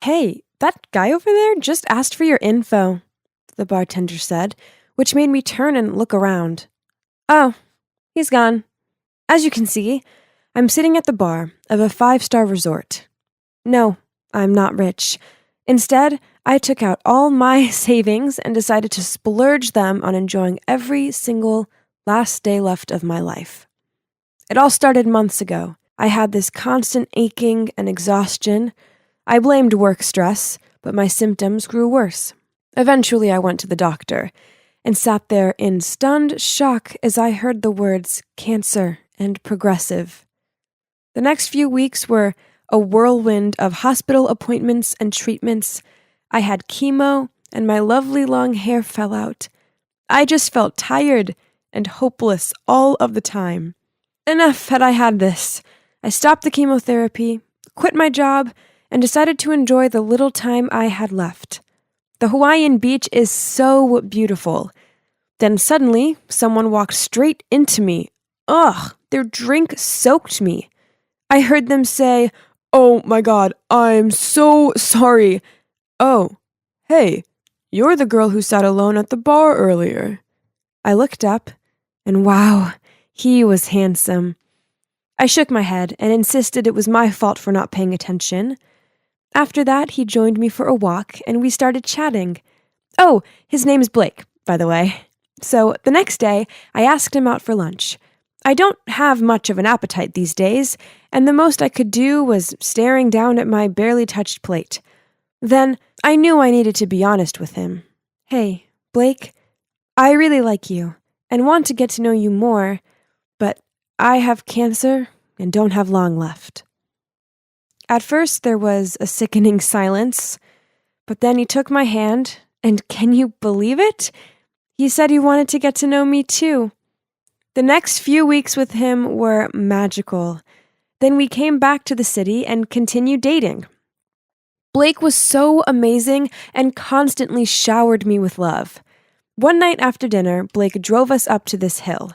Hey, that guy over there just asked for your info, the bartender said, which made me turn and look around. Oh, he's gone. As you can see, I'm sitting at the bar of a five-star resort. No, I'm not rich. Instead, I took out all my savings and decided to splurge them on enjoying every single last day left of my life. It all started months ago. I had this constant aching and exhaustion. I blamed work stress, but my symptoms grew worse. Eventually, I went to the doctor and sat there in stunned shock as I heard the words cancer and progressive. The next few weeks were a whirlwind of hospital appointments and treatments. I had chemo, and my lovely long hair fell out. I just felt tired and hopeless all of the time. Enough had I had this. I stopped the chemotherapy, quit my job, and decided to enjoy the little time I had left. The Hawaiian beach is so beautiful. Then suddenly, someone walked straight into me. Ugh, their drink soaked me. I heard them say, "Oh my God, I'm so sorry." "Oh, hey, you're the girl who sat alone at the bar earlier." I looked up, and wow, he was handsome. I shook my head and insisted it was my fault for not paying attention. After that, he joined me for a walk, and we started chatting. Oh, his name's Blake, by the way. So the next day, I asked him out for lunch. I don't have much of an appetite these days, and the most I could do was staring down at my barely touched plate. Then I knew I needed to be honest with him. "Hey, Blake, I really like you and want to get to know you more, but I have cancer and don't have long left." At first, there was a sickening silence, but then he took my hand, and can you believe it? He said he wanted to get to know me too. The next few weeks with him were magical. Then we came back to the city and continued dating. Blake was so amazing and constantly showered me with love. One night after dinner, Blake drove us up to this hill.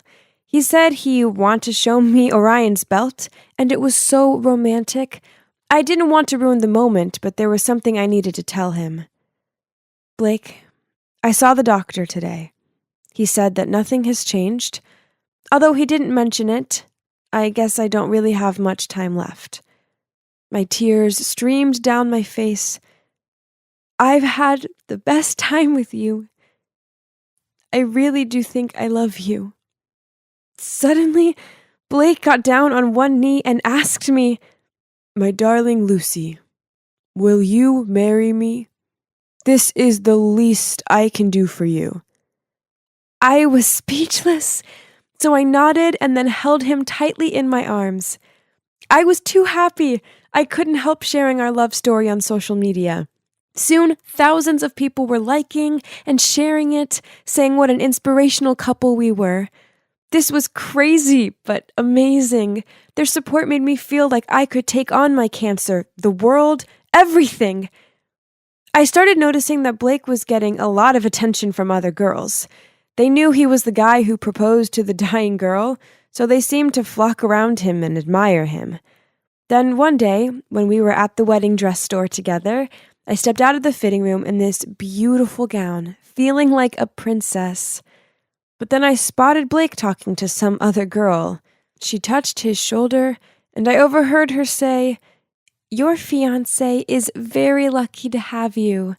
He said he wanted to show me Orion's belt, and it was so romantic. I didn't want to ruin the moment, but there was something I needed to tell him. "Blake, I saw the doctor today. He said that nothing has changed. Although he didn't mention it, I guess I don't really have much time left." My tears streamed down my face. "I've had the best time with you. I really do think I love you." Suddenly, Blake got down on one knee and asked me, "My darling Lucy, will you marry me? This is the least I can do for you." I was speechless, so I nodded and then held him tightly in my arms. I was too happy. I couldn't help sharing our love story on social media. Soon, thousands of people were liking and sharing it, saying what an inspirational couple we were. This was crazy, but amazing. Their support made me feel like I could take on my cancer, the world, everything. I started noticing that Blake was getting a lot of attention from other girls. They knew he was the guy who proposed to the dying girl, so they seemed to flock around him and admire him. Then one day, when we were at the wedding dress store together, I stepped out of the fitting room in this beautiful gown, feeling like a princess. But then I spotted Blake talking to some other girl. She touched his shoulder, and I overheard her say, "Your fiancé is very lucky to have you."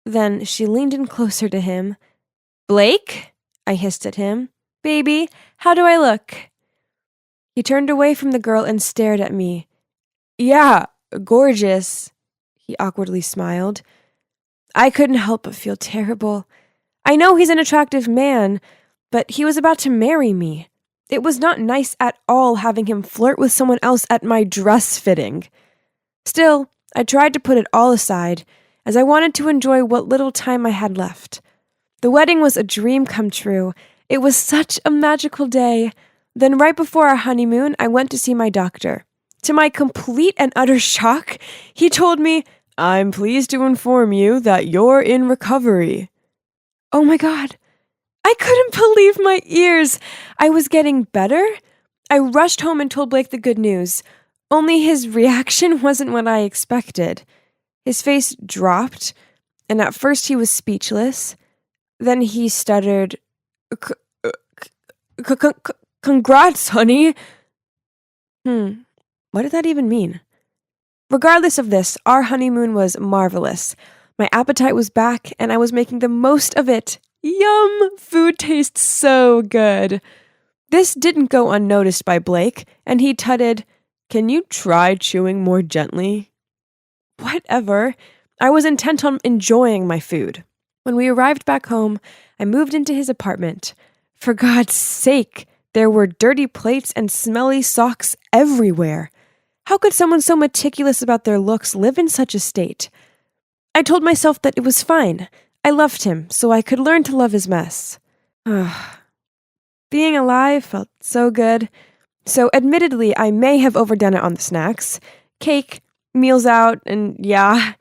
Then she leaned in closer to him. "Blake?" I hissed at him. "Baby, how do I look?" He turned away from the girl and stared at me. "Yeah, gorgeous," he awkwardly smiled. I couldn't help but feel terrible. I know he's an attractive man, but he was about to marry me. It was not nice at all having him flirt with someone else at my dress fitting. Still, I tried to put it all aside, as I wanted to enjoy what little time I had left. The wedding was a dream come true. It was such a magical day. Then right before our honeymoon, I went to see my doctor. To my complete and utter shock, he told me, "I'm pleased to inform you that you're in recovery." Oh my God. I couldn't believe my ears. I was getting better. I rushed home and told Blake the good news. Only his reaction wasn't what I expected. His face dropped, and at first he was speechless. Then he stuttered, Congrats, honey. What did that even mean? Regardless of this, our honeymoon was marvelous. My appetite was back, and I was making the most of it. Yum! Food tastes so good. This didn't go unnoticed by Blake, and he tutted, Can you try chewing more gently? Whatever. I was intent on enjoying my food. When we arrived back home, I moved into his apartment. For God's sake, there were dirty plates and smelly socks everywhere. How could someone so meticulous about their looks live in such a state? I told myself that it was fine. I loved him, so I could learn to love his mess. Being alive felt so good. So admittedly, I may have overdone it on the snacks. Cake, meals out, and yeah,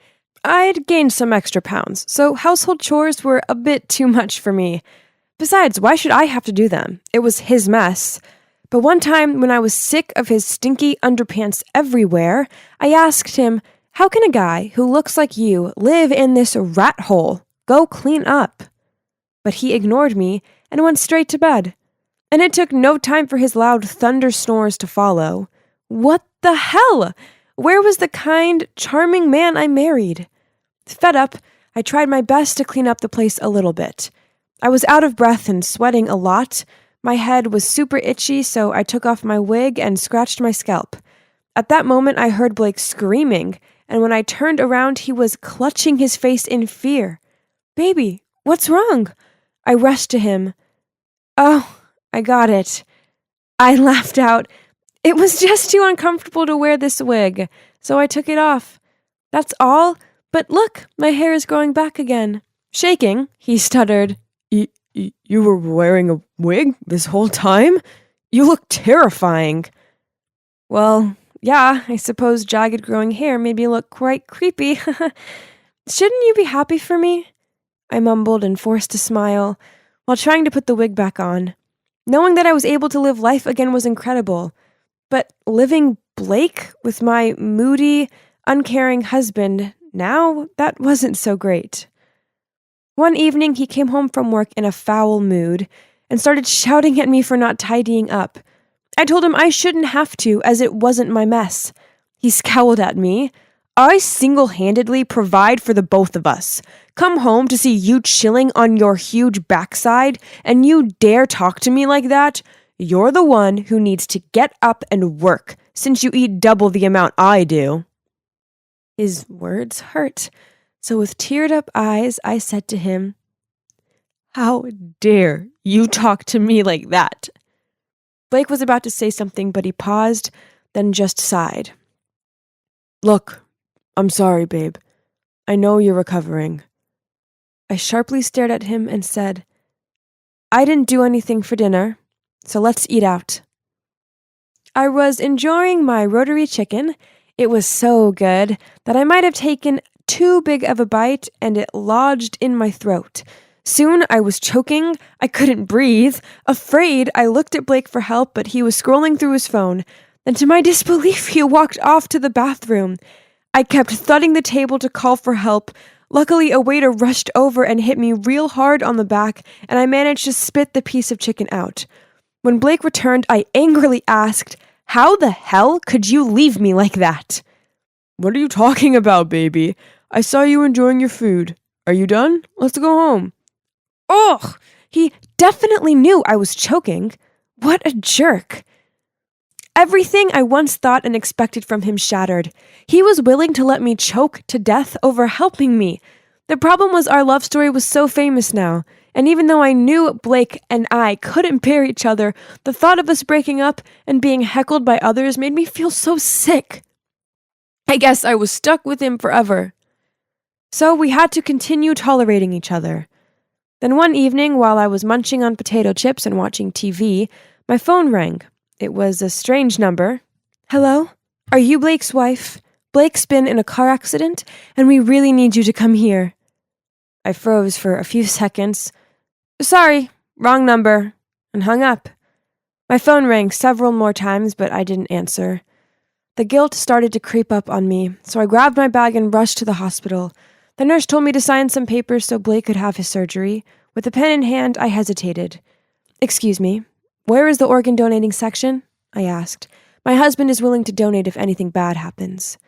I'd gained some extra pounds, so household chores were a bit too much for me. Besides, why should I have to do them? It was his mess. But one time, when I was sick of his stinky underpants everywhere, I asked him, How can a guy who looks like you live in this rat hole? Go clean up. But he ignored me and went straight to bed. And it took no time for his loud thunder snores to follow. What the hell? Where was the kind, charming man I married? Fed up, I tried my best to clean up the place a little bit. I was out of breath and sweating a lot. My head was super itchy, so I took off my wig and scratched my scalp. At that moment, I heard Blake screaming, and when I turned around, he was clutching his face in fear. Baby, what's wrong? I rushed to him. Oh, I got it. I laughed out. It was just too uncomfortable to wear this wig, so I took it off. That's all, but look, my hair is growing back again. Shaking, he stuttered. You were wearing a wig this whole time? You look terrifying. Well, yeah, I suppose jagged growing hair made me look quite creepy. Shouldn't you be happy for me? I mumbled and forced a smile, while trying to put the wig back on. Knowing that I was able to live life again was incredible. But living Blake with my moody, uncaring husband, now, that wasn't so great. One evening, he came home from work in a foul mood and started shouting at me for not tidying up. I told him I shouldn't have to, as it wasn't my mess. He scowled at me. I single-handedly provide for the both of us. Come home to see you chilling on your huge backside, and you dare talk to me like that? You're the one who needs to get up and work, since you eat double the amount I do. His words hurt. So with teared-up eyes, I said to him, How dare you talk to me like that? Blake was about to say something, but he paused, then just sighed. Look, I'm sorry, babe. I know you're recovering. I sharply stared at him and said, I didn't do anything for dinner, so let's eat out. I was enjoying my rotary chicken. It was so good that I might have taken too big of a bite, and it lodged in my throat. Soon I was choking. I couldn't breathe. Afraid, I looked at Blake for help, but he was scrolling through his phone. Then to my disbelief, he walked off to the bathroom. I kept thudding the table to call for help. Luckily, a waiter rushed over and hit me real hard on the back, and I managed to spit the piece of chicken out. When Blake returned, I angrily asked, How the hell could you leave me like that? What are you talking about, baby? I saw you enjoying your food. Are you done? Let's go home. Ugh! He definitely knew I was choking. What a jerk. Everything I once thought and expected from him shattered. He was willing to let me choke to death over helping me. The problem was our love story was so famous now, and even though I knew Blake and I couldn't bear each other, the thought of us breaking up and being heckled by others made me feel so sick. I guess I was stuck with him forever. So we had to continue tolerating each other. Then one evening, while I was munching on potato chips and watching TV, my phone rang. It was a strange number. Hello? Are you Blake's wife? Blake's been in a car accident, and we really need you to come here. I froze for a few seconds. Sorry, wrong number, and hung up. My phone rang several more times, but I didn't answer. The guilt started to creep up on me, so I grabbed my bag and rushed to the hospital. The nurse told me to sign some papers so Blake could have his surgery. With a pen in hand, I hesitated. "Excuse me, where is the organ donating section?" I asked. "My husband is willing to donate if anything bad happens."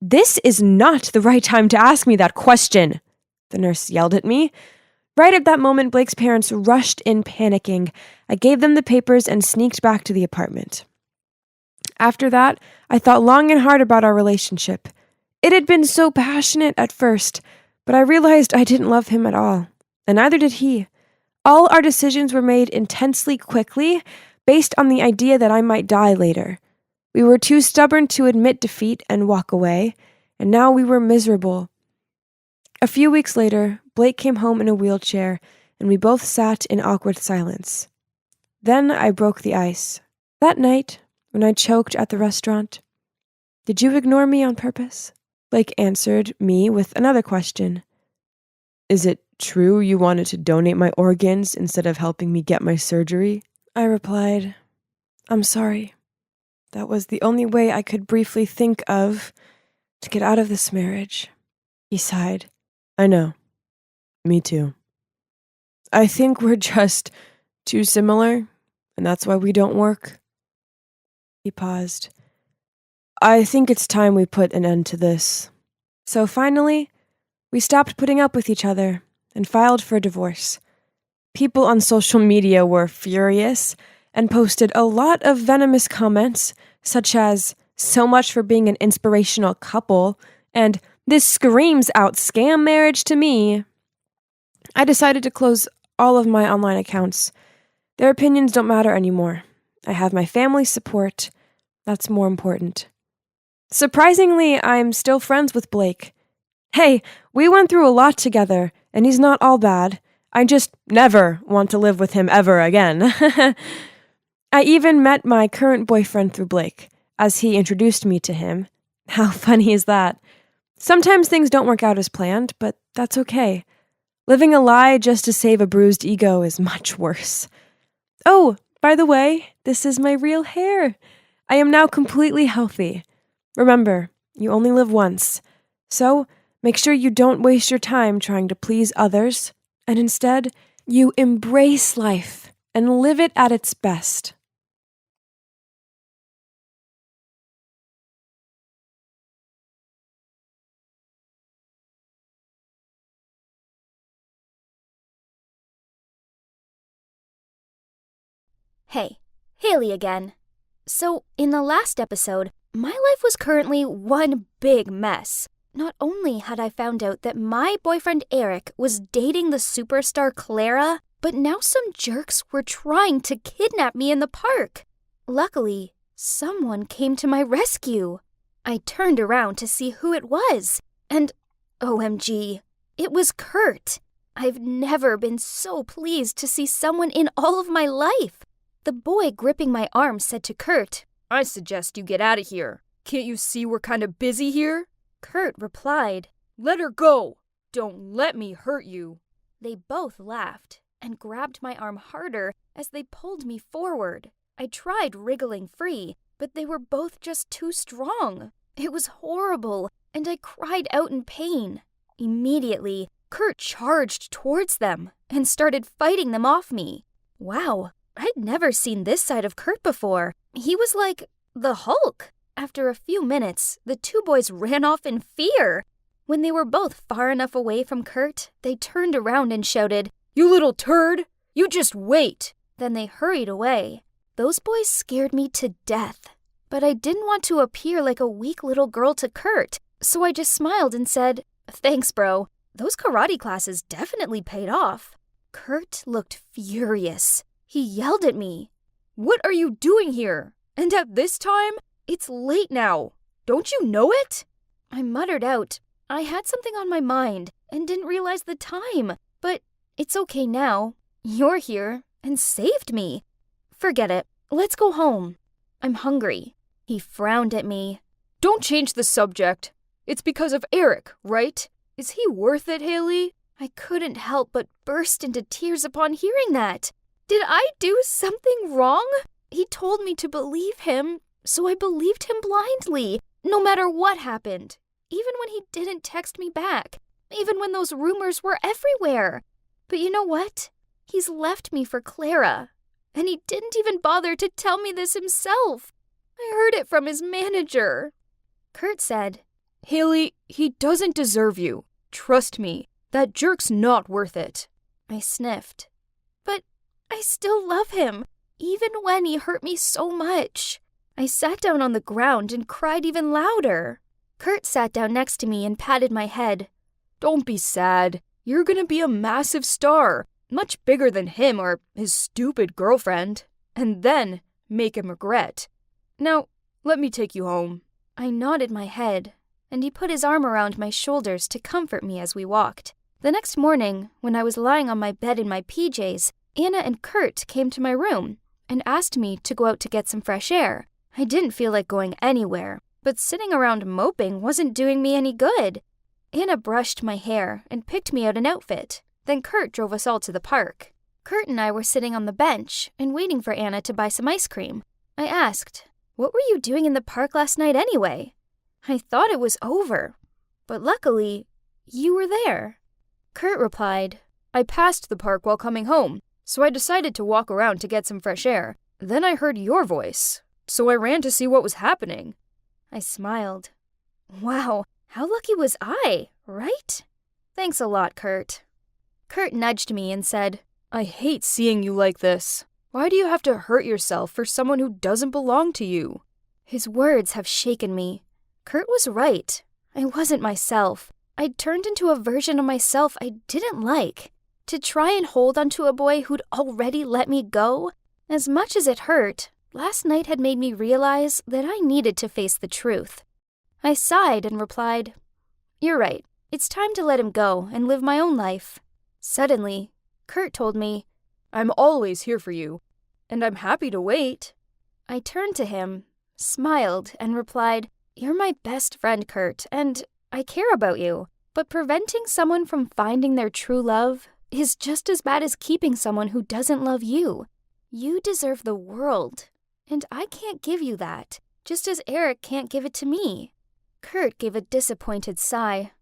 "This is not the right time to ask me that question," the nurse yelled at me. Right at that moment, Blake's parents rushed in panicking. I gave them the papers and sneaked back to the apartment. After that, I thought long and hard about our relationship. It had been so passionate at first, but I realized I didn't love him at all, and neither did he. All our decisions were made intensely quickly, based on the idea that I might die later. We were too stubborn to admit defeat and walk away, and now we were miserable. A few weeks later, Blake came home in a wheelchair, and we both sat in awkward silence. Then I broke the ice. That night, when I choked at the restaurant, "Did you ignore me on purpose?" Blake answered me with another question. "Is it true you wanted to donate my organs instead of helping me get my surgery?" I replied, "I'm sorry. That was the only way I could briefly think of to get out of this marriage." He sighed. "I know. Me too. I think we're just too similar, and that's why we don't work." He paused. "I think it's time we put an end to this." So finally, we stopped putting up with each other and filed for divorce. People on social media were furious and posted a lot of venomous comments, such as, "So much for being an inspirational couple," and "This screams out scam marriage to me." I decided to close all of my online accounts. Their opinions don't matter anymore. I have my family's support. That's more important. Surprisingly, I'm still friends with Blake. Hey, we went through a lot together, and he's not all bad. I just never want to live with him ever again. I even met my current boyfriend through Blake, as he introduced me to him. How funny is that? Sometimes things don't work out as planned, but that's okay. Living a lie just to save a bruised ego is much worse. Oh, by the way, this is my real hair. I am now completely healthy. Remember, you only live once. So, make sure you don't waste your time trying to please others, and instead, you embrace life and live it at its best. Hey, Haley again. So, in the last episode, my life was currently one big mess. Not only had I found out that my boyfriend Eric was dating the superstar Clara, but now some jerks were trying to kidnap me in the park. Luckily, someone came to my rescue. I turned around to see who it was, and OMG, it was Kurt. I've never been so pleased to see someone in all of my life. The boy gripping my arm said to Kurt, "I suggest you get out of here. Can't you see we're kind of busy here?" Kurt replied, "Let her go. Don't let me hurt you." They both laughed and grabbed my arm harder as they pulled me forward. I tried wriggling free, but they were both just too strong. It was horrible, and I cried out in pain. Immediately, Kurt charged towards them and started fighting them off me. Wow, I'd never seen this side of Kurt before. He was like the Hulk. After a few minutes, the two boys ran off in fear. When they were both far enough away from Kurt, they turned around and shouted, "You little turd! You just wait!" Then they hurried away. Those boys scared me to death. But I didn't want to appear like a weak little girl to Kurt, so I just smiled and said, "Thanks, bro. Those karate classes definitely paid off." Kurt looked furious. He yelled at me. "What are you doing here? And at this time? It's late now. Don't you know it?" I muttered out, I had something on my mind and didn't realize the time, but it's okay now. You're here and saved me. Forget it. Let's go home. I'm hungry. He frowned at me. "Don't change the subject. It's because of Eric, right? Is he worth it, Haley?" I couldn't help but burst into tears upon hearing that. Did I do something wrong? He told me to believe him, so I believed him blindly, no matter what happened, even when he didn't text me back, even when those rumors were everywhere. But you know what? He's left me for Clara, and he didn't even bother to tell me this himself. I heard it from his manager. Kurt said, Haley, he doesn't deserve you. Trust me, that jerk's not worth it. I sniffed. But I still love him, even when he hurt me so much. I sat down on the ground and cried even louder. Kurt sat down next to me and patted my head. Don't be sad. You're gonna be a massive star, much bigger than him or his stupid girlfriend, and then make him regret. Now, let me take you home. I nodded my head, and he put his arm around my shoulders to comfort me as we walked. The next morning, when I was lying on my bed in my PJs, Anna and Kurt came to my room and asked me to go out to get some fresh air. I didn't feel like going anywhere, but sitting around moping wasn't doing me any good. Anna brushed my hair and picked me out an outfit. Then Kurt drove us all to the park. Kurt and I were sitting on the bench and waiting for Anna to buy some ice cream. I asked, "What were you doing in the park last night anyway?" I thought it was over, but luckily, you were there. Kurt replied, I passed the park while coming home, so I decided to walk around to get some fresh air. Then I heard your voice, so I ran to see what was happening. I smiled. Wow, how lucky was I, right? Thanks a lot, Kurt. Kurt nudged me and said, I hate seeing you like this. Why do you have to hurt yourself for someone who doesn't belong to you? His words have shaken me. Kurt was right. I wasn't myself. I'd turned into a version of myself I didn't like. To try and hold onto a boy who'd already let me go? As much as it hurt, last night had made me realize that I needed to face the truth. I sighed and replied, You're right. It's time to let him go and live my own life. Suddenly, Kurt told me, I'm always here for you, and I'm happy to wait. I turned to him, smiled, and replied, You're my best friend, Kurt, and I care about you. But preventing someone from finding their true love is just as bad as keeping someone who doesn't love you. You deserve the world, and I can't give you that, just as Eric can't give it to me. Kurt gave a disappointed sigh.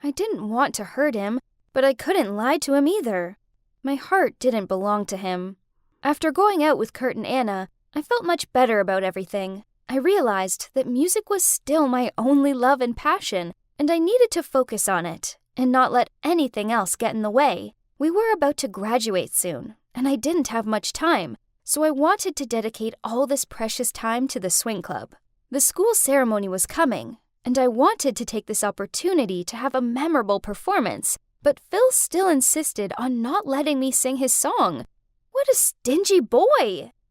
I didn't want to hurt him, but I couldn't lie to him either. My heart didn't belong to him. After going out with Kurt and Anna, I felt much better about everything. I realized that music was still my only love and passion, and I needed to focus on it and not let anything else get in the way. We were about to graduate soon, and I didn't have much time, so I wanted to dedicate all this precious time to the swing club. The school ceremony was coming, and I wanted to take this opportunity to have a memorable performance, but Phil still insisted on not letting me sing his song. What a stingy boy!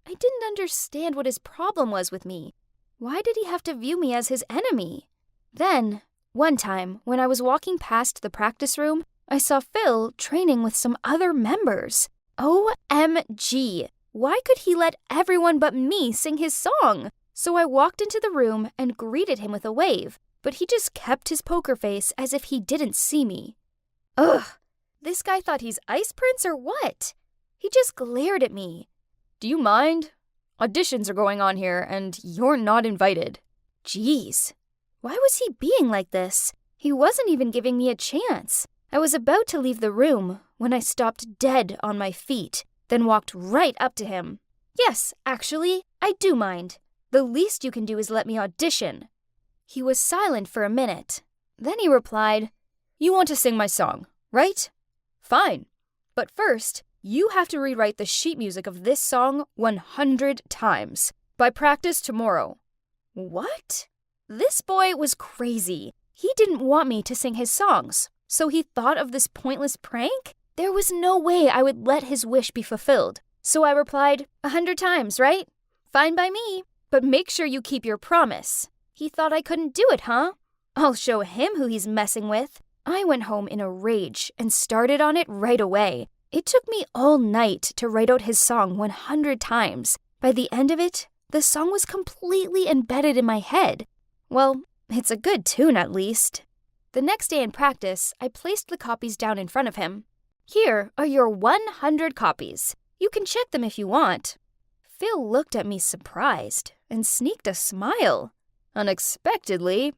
I didn't understand what his problem was with me. Why did he have to view me as his enemy? Then, one time, when I was walking past the practice room, I saw Phil training with some other members. OMG! Why could he let everyone but me sing his song? So I walked into the room and greeted him with a wave, but he just kept his poker face as if he didn't see me. Ugh! This guy thought he's Ice Prince or what? He just glared at me. Do you mind? Auditions are going on here, and you're not invited. Jeez. Why was he being like this? He wasn't even giving me a chance. I was about to leave the room when I stopped dead on my feet, then walked right up to him. Yes, actually, I do mind. The least you can do is let me audition. He was silent for a minute. Then he replied, You want to sing my song, right? Fine. But first, you have to rewrite the sheet music of this song 100 times. By practice tomorrow. What? This boy was crazy. He didn't want me to sing his songs, so he thought of this pointless prank? There was no way I would let his wish be fulfilled. So I replied, 100 times, right? Fine by me, but make sure you keep your promise. He thought I couldn't do it, huh? I'll show him who he's messing with. I went home in a rage and started on it right away. It took me all night to write out his song 100 times. By the end of it, the song was completely embedded in my head. Well, it's a good tune at least. The next day in practice, I placed the copies down in front of him. Here are your 100 copies. You can check them if you want. Phil looked at me surprised and sneaked a smile. Unexpectedly,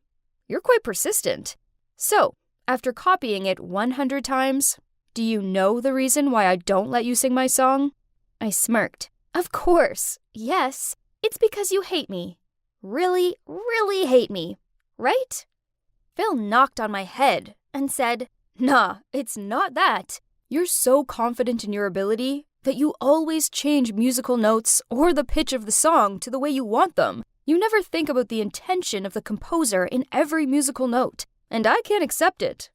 you're quite persistent. So, after copying it 100 times, do you know the reason why I don't let you sing my song? I smirked. Of course, yes. It's because you hate me. Really, really hate me, right? Phil knocked on my head and said, Nah, it's not that. You're so confident in your ability that you always change musical notes or the pitch of the song to the way you want them. You never think about the intention of the composer in every musical note, and I can't accept it.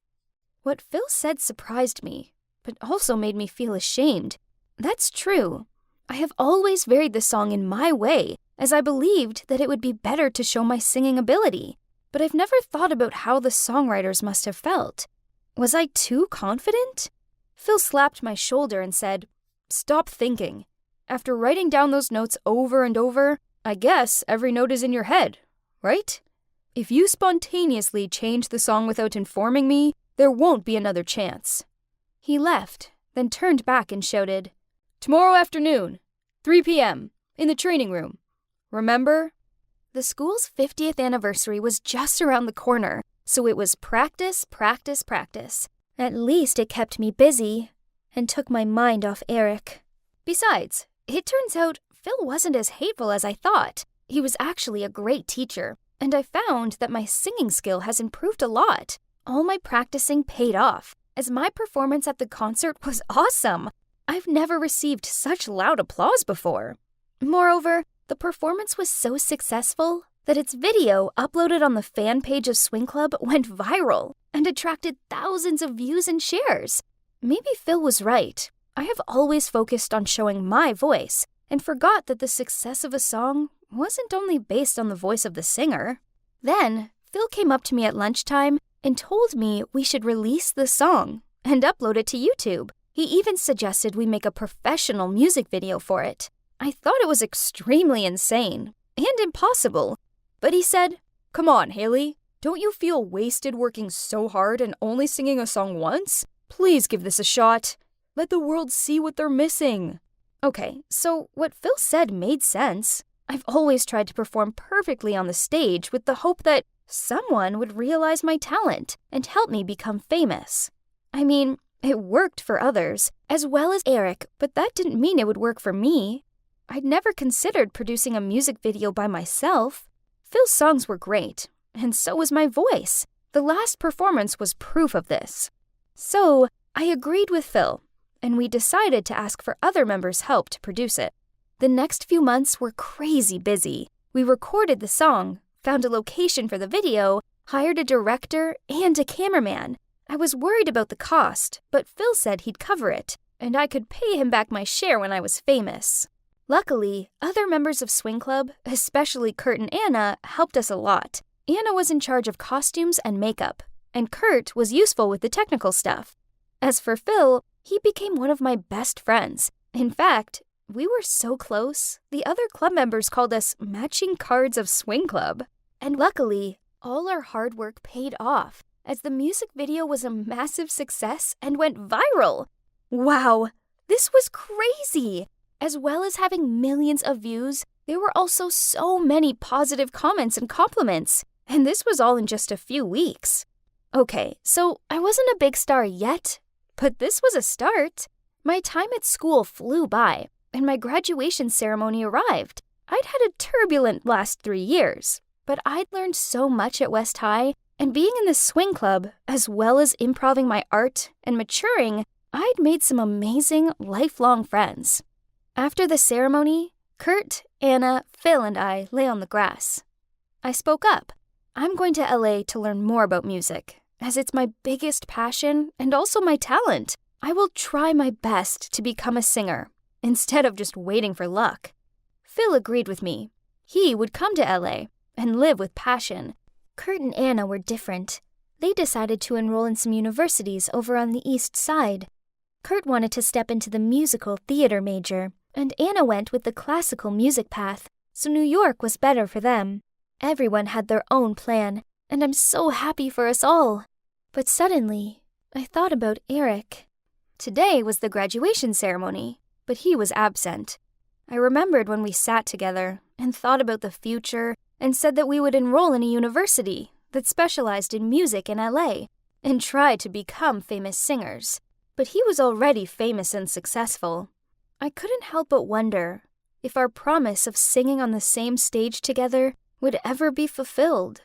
What Phil said surprised me, but also made me feel ashamed. That's true. I have always varied the song in my way, as I believed that it would be better to show my singing ability. But I've never thought about how the songwriters must have felt. Was I too confident? Phil slapped my shoulder and said, Stop thinking. After writing down those notes over and over, I guess every note is in your head, right? If you spontaneously change the song without informing me, there won't be another chance. He left, then turned back and shouted, Tomorrow afternoon, 3 p.m., in the training room. Remember? The school's 50th anniversary was just around the corner, so it was practice, practice, practice. At least it kept me busy and took my mind off Eric. Besides, it turns out Phil wasn't as hateful as I thought. He was actually a great teacher, and I found that my singing skill has improved a lot. All my practicing paid off, as my performance at the concert was awesome. I've never received such loud applause before. Moreover, the performance was so successful that its video uploaded on the fan page of Swing Club went viral and attracted thousands of views and shares. Maybe Phil was right. I have always focused on showing my voice and forgot that the success of a song wasn't only based on the voice of the singer. Then, Phil came up to me at lunchtime and told me we should release the song and upload it to YouTube. He even suggested we make a professional music video for it. I thought it was extremely insane and impossible, but he said, Come on, Haley. Don't you feel wasted working so hard and only singing a song once? Please give this a shot. Let the world see what they're missing. Okay, so what Phil said made sense. I've always tried to perform perfectly on the stage with the hope that someone would realize my talent and help me become famous. I mean, it worked for others, as well as Eric, but that didn't mean it would work for me. I'd never considered producing a music video by myself. Phil's songs were great, and so was my voice. The last performance was proof of this. So, I agreed with Phil, and we decided to ask for other members' help to produce it. The next few months were crazy busy. We recorded the song, found a location for the video, hired a director and a cameraman. I was worried about the cost, but Phil said he'd cover it, and I could pay him back my share when I was famous. Luckily, other members of Swing Club, especially Kurt and Anna, helped us a lot. Anna was in charge of costumes and makeup, and Kurt was useful with the technical stuff. As for Phil, he became one of my best friends. In fact, we were so close, the other club members called us matching cards of Swing Club. And luckily, all our hard work paid off, as the music video was a massive success and went viral. Wow, this was crazy! As well as having millions of views, there were also so many positive comments and compliments, and this was all in just a few weeks. Okay, so I wasn't a big star yet, but this was a start. My time at school flew by, and my graduation ceremony arrived. I'd had a turbulent last 3 years, but I'd learned so much at West High, and being in the Swing Club, as well as improving my art and maturing, I'd made some amazing, lifelong friends. After the ceremony, Kurt, Anna, Phil, and I lay on the grass. I spoke up. I'm going to LA to learn more about music, as it's my biggest passion and also my talent. I will try my best to become a singer, instead of just waiting for luck. Phil agreed with me. He would come to LA and live with passion. Kurt and Anna were different. They decided to enroll in some universities over on the East Side. Kurt wanted to step into the musical theater major, and Anna went with the classical music path, so New York was better for them. Everyone had their own plan, and I'm so happy for us all. But suddenly, I thought about Eric. Today was the graduation ceremony, but he was absent. I remembered when we sat together and thought about the future and said that we would enroll in a university that specialized in music in LA and try to become famous singers. But he was already famous and successful. I couldn't help but wonder if our promise of singing on the same stage together would ever be fulfilled.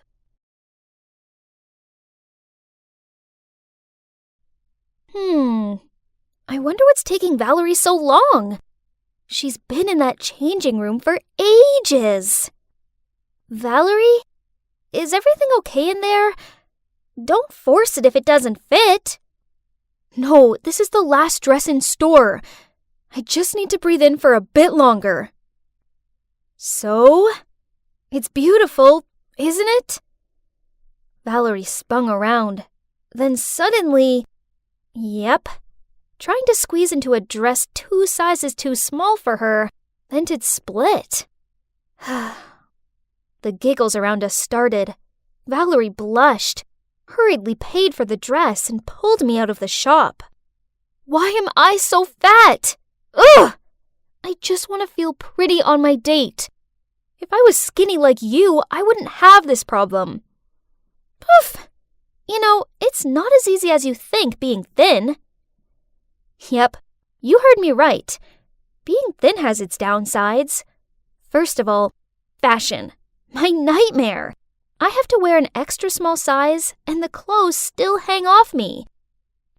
I wonder what's taking Valerie so long. She's been in that changing room for ages. Valerie? Is everything okay in there? Don't force it if it doesn't fit. No, this is the last dress in store. I just need to breathe in for a bit longer. So? It's beautiful, isn't it? Valerie spun around. Then suddenly, yep, trying to squeeze into a dress 2 sizes too small for her, then it split. The giggles around us started. Valerie blushed, hurriedly paid for the dress, and pulled me out of the shop. Why am I so fat? Ugh! I just want to feel pretty on my date. If I was skinny like you, I wouldn't have this problem. Poof! You know, it's not as easy as you think being thin. Yep, you heard me right. Being thin has its downsides. First of all, fashion. My nightmare. I have to wear an extra small size, and the clothes still hang off me.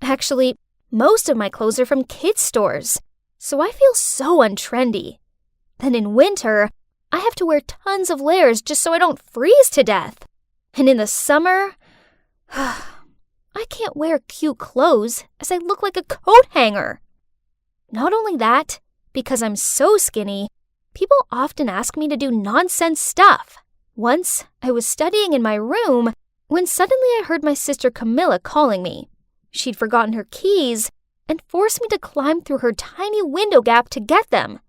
Actually, most of my clothes are from kids' stores, so I feel so untrendy. Then in winter, I have to wear tons of layers just so I don't freeze to death. And in the summer, I can't wear cute clothes as I look like a coat hanger. Not only that, because I'm so skinny, people often ask me to do nonsense stuff. Once, I was studying in my room when suddenly I heard my sister Camilla calling me. She'd forgotten her keys and forced me to climb through her tiny window gap to get them.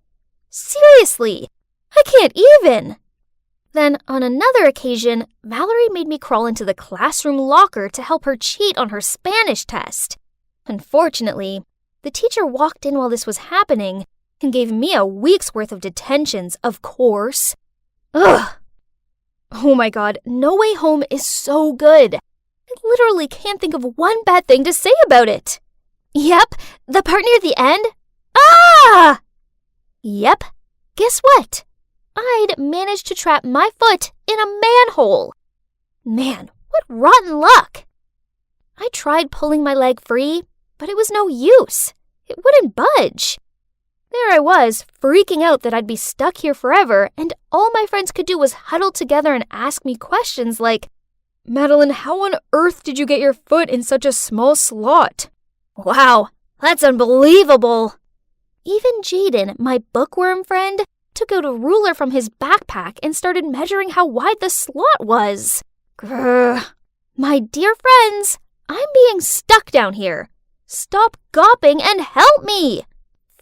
Seriously, I can't even. Then, on another occasion, Valerie made me crawl into the classroom locker to help her cheat on her Spanish test. Unfortunately, the teacher walked in while this was happening and gave me a week's worth of detentions, of course. Ugh! Oh my god, No Way Home is so good. I literally can't think of one bad thing to say about it. Yep, the part near the end. Ah! Yep, guess what? I'd managed to trap my foot in a manhole. Man, what rotten luck. I tried pulling my leg free, but it was no use. It wouldn't budge. There I was, freaking out that I'd be stuck here forever, and all my friends could do was huddle together and ask me questions like, Madeline, how on earth did you get your foot in such a small slot? Wow, that's unbelievable. Even Jaden, my bookworm friend, took out a ruler from his backpack and started measuring how wide the slot was. Grr. My dear friends, I'm being stuck down here. Stop gawping and help me.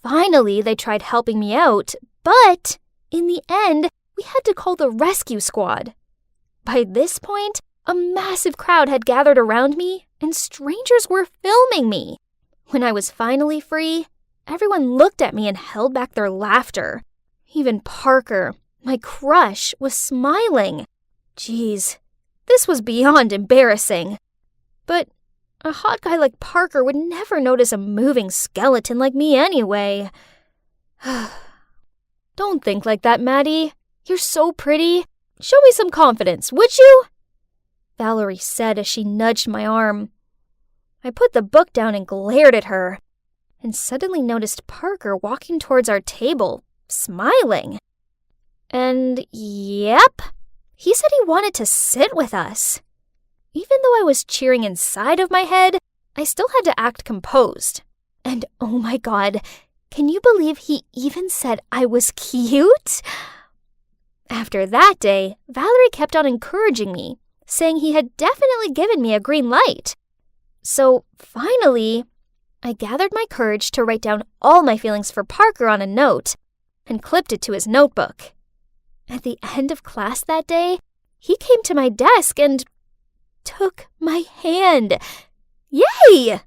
Finally, they tried helping me out, but in the end, we had to call the rescue squad. By this point, a massive crowd had gathered around me, and strangers were filming me. When I was finally free, everyone looked at me and held back their laughter. Even Parker, my crush, was smiling. Geez, this was beyond embarrassing. But a hot guy like Parker would never notice a moving skeleton like me anyway. Don't think like that, Maddie. You're so pretty. Show me some confidence, would you? Valerie said as she nudged my arm. I put the book down and glared at her, and suddenly noticed Parker walking towards our table, smiling. And yep, he said he wanted to sit with us. Even though I was cheering inside of my head, I still had to act composed. And oh my god, can you believe he even said I was cute? After that day, Valerie kept on encouraging me, saying he had definitely given me a green light. So finally, I gathered my courage to write down all my feelings for Parker on a note and clipped it to his notebook. At the end of class that day, he came to my desk and took my hand. Yay!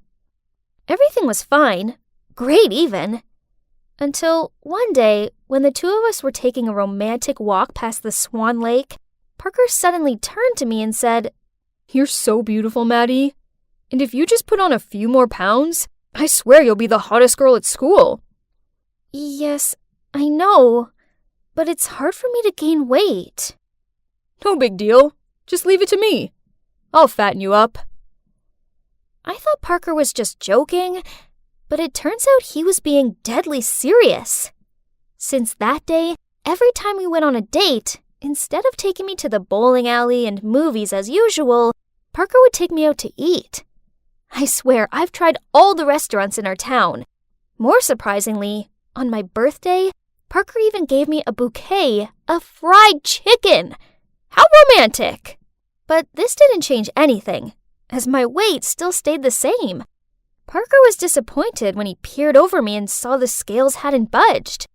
Everything was fine. Great even. Until one day, when the two of us were taking a romantic walk past the Swan Lake, Parker suddenly turned to me and said, "You're so beautiful, Maddie. And if you just put on a few more pounds, I swear you'll be the hottest girl at school." "Yes, I know, but it's hard for me to gain weight." "No big deal. Just leave it to me. I'll fatten you up." I thought Parker was just joking, but it turns out he was being deadly serious. Since that day, every time we went on a date, instead of taking me to the bowling alley and movies as usual, Parker would take me out to eat. I swear I've tried all the restaurants in our town. More surprisingly, on my birthday, Parker even gave me a bouquet of fried chicken. How romantic! But this didn't change anything, as my weight still stayed the same. Parker was disappointed when he peered over me and saw the scales hadn't budged.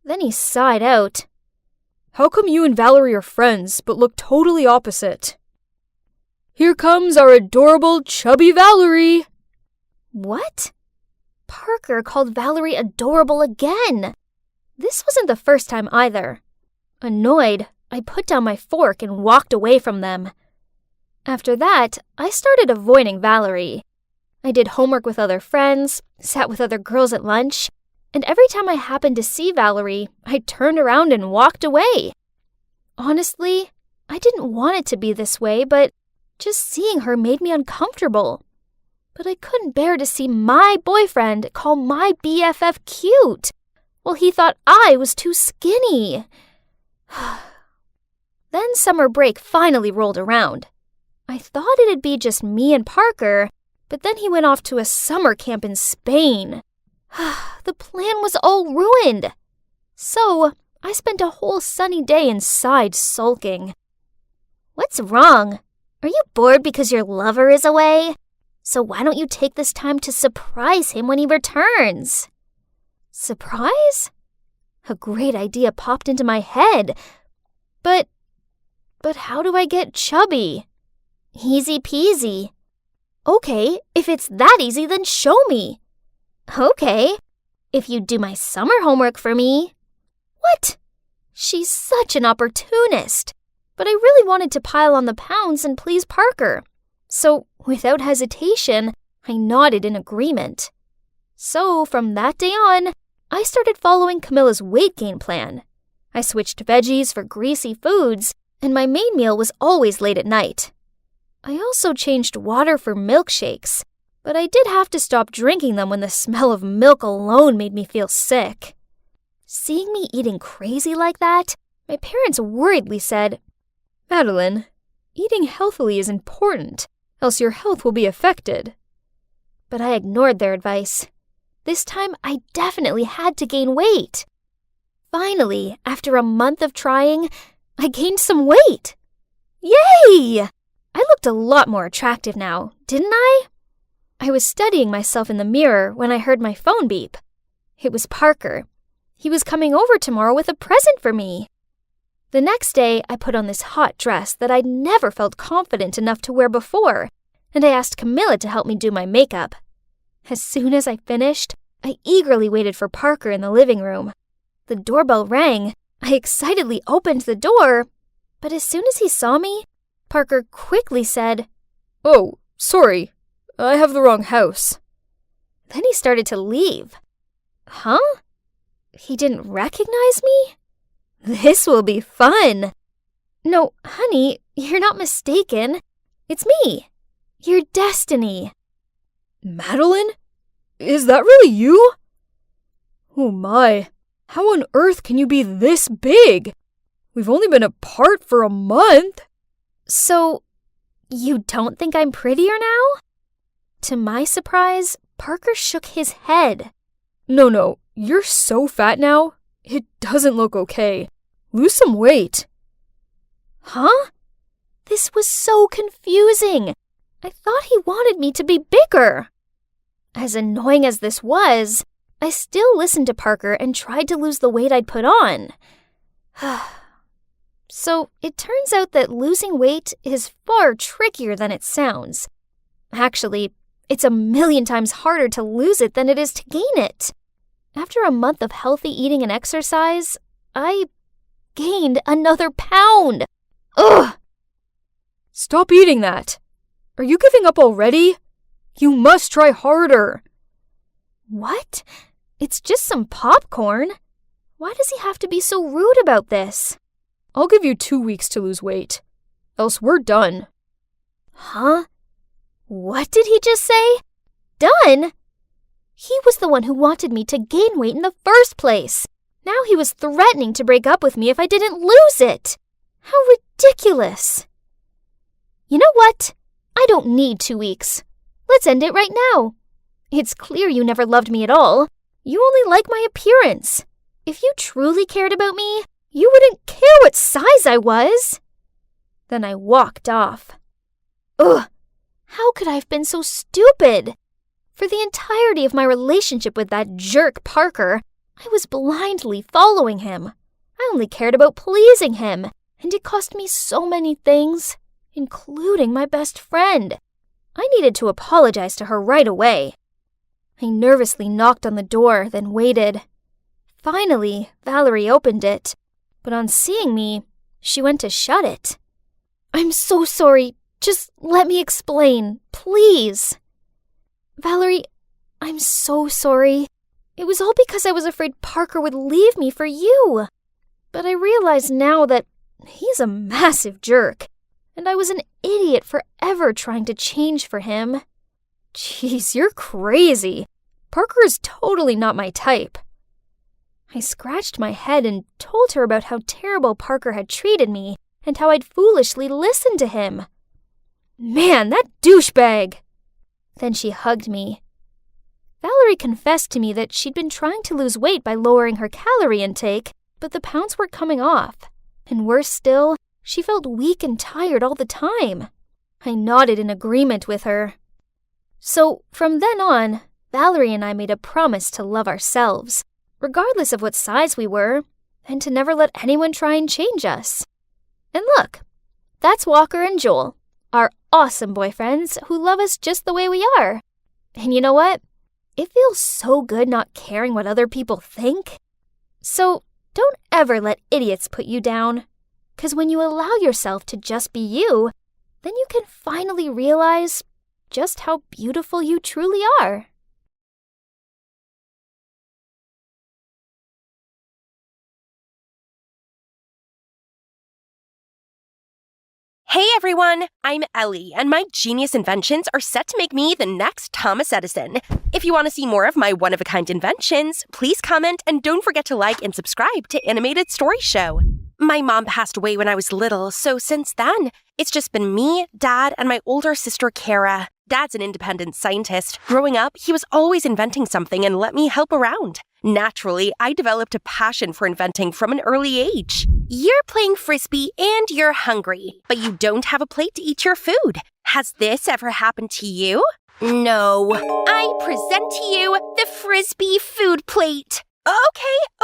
Then he sighed out. "How come you and Valerie are friends, but look totally opposite? Here comes our adorable chubby Valerie." What? Parker called Valerie adorable again. This wasn't the first time either. Annoyed, I put down my fork and walked away from them. After that, I started avoiding Valerie. I did homework with other friends, sat with other girls at lunch, and every time I happened to see Valerie, I turned around and walked away. Honestly, I didn't want it to be this way, but just seeing her made me uncomfortable. But I couldn't bear to see my boyfriend call my BFF cute, while he thought I was too skinny. Then summer break finally rolled around. I thought it'd be just me and Parker, but then he went off to a summer camp in Spain. The plan was all ruined. So I spent a whole sunny day inside sulking. "What's wrong? Are you bored because your lover is away? So why don't you take this time to surprise him when he returns?" Surprise? A great idea popped into my head. But how do I get chubby? Easy peasy. Okay, if it's that easy, then show me. Okay, if you do my summer homework for me. What? She's such an opportunist. But I really wanted to pile on the pounds and please Parker. So, without hesitation, I nodded in agreement. So, from that day on, I started following Camilla's weight gain plan. I switched veggies for greasy foods, and my main meal was always late at night. I also changed water for milkshakes, but I did have to stop drinking them when the smell of milk alone made me feel sick. Seeing me eating crazy like that, my parents worriedly said, "Madeline, eating healthily is important, else your health will be affected." But I ignored their advice. This time, I definitely had to gain weight. Finally, after a month of trying, I gained some weight. Yay! I looked a lot more attractive now, didn't I? I was studying myself in the mirror when I heard my phone beep. It was Parker. He was coming over tomorrow with a present for me. The next day, I put on this hot dress that I'd never felt confident enough to wear before, and I asked Camilla to help me do my makeup. As soon as I finished, I eagerly waited for Parker in the living room. The doorbell rang. I excitedly opened the door, but as soon as he saw me, Parker quickly said, "Oh, sorry. I have the wrong house." Then he started to leave. Huh? He didn't recognize me? This will be fun. No, honey, you're not mistaken. It's me, your destiny. "Madeline? Is that really you? Oh my, how on earth can you be this big? We've only been apart for a month." So, you don't think I'm prettier now? To my surprise, Parker shook his head. No, you're so fat now. It doesn't look okay. Lose some weight." Huh? This was so confusing. I thought he wanted me to be bigger. As annoying as this was, I still listened to Parker and tried to lose the weight I'd put on. So it turns out that losing weight is far trickier than it sounds. Actually, it's 1,000,000 times harder to lose it than it is to gain it. After a month of healthy eating and exercise, I gained another pound. Ugh! Stop eating that. Are you giving up already? You must try harder. What? It's just some popcorn. Why does he have to be so rude about this? I'll give you 2 weeks to lose weight. Else we're done. Huh? What did he just say? Done? He was the one who wanted me to gain weight in the first place. Now he was threatening to break up with me if I didn't lose it. How ridiculous. You know what? I don't need 2 weeks. Let's end it right now. It's clear you never loved me at all. You only like my appearance. If you truly cared about me, you wouldn't care what size I was. Then I walked off. Ugh! How could I have been so stupid? For the entirety of my relationship with that jerk Parker, I was blindly following him. I only cared about pleasing him, and it cost me so many things, including my best friend. I needed to apologize to her right away. I nervously knocked on the door, then waited. Finally, Valerie opened it, but on seeing me, she went to shut it. I'm so sorry. Just let me explain, please. Valerie, I'm so sorry. It was all because I was afraid Parker would leave me for you. But I realize now that he's a massive jerk, and I was an idiot for ever trying to change for him. Jeez, you're crazy. Parker is totally not my type. I scratched my head and told her about how terrible Parker had treated me and how I'd foolishly listened to him. Man, that douchebag! Then she hugged me. Valerie confessed to me that she'd been trying to lose weight by lowering her calorie intake, but the pounds weren't coming off. And worse still, she felt weak and tired all the time. I nodded in agreement with her. So, from then on, Valerie and I made a promise to love ourselves, regardless of what size we were, and to never let anyone try and change us. And look, that's Walker and Joel, our awesome boyfriends who love us just the way we are. And you know what? It feels so good not caring what other people think. So don't ever let idiots put you down. 'Cause when you allow yourself to just be you, then you can finally realize just how beautiful you truly are. Hey everyone, I'm Ellie, and my genius inventions are set to make me the next Thomas Edison. If you want to see more of my one-of-a-kind inventions, please comment and don't forget to like and subscribe to Animated Story Show. My mom passed away when I was little, so since then, it's just been me, Dad, and my older sister Kara. Dad's an independent scientist. Growing up, he was always inventing something and let me help around. Naturally, I developed a passion for inventing from an early age. You're playing Frisbee and you're hungry, but you don't have a plate to eat your food. Has this ever happened to you? No. I present to you the Frisbee food plate.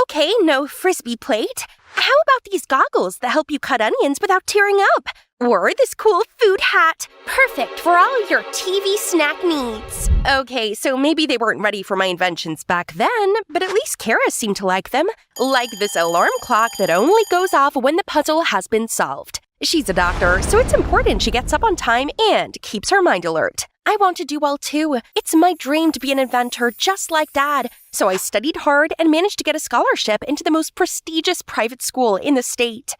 Okay, no Frisbee plate. How about these goggles that help you cut onions without tearing up? Or this cool food hat, perfect for all your TV snack needs. Okay, so maybe they weren't ready for my inventions back then, but at least Kara seemed to like them. Like this alarm clock that only goes off when the puzzle has been solved. She's a doctor, so it's important she gets up on time and keeps her mind alert. I want to do well too. It's my dream to be an inventor just like Dad. So I studied hard and managed to get a scholarship into the most prestigious private school in the state.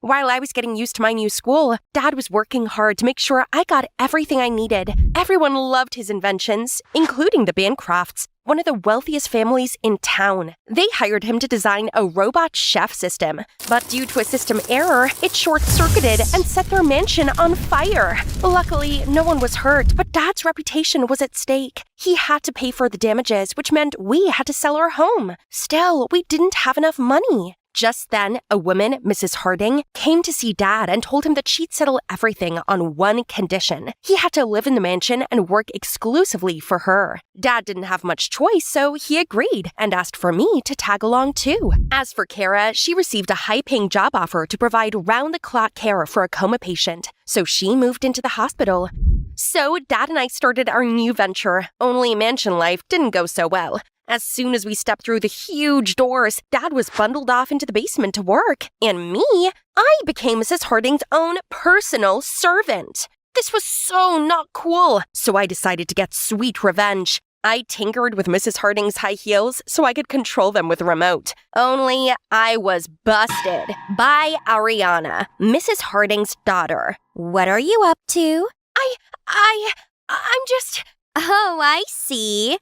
While I was getting used to my new school, Dad was working hard to make sure I got everything I needed. Everyone loved his inventions, including the Bancrofts, one of the wealthiest families in town. They hired him to design a robot chef system, but due to a system error, it short-circuited and set their mansion on fire. Luckily, no one was hurt, but Dad's reputation was at stake. He had to pay for the damages, which meant we had to sell our home. Still, we didn't have enough money. Just then, a woman, Mrs. Harding, came to see Dad and told him that she'd settle everything on one condition. He had to live in the mansion and work exclusively for her. Dad didn't have much choice, so he agreed and asked for me to tag along too. As for Kara, she received a high-paying job offer to provide round-the-clock care for a coma patient, so she moved into the hospital. So Dad and I started our new venture, only mansion life didn't go so well. As soon as we stepped through the huge doors, Dad was bundled off into the basement to work. And me, I became Mrs. Harding's own personal servant. This was so not cool, so I decided to get sweet revenge. I tinkered with Mrs. Harding's high heels so I could control them with a remote. Only I was busted by Ariana, Mrs. Harding's daughter. What are you up to? I'm just... Oh, I see.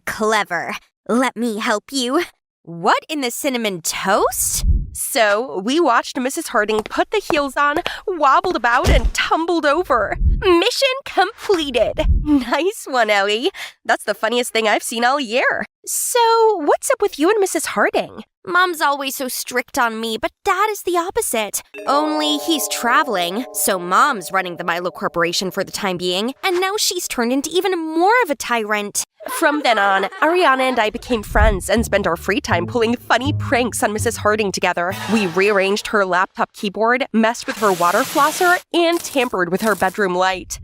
Clever. Let me help you. What in the cinnamon toast? So we watched Mrs. Harding put the heels on, wobbled about, and tumbled over. Mission completed. Nice one, Ellie. That's the funniest thing I've seen all year. So, what's up with you and Mrs. Harding? Mom's always so strict on me, but Dad is the opposite. Only he's traveling, so Mom's running the Milo Corporation for the time being, and now she's turned into even more of a tyrant. From then on, Ariana and I became friends and spent our free time pulling funny pranks on Mrs. Harding together. We rearranged her laptop keyboard, messed with her water flosser, and tampered with her bedroom light.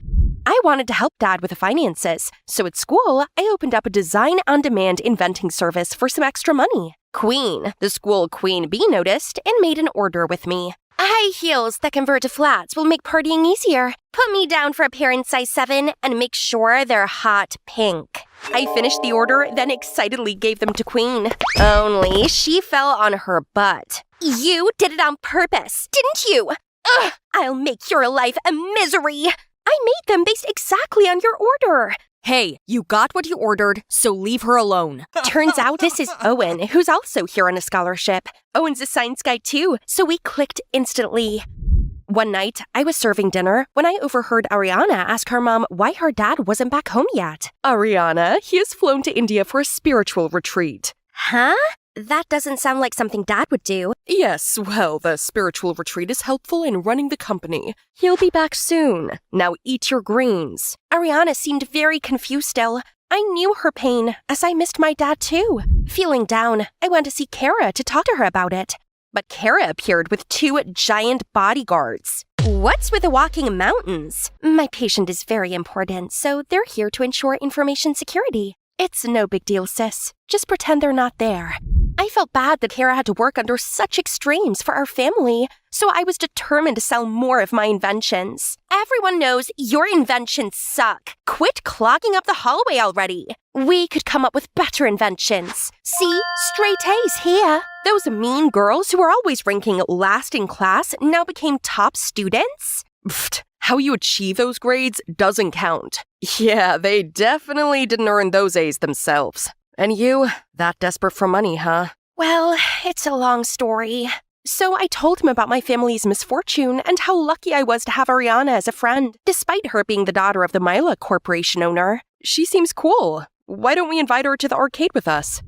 I wanted to help Dad with the finances, so at school, I opened up a design-on-demand inventing service for some extra money. Queen, the school queen bee, noticed and made an order with me. High heels that convert to flats will make partying easier. Put me down for a pair in size 7 and make sure they're hot pink. I finished the order, then excitedly gave them to Queen. Only she fell on her butt. You did it on purpose, didn't you? Ugh, I'll make your life a misery. I made them based exactly on your order. Hey, you got what you ordered, so leave her alone. Turns out this is Owen, who's also here on a scholarship. Owen's a science guy too, so we clicked instantly. One night, I was serving dinner when I overheard Ariana ask her mom why her dad wasn't back home yet. Ariana, he has flown to India for a spiritual retreat. Huh? That doesn't sound like something Dad would do. Yes, well, the spiritual retreat is helpful in running the company. He'll be back soon. Now eat your greens. Ariana seemed very confused still. I knew her pain, as I missed my dad too. Feeling down, I went to see Kara to talk to her about it. But Kara appeared with 2 giant bodyguards. What's with the walking mountains? My patient is very important, so they're here to ensure information security. It's no big deal, sis. Just pretend they're not there. I felt bad that Kara had to work under such extremes for our family, so I was determined to sell more of my inventions. Everyone knows your inventions suck. Quit clogging up the hallway already. We could come up with better inventions. See, straight A's here. Those mean girls who were always ranking last in class now became top students? Pfft, how you achieve those grades doesn't count. Yeah, they definitely didn't earn those A's themselves. And you, that desperate for money, huh? Well, it's a long story. So I told him about my family's misfortune and how lucky I was to have Ariana as a friend, despite her being the daughter of the Milo Corporation owner. She seems cool. Why don't we invite her to the arcade with us?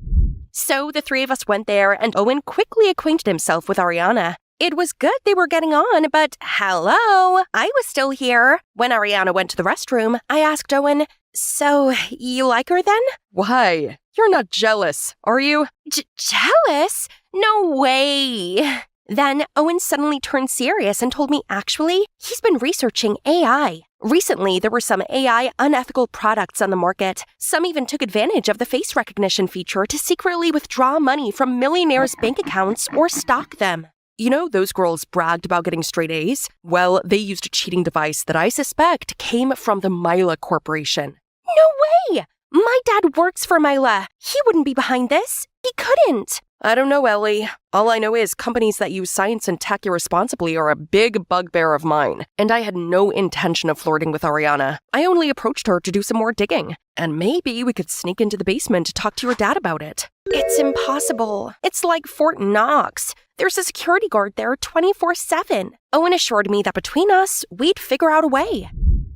So the 3 of us went there, and Owen quickly acquainted himself with Ariana. It was good they were getting on, but hello, I was still here. When Ariana went to the restroom, I asked Owen, "So, you like her then?" "Why? You're not jealous, are you?" Jealous? No way. Then Owen suddenly turned serious and told me actually, he's been researching AI. Recently, there were some AI unethical products on the market. Some even took advantage of the face recognition feature to secretly withdraw money from millionaires' bank accounts or stock them. You know, those girls bragged about getting straight A's? Well, they used a cheating device that I suspect came from the Milo Corporation. No way! My dad works for Milo. He wouldn't be behind this. He couldn't. I don't know, Ellie. All I know is companies that use science and tech irresponsibly are a big bugbear of mine. And I had no intention of flirting with Ariana. I only approached her to do some more digging. And maybe we could sneak into the basement to talk to your dad about it. It's impossible. It's like Fort Knox. There's a security guard there 24/7. Owen assured me that between us, we'd figure out a way.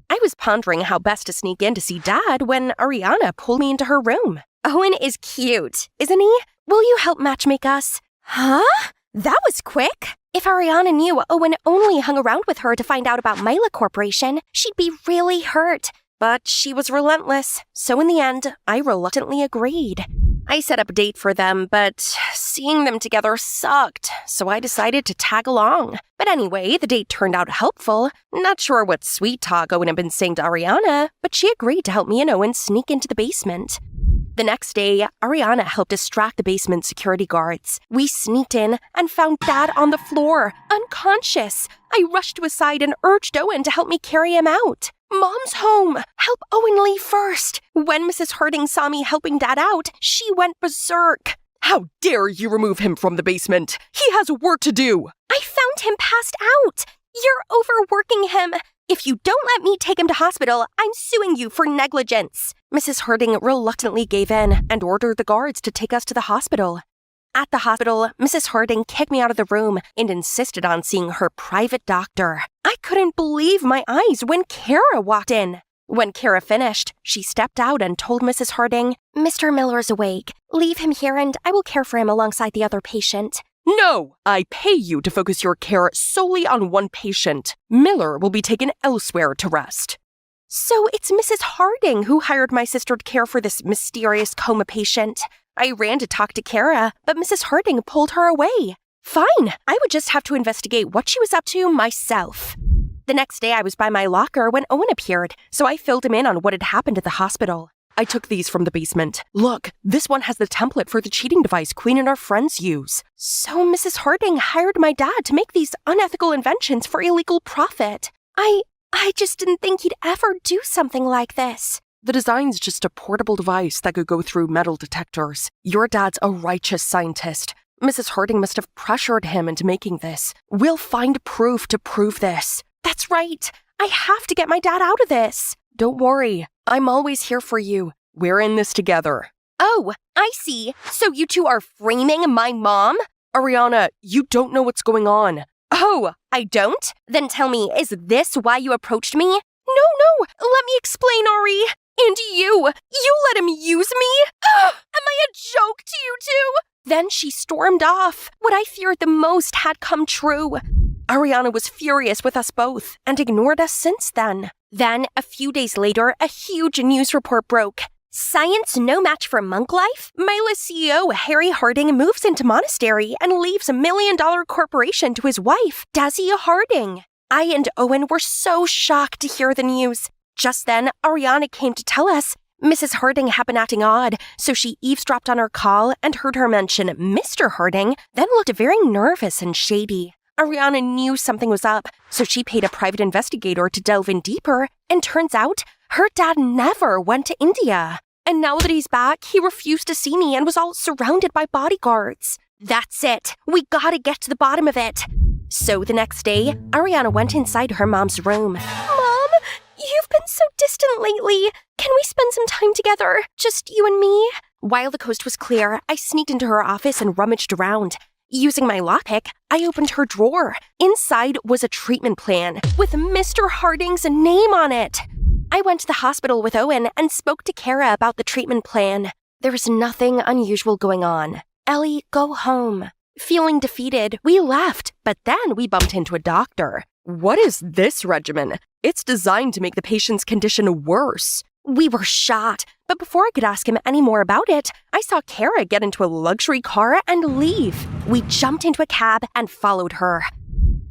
I was pondering how best to sneak in to see Dad when Ariana pulled me into her room. Owen is cute, isn't he? Will you help matchmake us? Huh? That was quick. If Ariana knew Owen only hung around with her to find out about Milo Corporation, she'd be really hurt. But she was relentless, so in the end, I reluctantly agreed. I set up a date for them, but seeing them together sucked, so I decided to tag along. But anyway, the date turned out helpful. Not sure what sweet talk Owen had been saying to Ariana, but she agreed to help me and Owen sneak into the basement. The next day, Ariana helped distract the basement security guards. We sneaked in and found Dad on the floor, unconscious. I rushed to his side and urged Owen to help me carry him out. Mom's home! Help Owen leave first! When Mrs. Harding saw me helping Dad out, she went berserk. How dare you remove him from the basement? He has work to do! I found him passed out. You're overworking him. If you don't let me take him to hospital, I'm suing you for negligence. Mrs. Harding reluctantly gave in and ordered the guards to take us to the hospital. At the hospital, Mrs. Harding kicked me out of the room and insisted on seeing her private doctor. I couldn't believe my eyes when Kara walked in. When Kara finished, she stepped out and told Mrs. Harding, "Mr. Miller's awake. Leave him here and I will care for him alongside the other patient." No! I pay you to focus your care solely on one patient. Miller will be taken elsewhere to rest. So it's Mrs. Harding who hired my sister to care for this mysterious coma patient. I ran to talk to Kara, but Mrs. Harding pulled her away. Fine, I would just have to investigate what she was up to myself. The next day I was by my locker when Owen appeared, so I filled him in on what had happened at the hospital. I took these from the basement. Look, this one has the template for the cheating device Queen and our friends use. So Mrs. Harding hired my dad to make these unethical inventions for illegal profit. I just didn't think he'd ever do something like this. The design's just a portable device that could go through metal detectors. Your dad's a righteous scientist. Mrs. Harding must have pressured him into making this. We'll find proof to prove this. That's right. I have to get my dad out of this. Don't worry. I'm always here for you. We're in this together. Oh, I see. So you two are framing my mom? Ariana, you don't know what's going on. Oh, I don't? Then tell me, is this why you approached me? No, let me explain, Ari. And you let him use me? Ugh, am I a joke to you two? Then she stormed off. What I feared the most had come true. Ariana was furious with us both and ignored us since then. Then, a few days later, a huge news report broke. Science no match for monk life? Mila's CEO, Harry Harding, moves into monastery and leaves $1 million corporation to his wife, Desi Harding. I and Owen were so shocked to hear the news. Just then, Ariana came to tell us Mrs. Harding had been acting odd, so she eavesdropped on our call and heard her mention Mr. Harding, then looked very nervous and shady. Ariana knew something was up, so she paid a private investigator to delve in deeper, and turns out her dad never went to India. And now that he's back, he refused to see me and was all surrounded by bodyguards. That's it. We gotta get to the bottom of it. So the next day, Ariana went inside her mom's room. Mom, you've been so distant lately. Can we spend some time together? Just you and me? While the coast was clear, I sneaked into her office and rummaged around. Using my lockpick, I opened her drawer. Inside was a treatment plan with Mr. Harding's name on it. I went to the hospital with Owen and spoke to Kara about the treatment plan. There was nothing unusual going on. Ellie, go home. Feeling defeated, we left, but then we bumped into a doctor. What is this regimen? It's designed to make the patient's condition worse. We were shot, but before I could ask him any more about it, I saw Kara get into a luxury car and leave. We jumped into a cab and followed her.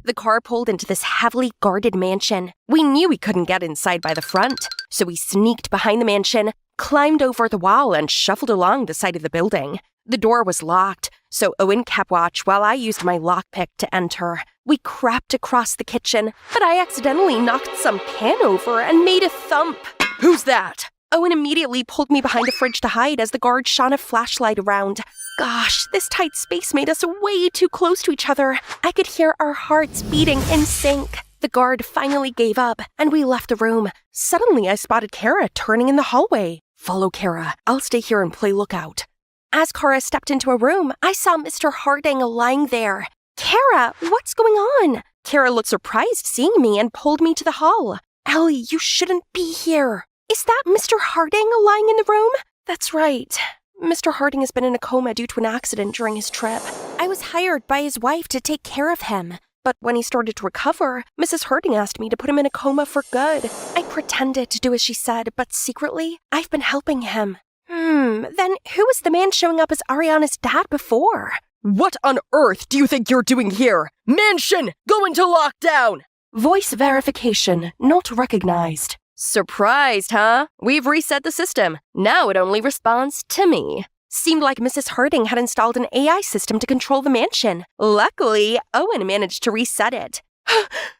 The car pulled into this heavily guarded mansion. We knew we couldn't get inside by the front, so we sneaked behind the mansion, climbed over the wall, and shuffled along the side of the building. The door was locked, so Owen kept watch while I used my lockpick to enter. We crept across the kitchen, but I accidentally knocked some pan over and made a thump. Who's that? Owen immediately pulled me behind the fridge to hide as the guard shone a flashlight around. Gosh, this tight space made us way too close to each other. I could hear our hearts beating in sync. The guard finally gave up, and we left the room. Suddenly, I spotted Kara turning in the hallway. Follow Kara. I'll stay here and play lookout. As Kara stepped into a room, I saw Mr. Harding lying there. Kara, what's going on? Kara looked surprised seeing me and pulled me to the hall. Ellie, you shouldn't be here. Is that Mr. Harding lying in the room? That's right. Mr. Harding has been in a coma due to an accident during his trip. I was hired by his wife to take care of him. But when he started to recover, Mrs. Harding asked me to put him in a coma for good. I pretended to do as she said, but secretly, I've been helping him. Then who was the man showing up as Ariana's dad before? What on earth do you think you're doing here? Mansion! Go into lockdown! Voice verification not recognized. Surprised, huh? We've reset the system. Now it only responds to me. Seemed like Mrs. Harding had installed an AI system to control the mansion. Luckily, Owen managed to reset it.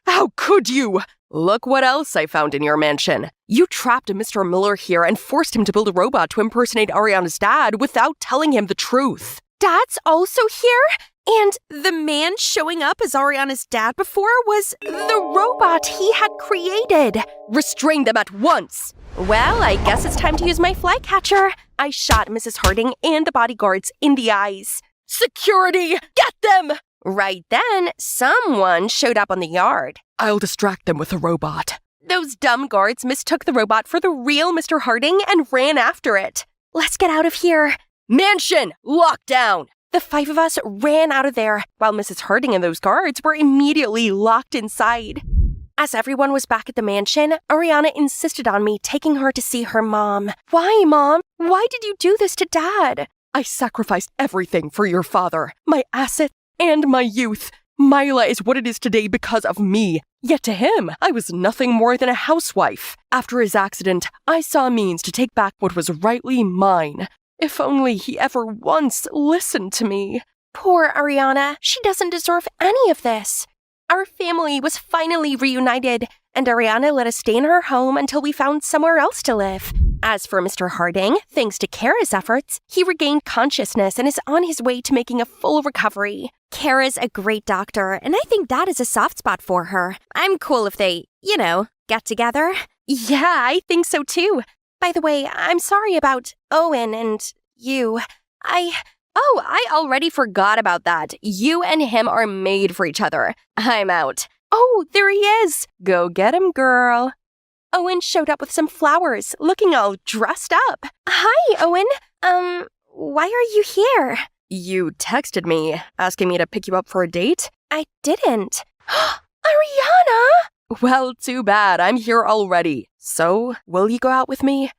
How could you? Look what else I found in your mansion. You trapped Mr. Miller here and forced him to build a robot to impersonate Ariana's dad without telling him the truth. Dad's also here? And the man showing up as Ariana's dad before was the robot he had created. Restrain them at once. Well, I guess it's time to use my flycatcher. I shot Mrs. Harding and the bodyguards in the eyes. Security, get them! Right then, someone showed up on the yard. I'll distract them with a robot. Those dumb guards mistook the robot for the real Mr. Harding and ran after it. Let's get out of here. Mansion, locked down! The 5 of us ran out of there, while Mrs. Harding and those guards were immediately locked inside. As everyone was back at the mansion, Ariana insisted on me taking her to see her mom. Why, Mom? Why did you do this to Dad? I sacrificed everything for your father, my assets, and my youth. Mila is what it is today because of me. Yet to him, I was nothing more than a housewife. After his accident, I saw means to take back what was rightly mine. If only he ever once listened to me. Poor Ariana. She doesn't deserve any of this. Our family was finally reunited, and Ariana let us stay in her home until we found somewhere else to live. As for Mr. Harding, thanks to Kara's efforts, he regained consciousness and is on his way to making a full recovery. Kara's a great doctor, and I think Dad is a soft spot for her. I'm cool if they, get together. Yeah, I think so too. By the way, I'm sorry about Owen and you. I already forgot about that. You and him are made for each other. I'm out. Oh, there he is. Go get him, girl. Owen showed up with some flowers, looking all dressed up. Hi, Owen. Why are you here? You texted me, asking me to pick you up for a date? I didn't. Ariana! Well, too bad. I'm here already. So, will you go out with me?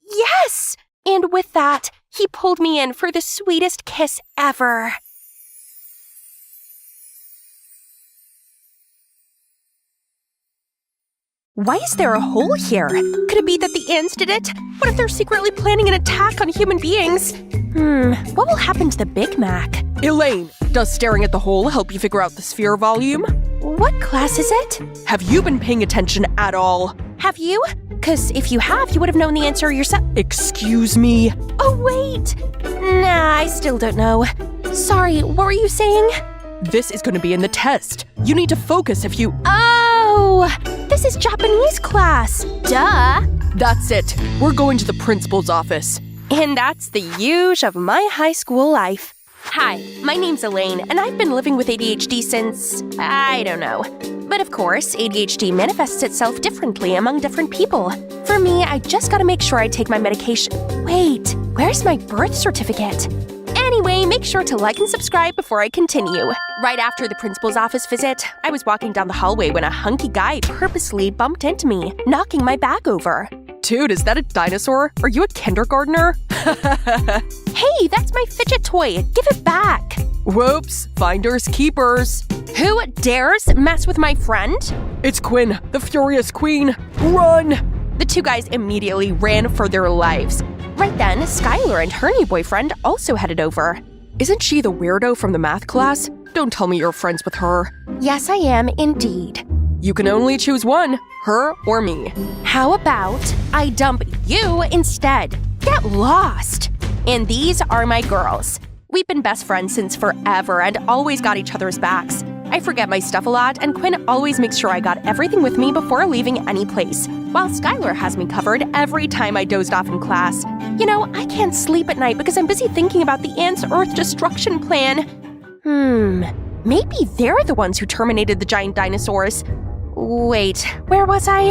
Yes! And with that, he pulled me in for the sweetest kiss ever. Why is there a hole here? Could it be that the ants did it? What if they're secretly planning an attack on human beings? What will happen to the Big Mac? Elaine, does staring at the hole help you figure out the sphere volume? What class is it? Have you been paying attention at all? Have you? 'Cause if you have, you would have known the answer yourself. Excuse me? Oh, wait. Nah, I still don't know. Sorry, what were you saying? This is going to be in the test. You need to focus if you... Oh, this is Japanese class. Duh. That's it. We're going to the principal's office. And that's the huge of my high school life. Hi, my name's Elaine, and I've been living with ADHD since, I don't know. But of course, ADHD manifests itself differently among different people. For me, I just gotta make sure I take my medication. Wait, where's my birth certificate? Anyway, make sure to like and subscribe before I continue. Right after the principal's office visit, I was walking down the hallway when a hunky guy purposely bumped into me, knocking my bag over. Dude, is that a dinosaur? Are you a kindergartner? Hey, that's my fidget toy. Give it back. Whoops, finders keepers. Who dares mess with my friend? It's Quinn, the Furious Queen. Run! The two guys immediately ran for their lives. Right then, Skylar and her new boyfriend also headed over. Isn't she the weirdo from the math class? Don't tell me you're friends with her. Yes, I am indeed. You can only choose one, her or me. How about I dump you instead? Get lost. And these are my girls. We've been best friends since forever and always got each other's backs. I forget my stuff a lot, and Quinn always makes sure I got everything with me before leaving any place, while Skylar has me covered every time I dozed off in class. I can't sleep at night because I'm busy thinking about the ants' Earth destruction plan. Maybe they're the ones who terminated the giant dinosaurs. Wait, where was I?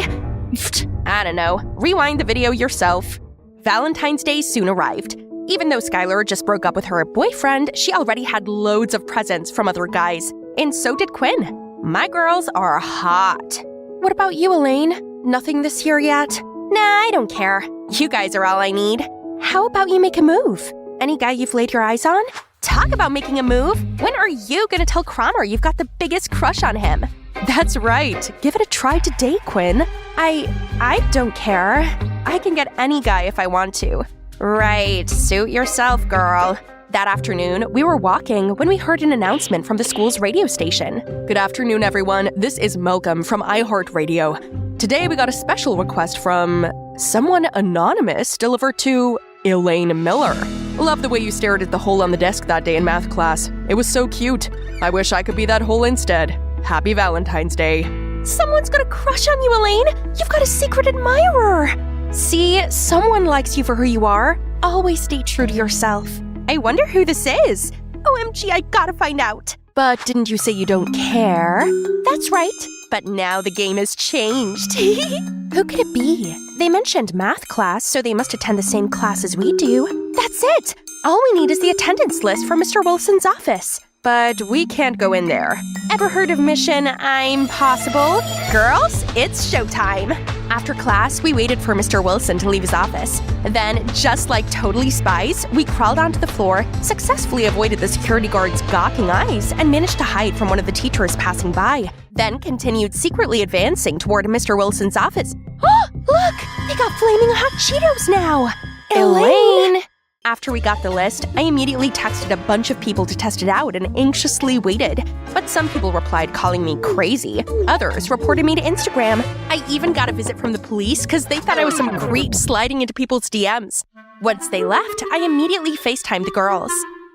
I don't know. Rewind the video yourself. Valentine's Day soon arrived. Even though Skylar just broke up with her boyfriend, she already had loads of presents from other guys. And so did Quinn. My girls are hot. What about you, Elaine? Nothing this year yet? Nah, I don't care. You guys are all I need. How about you make a move? Any guy you've laid your eyes on? Talk about making a move. When are you gonna tell Cromer you've got the biggest crush on him? That's right. Give it a try today, Quinn. I don't care. I can get any guy if I want to. Right, suit yourself, girl. That afternoon, we were walking when we heard an announcement from the school's radio station. Good afternoon, everyone. This is Malcolm from iHeartRadio. Today, we got a special request from someone anonymous delivered to Elaine Miller. Love the way you stared at the hole on the desk that day in math class. It was so cute. I wish I could be that hole instead. Happy Valentine's Day. Someone's got a crush on you, Elaine. You've got a secret admirer. See, someone likes you for who you are. Always stay true to yourself. I wonder who this is. OMG, I gotta find out. But didn't you say you don't care? That's right. But now the game has changed. Who could it be? They mentioned math class, so they must attend the same class as we do. That's it. All we need is the attendance list from Mr. Wilson's office. But we can't go in there. Ever heard of Mission Impossible? Girls, it's showtime. After class, we waited for Mr. Wilson to leave his office. Then, just like totally spies, we crawled onto the floor, successfully avoided the security guard's gawking eyes, and managed to hide from one of the teachers passing by. Then continued secretly advancing toward Mr. Wilson's office. Oh, look! They got flaming hot Cheetos now! Elaine! After we got the list, I immediately texted a bunch of people to test it out and anxiously waited. But some people replied calling me crazy. Others reported me to Instagram. I even got a visit from the police because they thought I was some creep sliding into people's DMs. Once they left, I immediately FaceTimed the girls.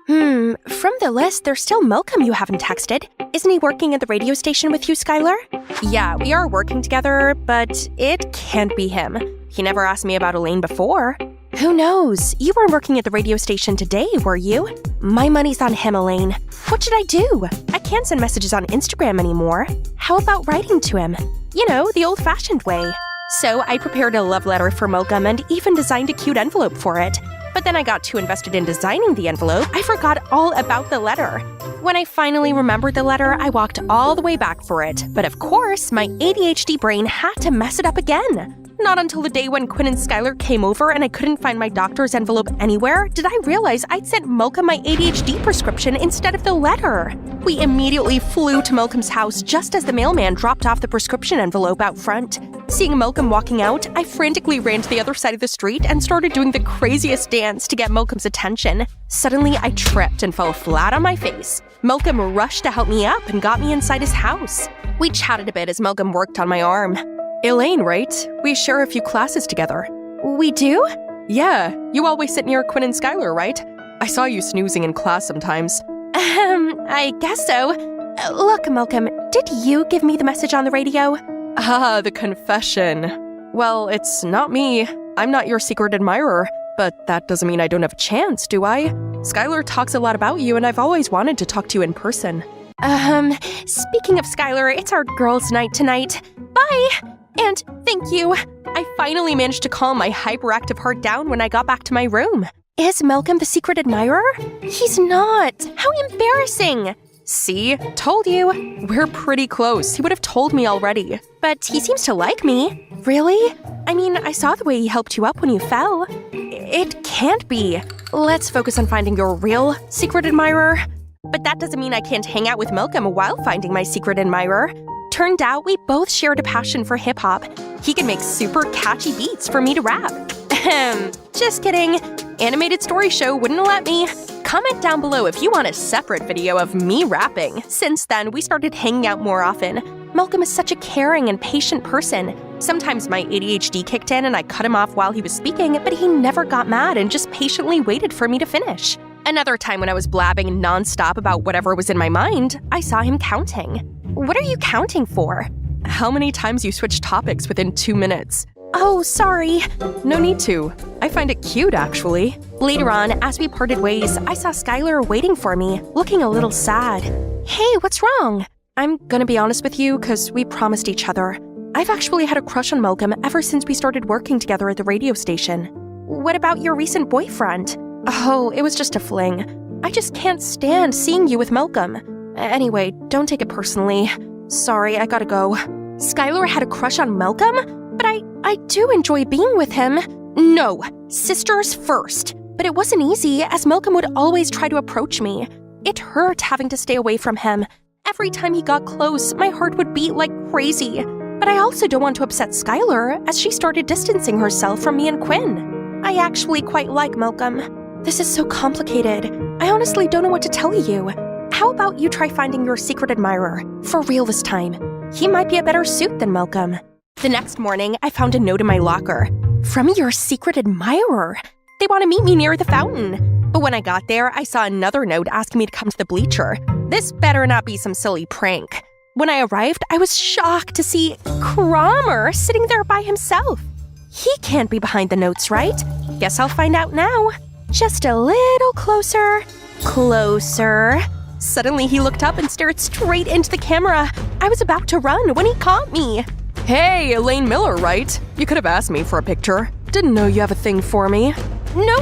From the list, there's still Malcolm you haven't texted. Isn't he working at the radio station with you, Skylar? Yeah, we are working together, but it can't be him. He never asked me about Elaine before. Who knows? You weren't working at the radio station today, were you? My money's on him, Elaine. What should I do? I can't send messages on Instagram anymore. How about writing to him? You know, the old-fashioned way. So I prepared a love letter for Malcolm and even designed a cute envelope for it. But then I got too invested in designing the envelope, I forgot all about the letter. When I finally remembered the letter, I walked all the way back for it. But of course, my ADHD brain had to mess it up again. Not until the day when Quinn and Skylar came over and I couldn't find my doctor's envelope anywhere did I realize I'd sent Malcolm my ADHD prescription instead of the letter. We immediately flew to Malcolm's house just as the mailman dropped off the prescription envelope out front. Seeing Malcolm walking out, I frantically ran to the other side of the street and started doing the craziest dance to get Malcolm's attention. Suddenly, I tripped and fell flat on my face. Malcolm rushed to help me up and got me inside his house. We chatted a bit as Malcolm worked on my arm. Elaine, right? We share a few classes together. We do? Yeah, you always sit near Quinn and Skylar, right? I saw you snoozing in class sometimes. I guess so. Look, Malcolm, did you give me the message on the radio? Ah, the confession. Well, it's not me. I'm not your secret admirer, but that doesn't mean I don't have a chance, do I? Skylar talks a lot about you, and I've always wanted to talk to you in person. Speaking of Skylar, it's our girls' night tonight. Bye! And thank you. I finally managed to calm my hyperactive heart down when I got back to my room. Is Malcolm the secret admirer? He's not. How embarrassing. See? Told you. We're pretty close. He would have told me already. But he seems to like me. Really? I mean, I saw the way he helped you up when you fell. It can't be. Let's focus on finding your real secret admirer. But that doesn't mean I can't hang out with Malcolm while finding my secret admirer. Turned out we both shared a passion for hip-hop. He can make super catchy beats for me to rap. Just kidding. Animated Story Show wouldn't let me. Comment down below if you want a separate video of me rapping. Since then, we started hanging out more often. Malcolm is such a caring and patient person. Sometimes my ADHD kicked in and I cut him off while he was speaking, but he never got mad and just patiently waited for me to finish. Another time when I was blabbing nonstop about whatever was in my mind, I saw him counting. What are you counting for? How many times you switch topics within 2 minutes? Oh, sorry. No need to. I find it cute, actually. Later on, as we parted ways, I saw Skylar waiting for me, looking a little sad. Hey, what's wrong? I'm gonna be honest with you, because we promised each other. I've actually had a crush on Malcolm ever since we started working together at the radio station. What about your recent boyfriend? Oh, it was just a fling. I just can't stand seeing you with Malcolm. Anyway, don't take it personally. Sorry, I gotta go. Skylar had a crush on Malcolm? But I do enjoy being with him. No, sisters first. But it wasn't easy, as Malcolm would always try to approach me. It hurt having to stay away from him. Every time he got close, my heart would beat like crazy. But I also don't want to upset Skylar, as she started distancing herself from me and Quinn. I actually quite like Malcolm. This is so complicated. I honestly don't know what to tell you. How about you try finding your secret admirer? For real this time. He might be a better suit than Malcolm. The next morning, I found a note in my locker. From your secret admirer. They want to meet me near the fountain. But when I got there, I saw another note asking me to come to the bleacher. This better not be some silly prank. When I arrived, I was shocked to see Cromer sitting there by himself. He can't be behind the notes, right? Guess I'll find out now. Just a little closer. Closer. Suddenly, he looked up and stared straight into the camera. I was about to run when he caught me. Hey, Elaine Miller, right? You could have asked me for a picture. Didn't know you have a thing for me. No,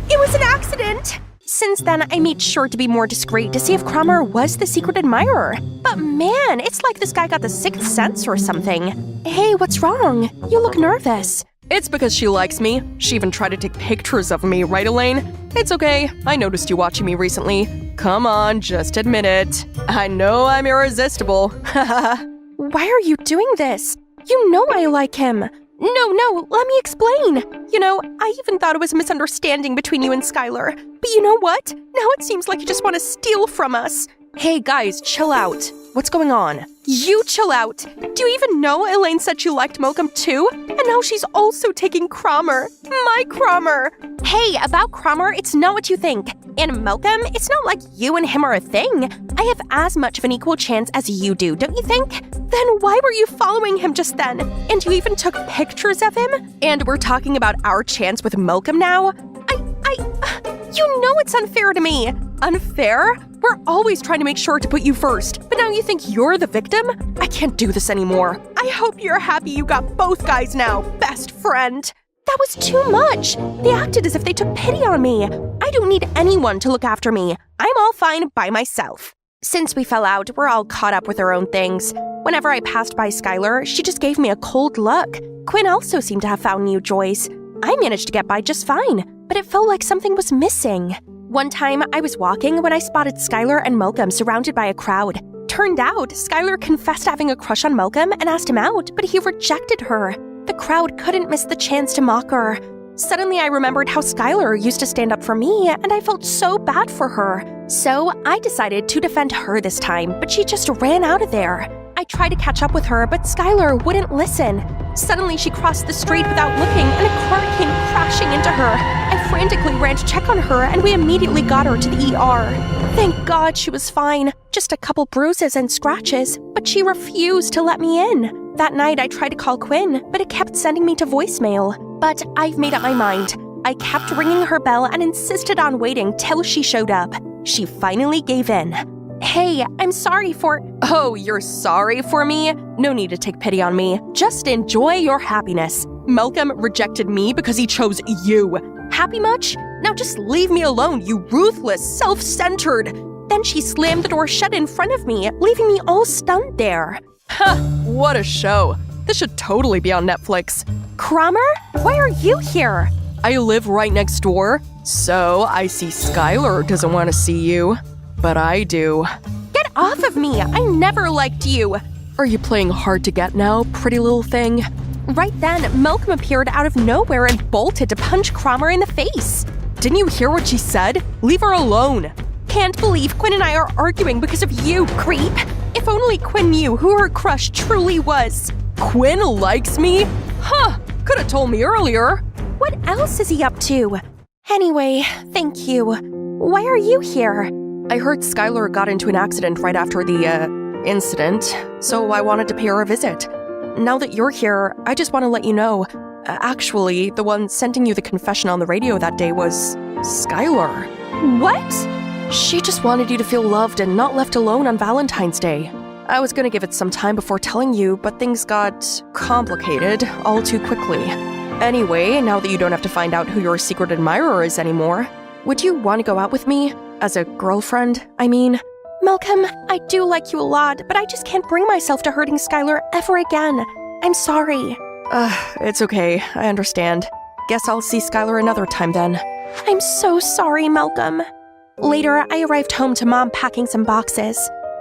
it was an accident. Since then, I made sure to be more discreet to see if Cromer was the secret admirer. But man, it's like this guy got the sixth sense or something. Hey, what's wrong? You look nervous. It's because she likes me. She even tried to take pictures of me, right, Elaine? It's okay. I noticed you watching me recently. Come on, just admit it. I know I'm irresistible. Why are you doing this? You know I like him. No, let me explain. I even thought it was a misunderstanding between you and Skylar. But you know what? Now it seems like you just want to steal from us. Hey, guys, chill out. What's going on? You chill out. Do you even know Elaine said she liked Malcolm too? And now she's also taking Cromer. My Cromer. Hey, about Cromer, it's not what you think. And Malcolm, it's not like you and him are a thing. I have as much of an equal chance as you do, don't you think? Then why were you following him just then? And you even took pictures of him? And we're talking about our chance with Malcolm now? You know it's unfair to me. Unfair? We're always trying to make sure to put you first. But now you think you're the victim? I can't do this anymore. I hope you're happy you got both guys now, best friend. That was too much. They acted as if they took pity on me. I don't need anyone to look after me. I'm all fine by myself. Since we fell out, we're all caught up with our own things. Whenever I passed by Skylar, she just gave me a cold look. Quinn also seemed to have found new joys. I managed to get by just fine, but it felt like something was missing. One time, I was walking when I spotted Skylar and Malcolm surrounded by a crowd. Turned out, Skylar confessed having a crush on Malcolm and asked him out, but he rejected her. The crowd couldn't miss the chance to mock her. Suddenly, I remembered how Skylar used to stand up for me, and I felt so bad for her. So, I decided to defend her this time, but she just ran out of there. I tried to catch up with her, but Skylar wouldn't listen. Suddenly, she crossed the street without looking, and a car came crashing into her. I frantically ran to check on her, and we immediately got her to the ER. Thank God she was fine. Just a couple bruises and scratches, but she refused to let me in. That night, I tried to call Quinn, but it kept sending me to voicemail. But I've made up my mind. I kept ringing her bell and insisted on waiting till she showed up. She finally gave in. Hey, I'm sorry for— Oh, you're sorry for me? No need to take pity on me. Just enjoy your happiness. Malcolm rejected me because he chose you. Happy much? Now just leave me alone, you ruthless, self-centered. Then she slammed the door shut in front of me, leaving me all stunned there. Ha! What a show. This should totally be on Netflix. Cromer? Why are you here? I live right next door, so I see Skylar doesn't want to see you. But I do. Get off of me! I never liked you! Are you playing hard to get now, pretty little thing? Right then, Malcolm appeared out of nowhere and bolted to punch Cromer in the face. Didn't you hear what she said? Leave her alone. Can't believe Quinn and I are arguing because of you, creep. If only Quinn knew who her crush truly was. Quinn likes me? Huh, could have told me earlier. What else is he up to? Anyway, thank you. Why are you here? I heard Skylar got into an accident right after the, incident, so I wanted to pay her a visit. Now that you're here, I just want to let you know, actually, the one sending you the confession on the radio that day was Skylar. What? She just wanted you to feel loved and not left alone on Valentine's Day. I was gonna give it some time before telling you, but things got complicated all too quickly. Anyway, now that you don't have to find out who your secret admirer is anymore, would you want to go out with me? As a girlfriend, I mean? Malcolm, I do like you a lot, but I just can't bring myself to hurting Skylar ever again. I'm sorry. It's okay. I understand. Guess I'll see Skylar another time then. I'm so sorry, Malcolm. Later, I arrived home to Mom packing some boxes.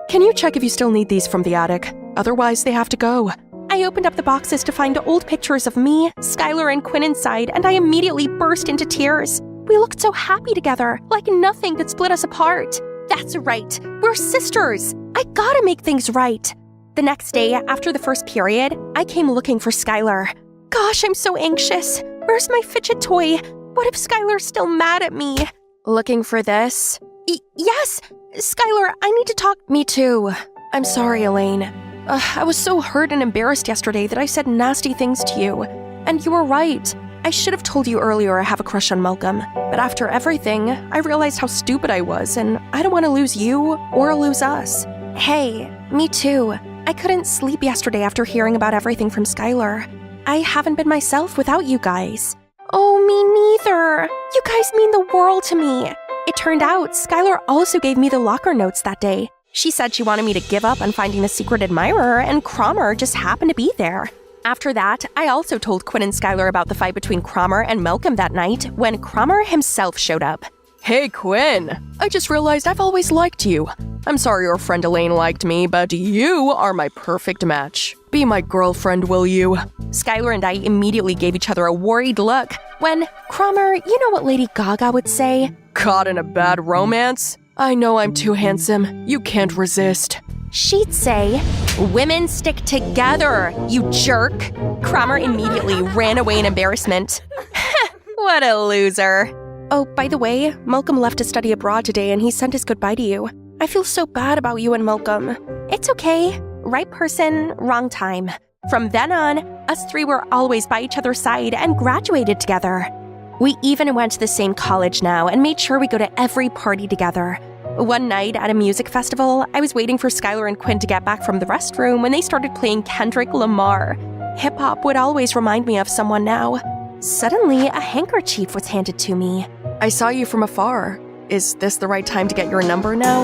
Can you check if you still need these from the attic? Otherwise, they have to go. I opened up the boxes to find old pictures of me, Skylar, and Quinn inside, and I immediately burst into tears. We looked so happy together, like nothing could split us apart. That's right, we're sisters. I gotta make things right. The next day, after the first period, I came looking for Skylar. Gosh, I'm so anxious. Where's my fidget toy? What if Skylar's still mad at me? Looking for this? Yes! Skylar, I need to talk. Me too. I'm sorry, Elaine. I was so hurt and embarrassed yesterday that I said nasty things to you. And you were right. I should have told you earlier I have a crush on Malcolm. But after everything, I realized how stupid I was, and I don't want to lose you or lose us. Hey, me too. I couldn't sleep yesterday after hearing about everything from Skylar. I haven't been myself without you guys. Oh, me neither. You guys mean the world to me. It turned out Skylar also gave me the locker notes that day. She said she wanted me to give up on finding the secret admirer, and Cromer just happened to be there. After that, I also told Quinn and Skylar about the fight between Cromer and Malcolm that night when Cromer himself showed up. Hey, Quinn. I just realized I've always liked you. I'm sorry your friend Elaine liked me, but you are my perfect match. Be my girlfriend, will you? Skylar and I immediately gave each other a worried look when, Cromer, you know what Lady Gaga would say? Caught in a bad romance? I know I'm too handsome. You can't resist. She'd say, women stick together, you jerk. Cromer immediately ran away in embarrassment. What a loser. Oh, by the way, Malcolm left to study abroad today and he sent his goodbye to you. I feel so bad about you and Malcolm. It's okay. Right person, wrong time. From then on, us three were always by each other's side and graduated together. We even went to the same college now and made sure we go to every party together. One night at a music festival, I was waiting for Skylar and Quinn to get back from the restroom when they started playing Kendrick Lamar. Hip-hop would always remind me of someone now. Suddenly, a handkerchief was handed to me. I saw you from afar. Is this the right time to get your number now?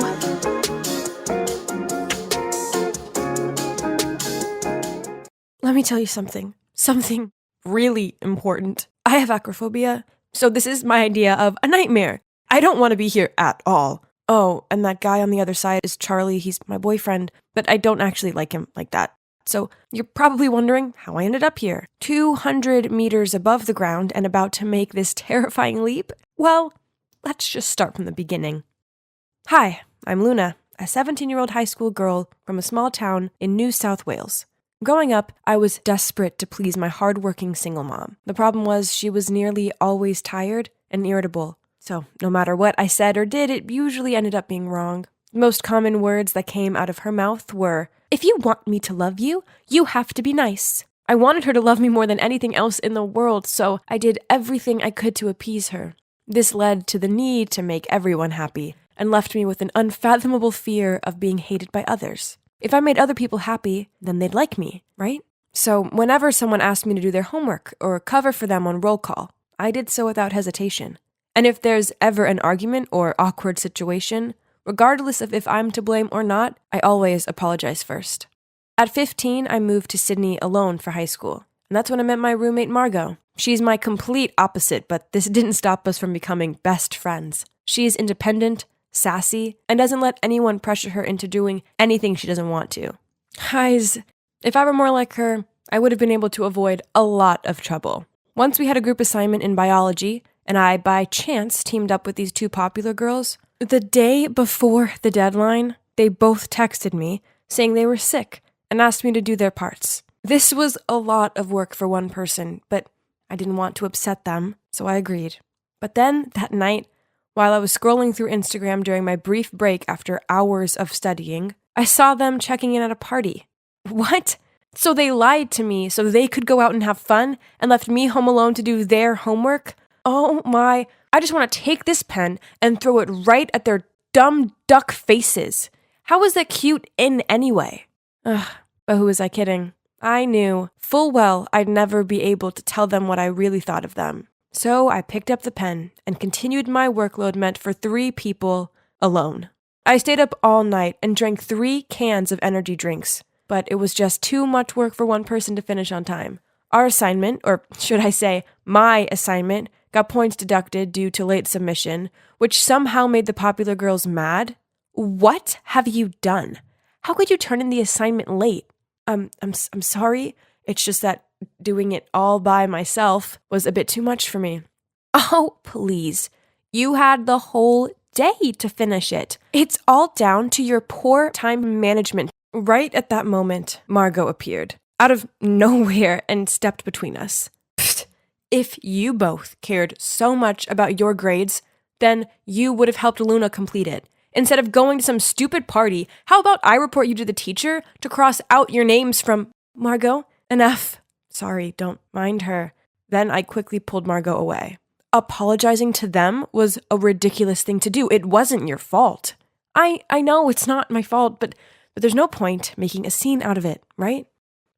Let me tell you something. Something really important. I have acrophobia, so this is my idea of a nightmare. I don't want to be here at all. Oh, and that guy on the other side is Charlie. He's my boyfriend, but I don't actually like him like that. So you're probably wondering how I ended up here, 200 meters above the ground and about to make this terrifying leap. Well, let's just start from the beginning. Hi, I'm Luna, a 17-year-old high school girl from a small town in New South Wales. Growing up, I was desperate to please my hardworking single mom. The problem was she was nearly always tired and irritable. So no matter what I said or did, it usually ended up being wrong. The most common words that came out of her mouth were, "If you want me to love you, you have to be nice." I wanted her to love me more than anything else in the world, so I did everything I could to appease her. This led to the need to make everyone happy, and left me with an unfathomable fear of being hated by others. If I made other people happy, then they'd like me, right? So whenever someone asked me to do their homework or cover for them on roll call, I did so without hesitation. And if there's ever an argument or awkward situation, regardless of if I'm to blame or not, I always apologize first. At 15, I moved to Sydney alone for high school, and that's when I met my roommate Margot. She's my complete opposite, but this didn't stop us from becoming best friends. She's independent, sassy, and doesn't let anyone pressure her into doing anything she doesn't want to. Guys, if I were more like her, I would have been able to avoid a lot of trouble. Once we had a group assignment in biology, and I, by chance, teamed up with these two popular girls. The day before the deadline, they both texted me saying they were sick and asked me to do their parts. This was a lot of work for one person, but I didn't want to upset them, so I agreed. But then, that night, while I was scrolling through Instagram during my brief break after hours of studying, I saw them checking in at a party. What? So they lied to me so they could go out and have fun and left me home alone to do their homework? Oh my, I just want to take this pen and throw it right at their dumb duck faces. How was that cute in anyway? Ugh, but who was I kidding? I knew full well I'd never be able to tell them what I really thought of them. So I picked up the pen and continued my workload meant for 3 people alone. I stayed up all night and drank 3 cans of energy drinks, but it was just too much work for one person to finish on time. Our assignment, or should I say my assignment, got points deducted due to late submission, which somehow made the popular girls mad. What have you done? How could you turn in the assignment late? I'm sorry. It's just that doing it all by myself was a bit too much for me. Oh, please. You had the whole day to finish it. It's all down to your poor time management. Right at that moment, Margot appeared, out of nowhere, and stepped between us. Pfft. If you both cared so much about your grades, then you would have helped Luna complete it. Instead of going to some stupid party, how about I report you to the teacher to cross out your names from Margot? Enough. Sorry, don't mind her. Then I quickly pulled Margot away. Apologizing to them was a ridiculous thing to do. It wasn't your fault. I know it's not my fault, but there's no point making a scene out of it, right?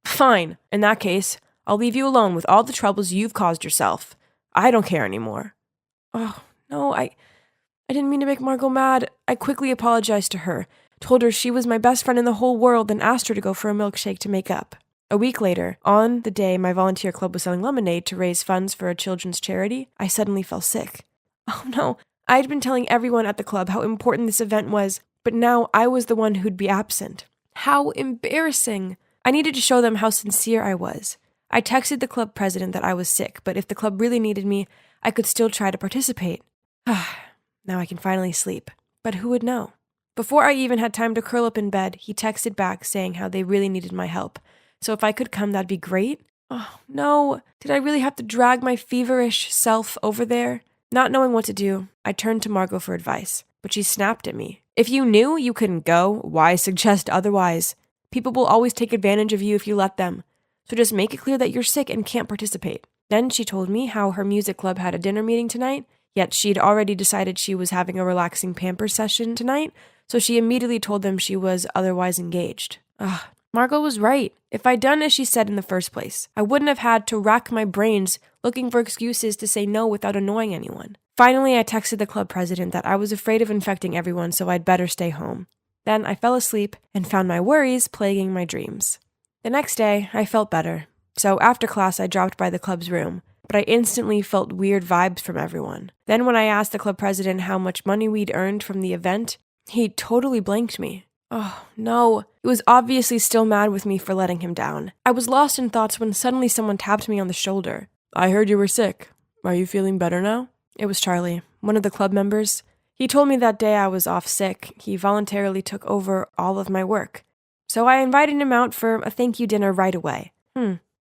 Fine. In that case, I'll leave you alone with all the troubles you've caused yourself. I don't care anymore. Oh, no, I didn't mean to make Margot mad. I quickly apologized to her, told her she was my best friend in the whole world, and asked her to go for a milkshake to make up. A week later, on the day my volunteer club was selling lemonade to raise funds for a children's charity, I suddenly fell sick. Oh no, I'd been telling everyone at the club how important this event was, but now I was the one who'd be absent. How embarrassing. I needed to show them how sincere I was. I texted the club president that I was sick, but if the club really needed me, I could still try to participate. Now I can finally sleep. But who would know? Before I even had time to curl up in bed, he texted back saying how they really needed my help. So if I could come, that'd be great. Oh, no. Did I really have to drag my feverish self over there? Not knowing what to do, I turned to Margot for advice, but she snapped at me. If you knew you couldn't go, why suggest otherwise? People will always take advantage of you if you let them. So just make it clear that you're sick and can't participate. Then she told me how her music club had a dinner meeting tonight, yet she'd already decided she was having a relaxing Pampers session tonight, so she immediately told them she was otherwise engaged. Margot was right. If I'd done as she said in the first place, I wouldn't have had to rack my brains looking for excuses to say no without annoying anyone. Finally, I texted the club president that I was afraid of infecting everyone, so I'd better stay home. Then I fell asleep and found my worries plaguing my dreams. The next day, I felt better. So after class, I dropped by the club's room, but I instantly felt weird vibes from everyone. Then when I asked the club president how much money we'd earned from the event, he totally blanked me. Oh, no. He was obviously still mad with me for letting him down. I was lost in thoughts when suddenly someone tapped me on the shoulder. I heard you were sick. Are you feeling better now? It was Charlie, one of the club members. He told me that day I was off sick, he voluntarily took over all of my work. So I invited him out for a thank you dinner right away.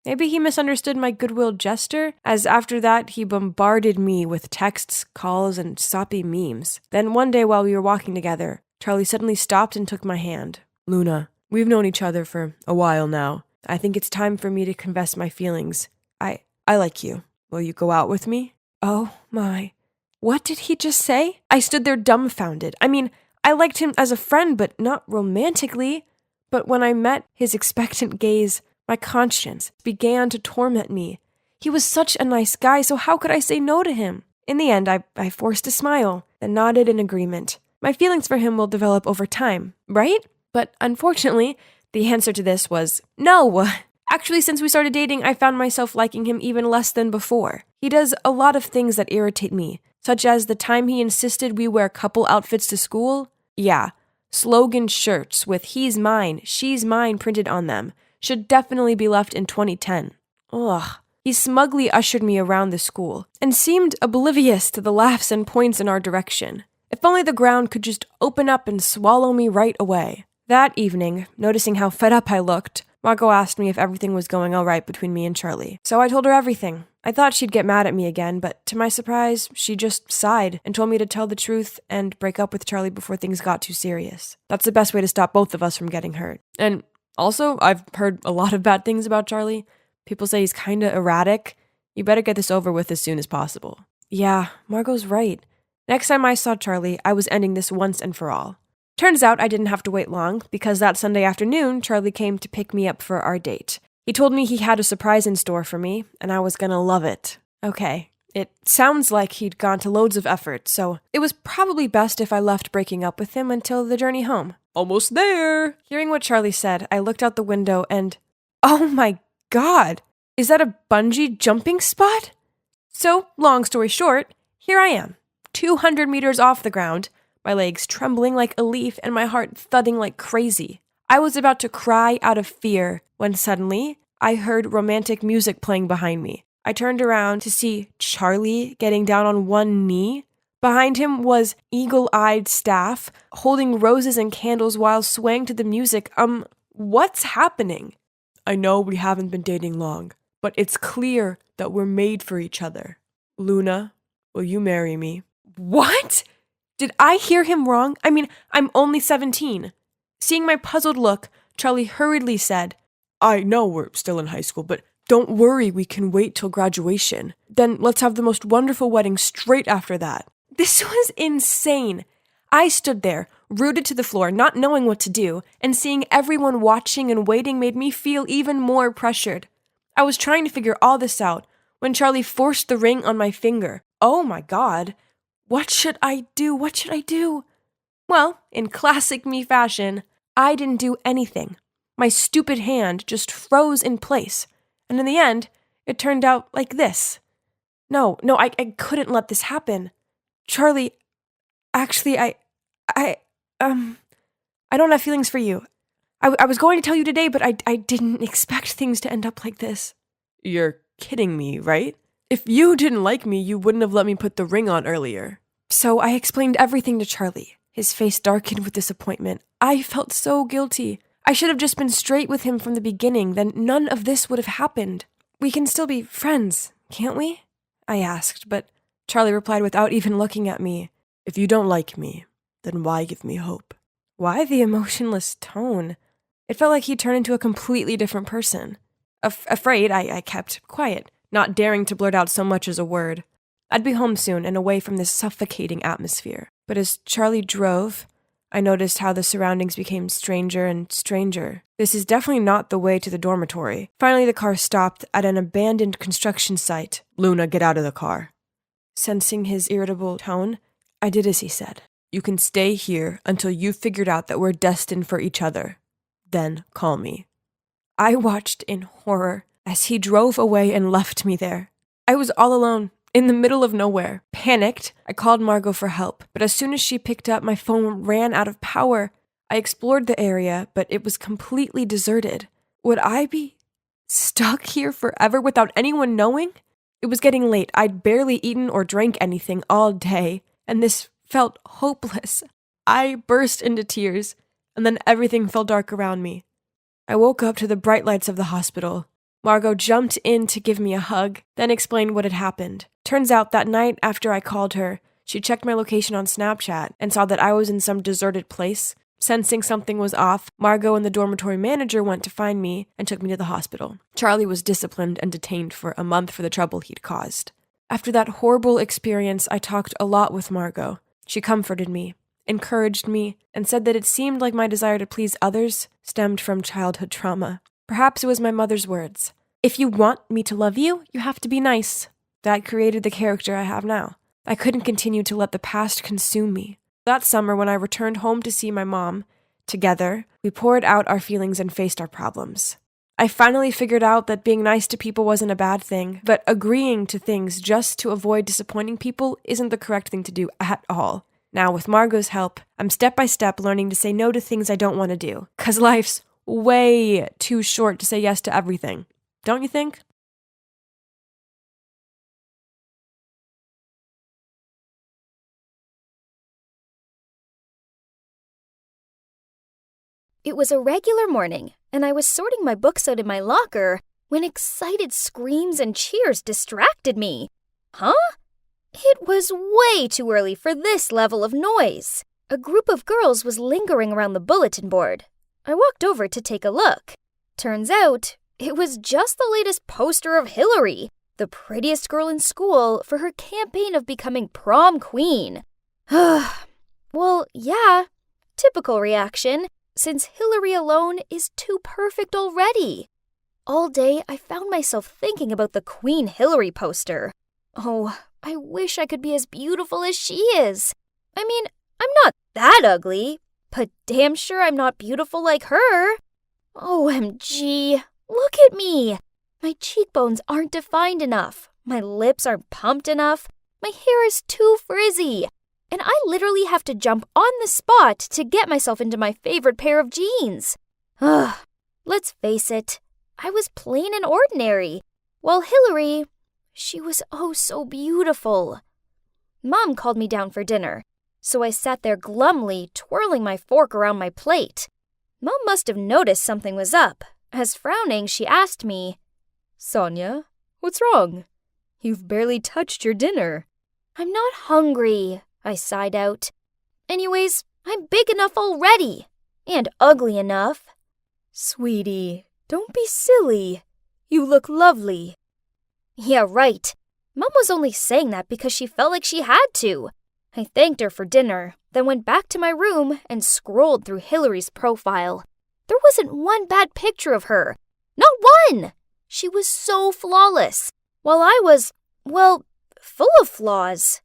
Maybe he misunderstood my goodwill gesture, as after that he bombarded me with texts, calls, and soppy memes. Then one day while we were walking together, Charlie suddenly stopped and took my hand. Luna, we've known each other for a while now. I think it's time for me to confess my feelings. I like you. Will you go out with me? Oh my. What did he just say? I stood there dumbfounded. I mean, I liked him as a friend, but not romantically. But when I met his expectant gaze, my conscience began to torment me. He was such a nice guy, so how could I say no to him? In the end, I forced a smile, then nodded in agreement. My feelings for him will develop over time, right? But unfortunately, the answer to this was no. Actually, since we started dating, I found myself liking him even less than before. He does a lot of things that irritate me, such as the time he insisted we wear couple outfits to school. Yeah, slogan shirts with "he's mine, she's mine" printed on them should definitely be left in 2010. Ugh. He smugly ushered me around the school and seemed oblivious to the laughs and points in our direction. If only the ground could just open up and swallow me right away. That evening, noticing how fed up I looked, Margot asked me if everything was going all right between me and Charlie. So I told her everything. I thought she'd get mad at me again, but to my surprise, she just sighed and told me to tell the truth and break up with Charlie before things got too serious. That's the best way to stop both of us from getting hurt. And also, I've heard a lot of bad things about Charlie. People say he's kinda erratic. You better get this over with as soon as possible. Yeah, Margot's right. Next time I saw Charlie, I was ending this once and for all. Turns out I didn't have to wait long, because that Sunday afternoon, Charlie came to pick me up for our date. He told me he had a surprise in store for me, and I was gonna love it. Okay, it sounds like he'd gone to loads of effort, so it was probably best if I left breaking up with him until the journey home. Almost there! Hearing what Charlie said, I looked out the window and, oh my God! Is that a bungee jumping spot? So, long story short, here I am, 200 meters off the ground, my legs trembling like a leaf and my heart thudding like crazy. I was about to cry out of fear when suddenly I heard romantic music playing behind me. I turned around to see Charlie getting down on one knee. Behind him was eagle-eyed staff holding roses and candles while swaying to the music. What's happening? I know we haven't been dating long, but it's clear that we're made for each other. Luna, will you marry me? What? Did I hear him wrong? I mean, I'm only 17. Seeing my puzzled look, Charlie hurriedly said, I know we're still in high school, but don't worry, we can wait till graduation. Then let's have the most wonderful wedding straight after that. This was insane. I stood there, rooted to the floor, not knowing what to do, and seeing everyone watching and waiting made me feel even more pressured. I was trying to figure all this out when Charlie forced the ring on my finger. Oh my God. What should I do? What should I do? Well, in classic me fashion, I didn't do anything. My stupid hand just froze in place. And in the end, it turned out like this. No, I couldn't let this happen. Charlie, actually, I don't have feelings for you. I was going to tell you today, but I didn't expect things to end up like this. You're kidding me, right? If you didn't like me, you wouldn't have let me put the ring on earlier. So I explained everything to Charlie. His face darkened with disappointment. I felt so guilty. I should have just been straight with him from the beginning, then none of this would have happened. We can still be friends, can't we? I asked, but Charlie replied without even looking at me. If you don't like me, then why give me hope? Why the emotionless tone? It felt like he turned into a completely different person. Afraid, I kept quiet, not daring to blurt out so much as a word. I'd be home soon and away from this suffocating atmosphere. But as Charlie drove, I noticed how the surroundings became stranger and stranger. This is definitely not the way to the dormitory. Finally, the car stopped at an abandoned construction site. Luna, get out of the car. Sensing his irritable tone, I did as he said. You can stay here until you've figured out that we're destined for each other. Then call me. I watched in horror as he drove away and left me there. I was all alone, in the middle of nowhere. Panicked, I called Margot for help, but as soon as she picked up, my phone ran out of power. I explored the area, but it was completely deserted. Would I be stuck here forever without anyone knowing? It was getting late. I'd barely eaten or drank anything all day, and this felt hopeless. I burst into tears, and then everything fell dark around me. I woke up to the bright lights of the hospital. Margot jumped in to give me a hug, then explained what had happened. Turns out that night after I called her, she checked my location on Snapchat and saw that I was in some deserted place. Sensing something was off, Margot and the dormitory manager went to find me and took me to the hospital. Charlie was disciplined and detained for a month for the trouble he'd caused. After that horrible experience, I talked a lot with Margot. She comforted me, encouraged me, and said that it seemed like my desire to please others stemmed from childhood trauma. Perhaps it was my mother's words. If you want me to love you, you have to be nice. That created the character I have now. I couldn't continue to let the past consume me. That summer, when I returned home to see my mom, together, we poured out our feelings and faced our problems. I finally figured out that being nice to people wasn't a bad thing, but agreeing to things just to avoid disappointing people isn't the correct thing to do at all. Now, with Margot's help, I'm step by step learning to say no to things I don't want to do, 'cause life's way too short to say yes to everything. Don't you think? It was a regular morning, and I was sorting my books out in my locker when excited screams and cheers distracted me. Huh? It was way too early for this level of noise. A group of girls was lingering around the bulletin board. I walked over to take a look. Turns out, it was just the latest poster of Hillary, the prettiest girl in school, for her campaign of becoming prom queen. Well, yeah, typical reaction, since Hillary alone is too perfect already. All day, I found myself thinking about the Queen Hillary poster. Oh, I wish I could be as beautiful as she is. I mean, I'm not that ugly, but damn sure I'm not beautiful like her. OMG, look at me. My cheekbones aren't defined enough. My lips aren't pumped enough. My hair is too frizzy. And I literally have to jump on the spot to get myself into my favorite pair of jeans. Ugh, let's face it, I was plain and ordinary, while Hillary, she was oh so beautiful. Mom called me down for dinner, so I sat there glumly twirling my fork around my plate. Mom must have noticed something was up, as frowning she asked me, Sonia, what's wrong? You've barely touched your dinner. I'm not hungry, I sighed out. Anyways, I'm big enough already, and ugly enough. Sweetie, don't be silly. You look lovely. Yeah, right. Mom was only saying that because she felt like she had to. I thanked her for dinner, then went back to my room and scrolled through Hillary's profile. There wasn't one bad picture of her. Not one! She was so flawless, while I was, well, full of flaws.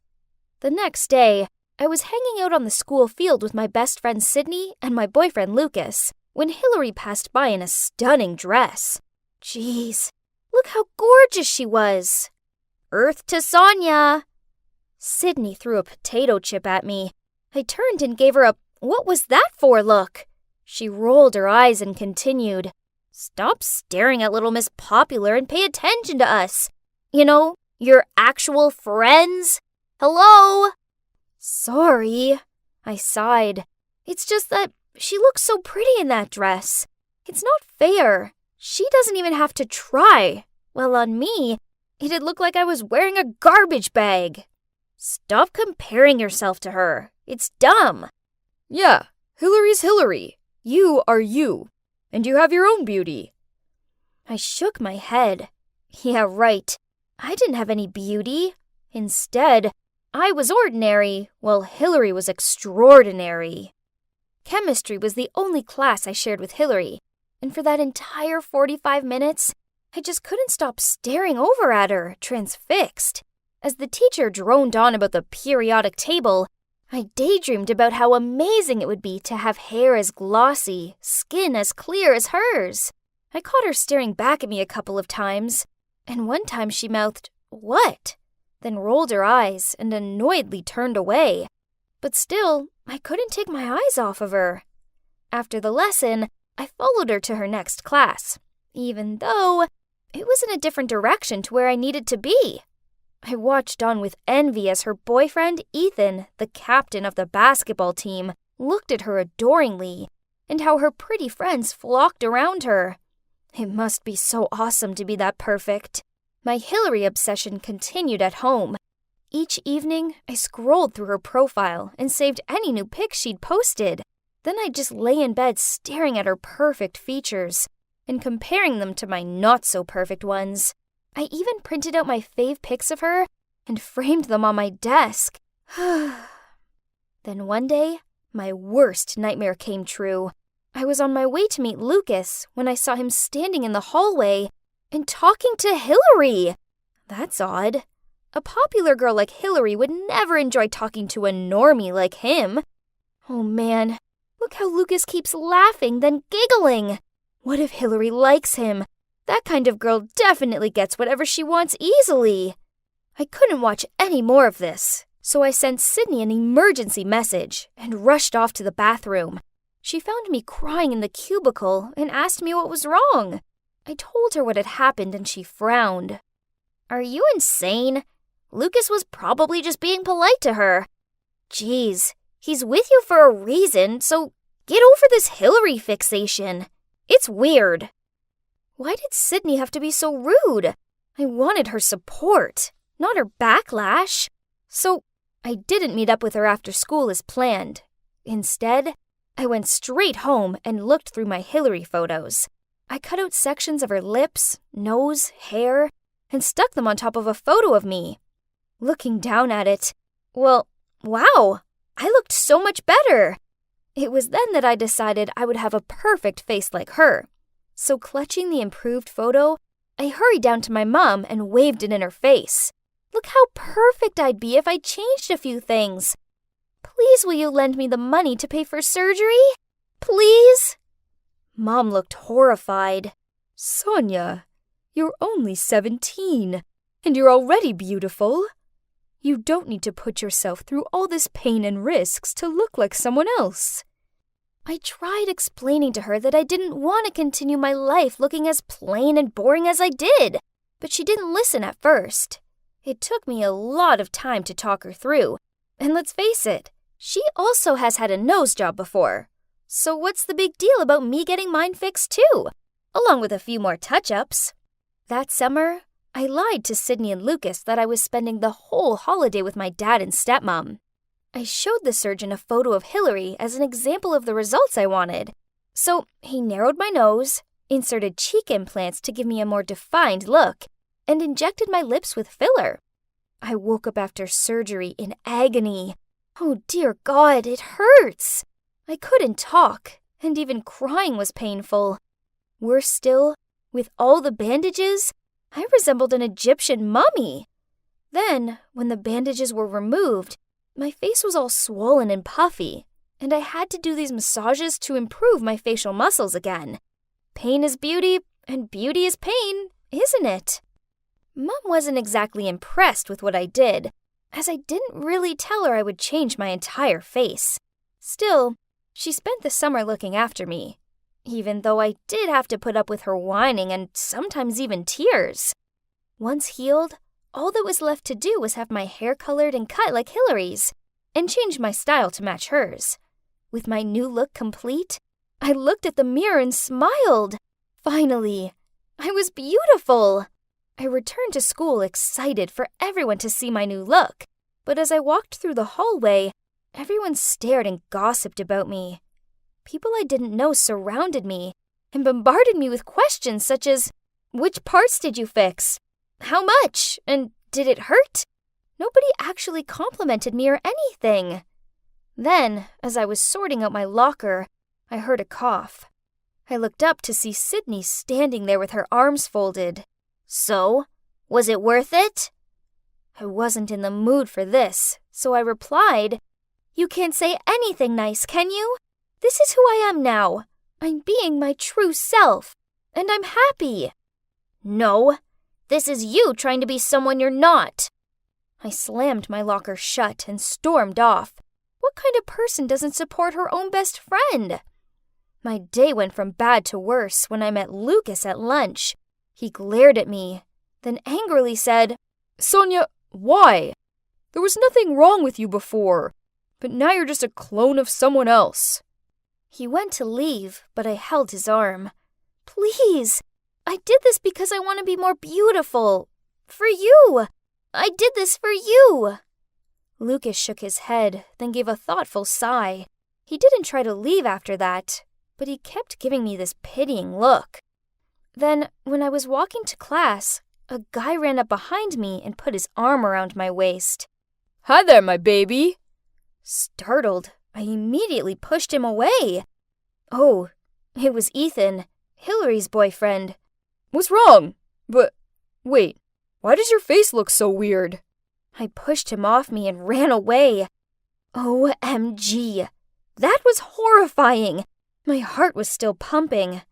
The next day, I was hanging out on the school field with my best friend Sydney and my boyfriend Lucas when Hillary passed by in a stunning dress. Jeez, look how gorgeous she was. Earth to Sonia. Sydney threw a potato chip at me. I turned and gave her a "what was that for" look. She rolled her eyes and continued, "Stop staring at little Miss Popular and pay attention to us. You know, your actual friends. Hello?" Sorry, I sighed. It's just that she looks so pretty in that dress. It's not fair. She doesn't even have to try. Well, on me, it'd look like I was wearing a garbage bag. Stop comparing yourself to her. It's dumb. Yeah, Hillary's Hillary. You are you. And you have your own beauty. I shook my head. Yeah, right. I didn't have any beauty. Instead, I was ordinary, while Hillary was extraordinary. Chemistry was the only class I shared with Hillary, and for that entire 45 minutes, I just couldn't stop staring over at her, transfixed. As the teacher droned on about the periodic table, I daydreamed about how amazing it would be to have hair as glossy, skin as clear as hers. I caught her staring back at me a couple of times, and one time she mouthed, "What?" then rolled her eyes and annoyedly turned away. But still, I couldn't take my eyes off of her. After the lesson, I followed her to her next class, even though it was in a different direction to where I needed to be. I watched on with envy as her boyfriend, Ethan, the captain of the basketball team, looked at her adoringly, and how her pretty friends flocked around her. It must be so awesome to be that perfect. My Hillary obsession continued at home. Each evening, I scrolled through her profile and saved any new pics she'd posted. Then I'd just lay in bed staring at her perfect features and comparing them to my not-so-perfect ones. I even printed out my fave pics of her and framed them on my desk. Then one day, my worst nightmare came true. I was on my way to meet Lucas when I saw him standing in the hallway and talking to Hillary. That's odd. A popular girl like Hillary would never enjoy talking to a normie like him. Oh man, look how Lucas keeps laughing, then giggling. What if Hillary likes him? That kind of girl definitely gets whatever she wants easily. I couldn't watch any more of this, so I sent Sydney an emergency message and rushed off to the bathroom. She found me crying in the cubicle and asked me what was wrong. I told her what had happened and she frowned. Are you insane? Lucas was probably just being polite to her. Geez, he's with you for a reason, so get over this Hillary fixation. It's weird. Why did Sydney have to be so rude? I wanted her support, not her backlash. So I didn't meet up with her after school as planned. Instead, I went straight home and looked through my Hillary photos. I cut out sections of her lips, nose, hair, and stuck them on top of a photo of me. Looking down at it, well, wow, I looked so much better. It was then that I decided I would have a perfect face like her. So clutching the improved photo, I hurried down to my mom and waved it in her face. Look how perfect I'd be if I changed a few things. Please will you lend me the money to pay for surgery? Please? Mom looked horrified. Sonia, you're only 17, and you're already beautiful. You don't need to put yourself through all this pain and risks to look like someone else. I tried explaining to her that I didn't want to continue my life looking as plain and boring as I did, but she didn't listen at first. It took me a lot of time to talk her through, and let's face it, she also has had a nose job before. So what's the big deal about me getting mine fixed too, along with a few more touch-ups? That summer, I lied to Sydney and Lucas that I was spending the whole holiday with my dad and stepmom. I showed the surgeon a photo of Hillary as an example of the results I wanted. So he narrowed my nose, inserted cheek implants to give me a more defined look, and injected my lips with filler. I woke up after surgery in agony. Oh dear God, it hurts! I couldn't talk, and even crying was painful. Worse still, with all the bandages, I resembled an Egyptian mummy. Then, when the bandages were removed, my face was all swollen and puffy, and I had to do these massages to improve my facial muscles again. Pain is beauty, and beauty is pain, isn't it? Mom wasn't exactly impressed with what I did, as I didn't really tell her I would change my entire face. Still, she spent the summer looking after me, even though I did have to put up with her whining and sometimes even tears. Once healed, all that was left to do was have my hair colored and cut like Hillary's, and change my style to match hers. With my new look complete, I looked at the mirror and smiled. Finally, I was beautiful. I returned to school excited for everyone to see my new look, but as I walked through the hallway, everyone stared and gossiped about me. People I didn't know surrounded me and bombarded me with questions such as, "Which parts did you fix? How much? And did it hurt?" Nobody actually complimented me or anything. Then, as I was sorting out my locker, I heard a cough. I looked up to see Sydney standing there with her arms folded. "So, was it worth it?" I wasn't in the mood for this, so I replied, "You can't say anything nice, can you? This is who I am now. I'm being my true self, and I'm happy." "No, this is you trying to be someone you're not." I slammed my locker shut and stormed off. What kind of person doesn't support her own best friend? My day went from bad to worse when I met Lucas at lunch. He glared at me, then angrily said, "Sonia, why? There was nothing wrong with you before, but now you're just a clone of someone else." He went to leave, but I held his arm. "Please, I did this because I want to be more beautiful. For you. I did this for you." Lucas shook his head, then gave a thoughtful sigh. He didn't try to leave after that, but he kept giving me this pitying look. Then, when I was walking to class, a guy ran up behind me and put his arm around my waist. "Hi there, my baby." Startled, I immediately pushed him away. Oh, it was Ethan, Hillary's boyfriend. "What's wrong? But, wait, why does your face look so weird?" I pushed him off me and ran away. OMG! That was horrifying! My heart was still pumping.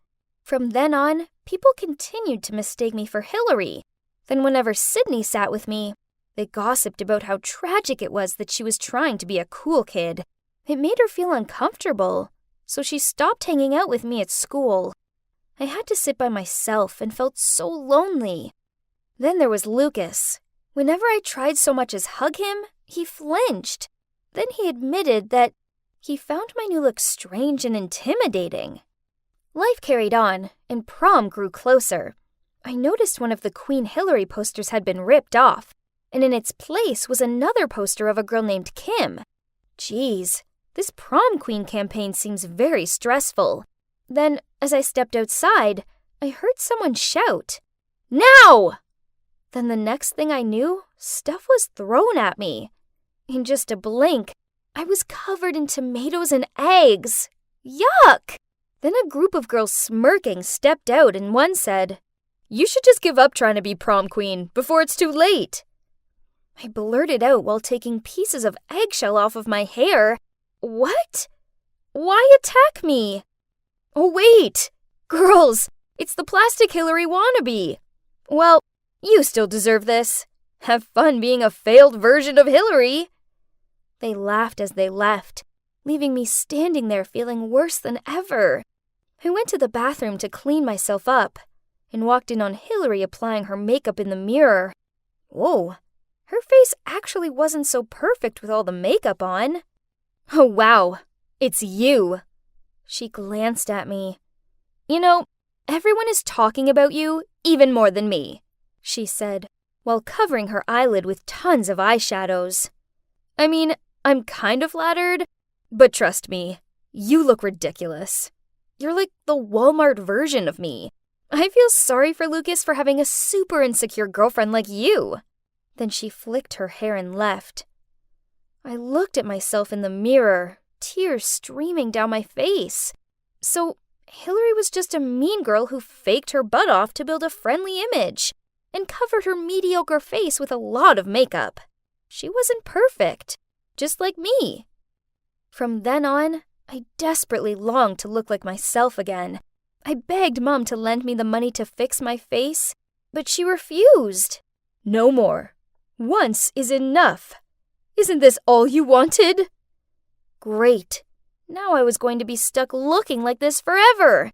From then on, people continued to mistake me for Hillary. Then whenever Sydney sat with me, they gossiped about how tragic it was that she was trying to be a cool kid. It made her feel uncomfortable, so she stopped hanging out with me at school. I had to sit by myself and felt so lonely. Then there was Lucas. Whenever I tried so much as hug him, he flinched. Then he admitted that he found my new look strange and intimidating. Life carried on, and prom grew closer. I noticed one of the Queen Hillary posters had been ripped off, and in its place was another poster of a girl named Kim. Geez, this prom queen campaign seems very stressful. Then, as I stepped outside, I heard someone shout, "Now!" Then the next thing I knew, stuff was thrown at me. In just a blink, I was covered in tomatoes and eggs. Yuck! Then a group of girls smirking stepped out and one said, "You should just give up trying to be prom queen before it's too late." I blurted out while taking pieces of eggshell off of my hair. "What? Why attack me?" "Oh wait! Girls, it's the plastic Hillary wannabe. Well, you still deserve this. Have fun being a failed version of Hillary." They laughed as they left. leaving me standing there feeling worse than ever. I went to the bathroom to clean myself up and walked in on Hillary applying her makeup in the mirror. Whoa, her face actually wasn't so perfect with all the makeup on. Oh wow, it's you. She glanced at me. You know, everyone is talking about you even more than me, she said, while covering her eyelid with tons of eyeshadows. I mean, I'm kind of flattered, but trust me, you look ridiculous. You're like the Walmart version of me. I feel sorry for Lucas for having a super insecure girlfriend like you. Then she flicked her hair and left. I looked at myself in the mirror, tears streaming down my face. So Hillary was just a mean girl who faked her butt off to build a friendly image and covered her mediocre face with a lot of makeup. She wasn't perfect, just like me. From then on, I desperately longed to look like myself again. I begged Mom to lend me the money to fix my face, but she refused. No more. Once is enough. Isn't this all you wanted? Great. Now I was going to be stuck looking like this forever.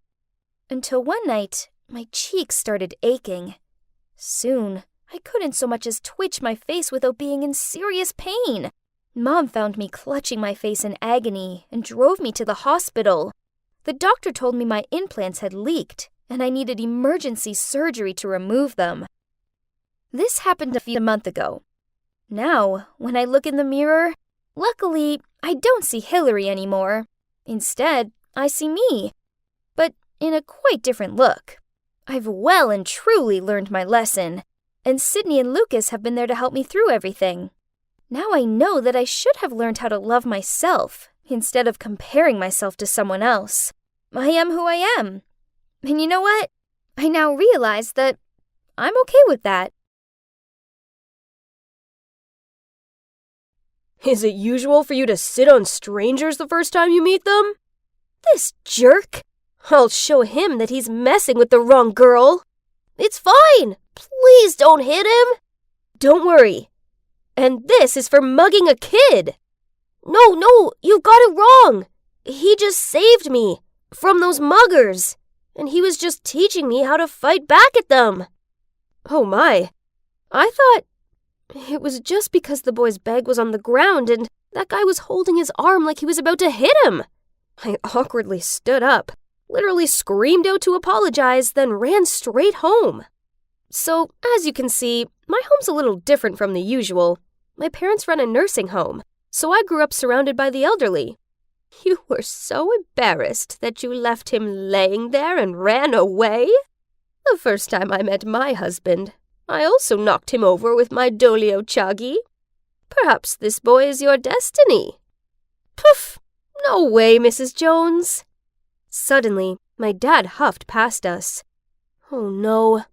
Until one night, my cheeks started aching. Soon, I couldn't so much as twitch my face without being in serious pain. Mom found me clutching my face in agony and drove me to the hospital. The doctor told me my implants had leaked and I needed emergency surgery to remove them. This happened a month ago. Now, when I look in the mirror, luckily, I don't see Hillary anymore. Instead, I see me, but in a quite different look. I've well and truly learned my lesson, and Sydney and Lucas have been there to help me through everything. Now I know that I should have learned how to love myself instead of comparing myself to someone else. I am who I am. And you know what? I now realize that I'm okay with that. Is it usual for you to sit on strangers the first time you meet them? This jerk! I'll show him that he's messing with the wrong girl. It's fine! Please don't hit him! Don't worry. And this is for mugging a kid. No, you got it wrong. He just saved me from those muggers, and he was just teaching me how to fight back at them. Oh my, I thought it was just because the boy's bag was on the ground and that guy was holding his arm like he was about to hit him. I awkwardly stood up, literally screamed out to apologize, then ran straight home. So, as you can see, my home's a little different from the usual. My parents run a nursing home, so I grew up surrounded by the elderly. You were so embarrassed that you left him laying there and ran away? The first time I met my husband, I also knocked him over with my Dolio Chagi. Perhaps this boy is your destiny. Poof! No way, Mrs. Jones. Suddenly, my dad huffed past us. Oh no,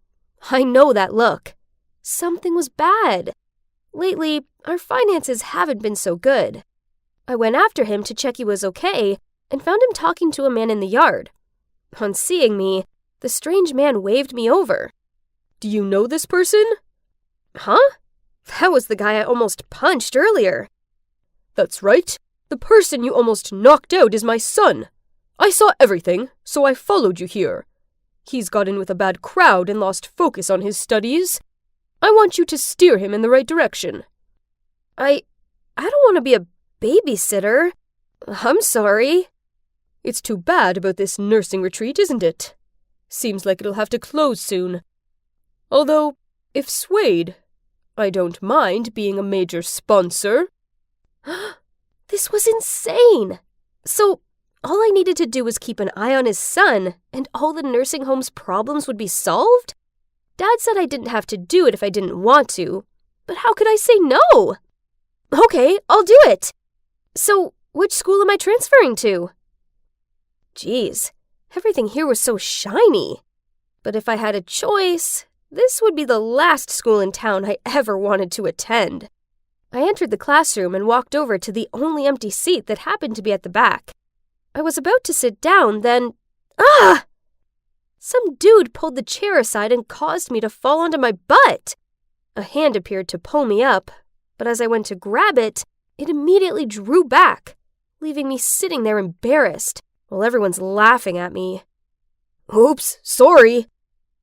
I know that look. Something was bad. Lately, our finances haven't been so good. I went after him to check he was okay and found him talking to a man in the yard. On seeing me, the strange man waved me over. Do you know this person? Huh? That was the guy I almost punched earlier. That's right. The person you almost knocked out is my son. I saw everything, so I followed you here. He's got in with a bad crowd and lost focus on his studies. I want you to steer him in the right direction. I don't want to be a babysitter. I'm sorry. It's too bad about this nursing retreat, isn't it? Seems like it'll have to close soon. Although, if swayed, I don't mind being a major sponsor. This was insane. So, all I needed to do was keep an eye on his son, and all the nursing home's problems would be solved? Dad said I didn't have to do it if I didn't want to, but how could I say no? Okay, I'll do it. So, which school am I transferring to? Geez, everything here was so shiny. But if I had a choice, this would be the last school in town I ever wanted to attend. I entered the classroom and walked over to the only empty seat that happened to be at the back. I was about to sit down, then... Some dude pulled the chair aside and caused me to fall onto my butt. A hand appeared to pull me up, but as I went to grab it, it immediately drew back. leaving me sitting there embarrassed while everyone's laughing at me. Oops, sorry.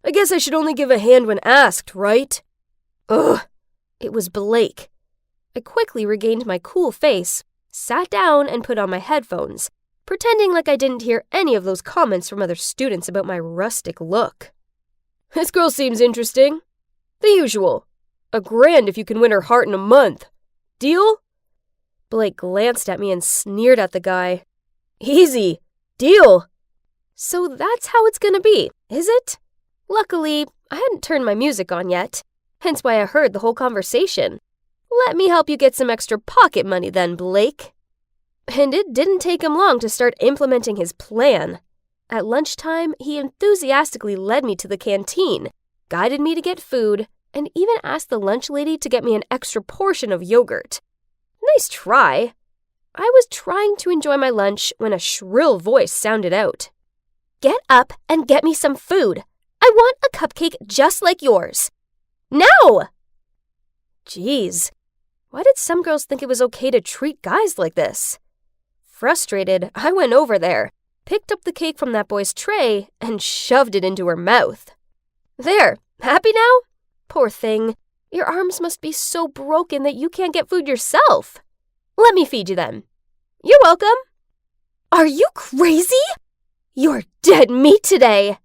I guess I should only give a hand when asked, right? Ugh. It was Blake. I quickly regained my cool face, sat down, and put on my headphones, pretending like I didn't hear any of those comments from other students about my rustic look. This girl seems interesting. The usual. $1,000 if you can win her heart in a month. Deal? Blake glanced at me and sneered at the guy. Easy. Deal. So that's how it's gonna be, is it? Luckily, I hadn't turned my music on yet, hence why I heard the whole conversation. Let me help you get some extra pocket money then, Blake. And it didn't take him long to start implementing his plan. At lunchtime, he enthusiastically led me to the canteen, guided me to get food, and even asked the lunch lady to get me an extra portion of yogurt. Nice try. I was trying to enjoy my lunch when a shrill voice sounded out. Get up and get me some food. I want a cupcake just like yours. Now! Jeez, why did some girls think it was okay to treat guys like this? Frustrated, I went over there, picked up the cake from that boy's tray, and shoved it into her mouth. There, happy now? Poor thing, your arms must be so broken that you can't get food yourself. Let me feed you then. You're welcome. Are you crazy? You're dead meat today.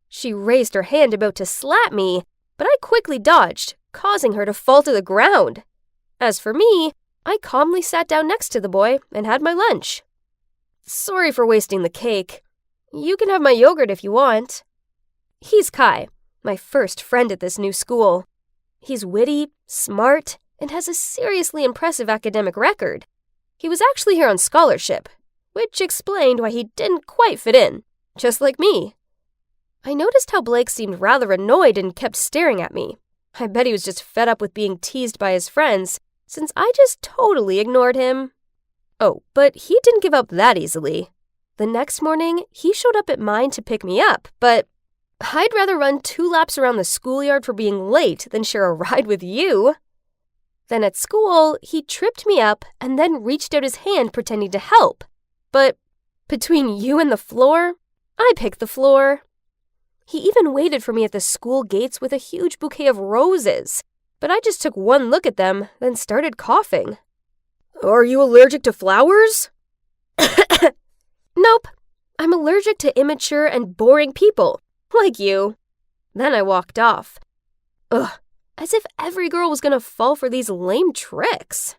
She raised her hand about to slap me, but I quickly dodged, causing her to fall to the ground. As for me, I calmly sat down next to the boy and had my lunch. Sorry for wasting the cake. You can have my yogurt if you want. He's Kai, my first friend at this new school. He's witty, smart, and has a seriously impressive academic record. He was actually here on scholarship, which explained why he didn't quite fit in, just like me. I noticed how Blake seemed rather annoyed and kept staring at me. I bet he was just fed up with being teased by his friends, since I just totally ignored him. Oh, but he didn't give up that easily. The next morning, he showed up at mine to pick me up, but I'd rather run 2 laps around the schoolyard for being late than share a ride with you. Then at school, he tripped me up and then reached out his hand pretending to help. But between you and the floor, I picked the floor. He even waited for me at the school gates with a huge bouquet of roses, but I just took one look at them, then started coughing. Are you allergic to flowers? Nope. I'm allergic to immature and boring people, like you. Then I walked off. Ugh, as if every girl was gonna fall for these lame tricks.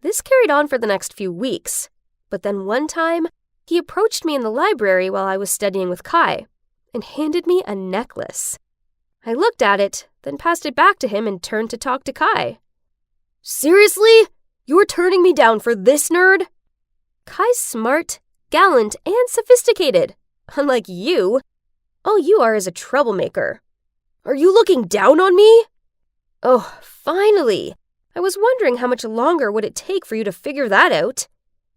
This carried on for the next few weeks, but then one time, he approached me in the library while I was studying with Kai and handed me a necklace. I looked at it, then passed it back to him and turned to talk to Kai. Seriously? You're turning me down for this nerd? Kai's smart, gallant, and sophisticated. Unlike you, all you are is a troublemaker. Are you looking down on me? Oh, finally! I was wondering how much longer would it take for you to figure that out.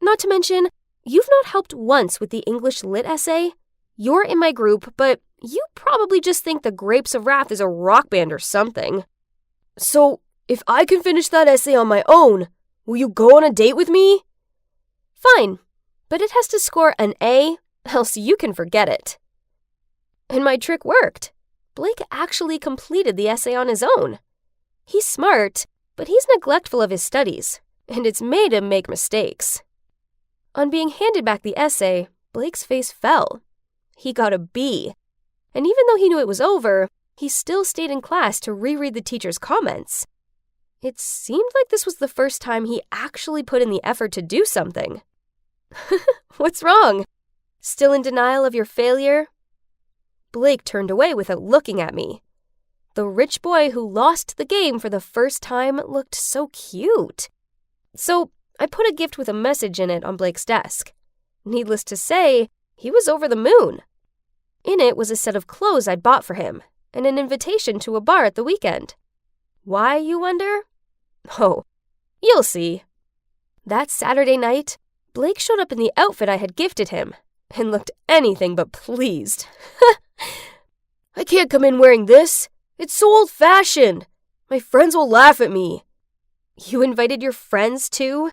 Not to mention, you've not helped once with the English Lit essay. You're in my group, but you probably just think the Grapes of Wrath is a rock band or something. So, if I can finish that essay on my own, will you go on a date with me? Fine, but it has to score an A, else you can forget it. And my trick worked. Blake actually completed the essay on his own. He's smart, but he's neglectful of his studies, and it's made him make mistakes. On being handed back the essay, Blake's face fell. He got a B, and even though he knew it was over, he still stayed in class to reread the teacher's comments. It seemed like this was the first time he actually put in the effort to do something. What's wrong? Still in denial of your failure? Blake turned away without looking at me. The rich boy who lost the game for the first time looked so cute. So I put a gift with a message in it on Blake's desk. Needless to say, he was over the moon. In it was a set of clothes I'd bought for him, and an invitation to a bar at the weekend. Why, you wonder? Oh, you'll see. That Saturday night, Blake showed up in the outfit I had gifted him, and looked anything but pleased. I can't come in wearing this. It's so old-fashioned. My friends will laugh at me. You invited your friends too?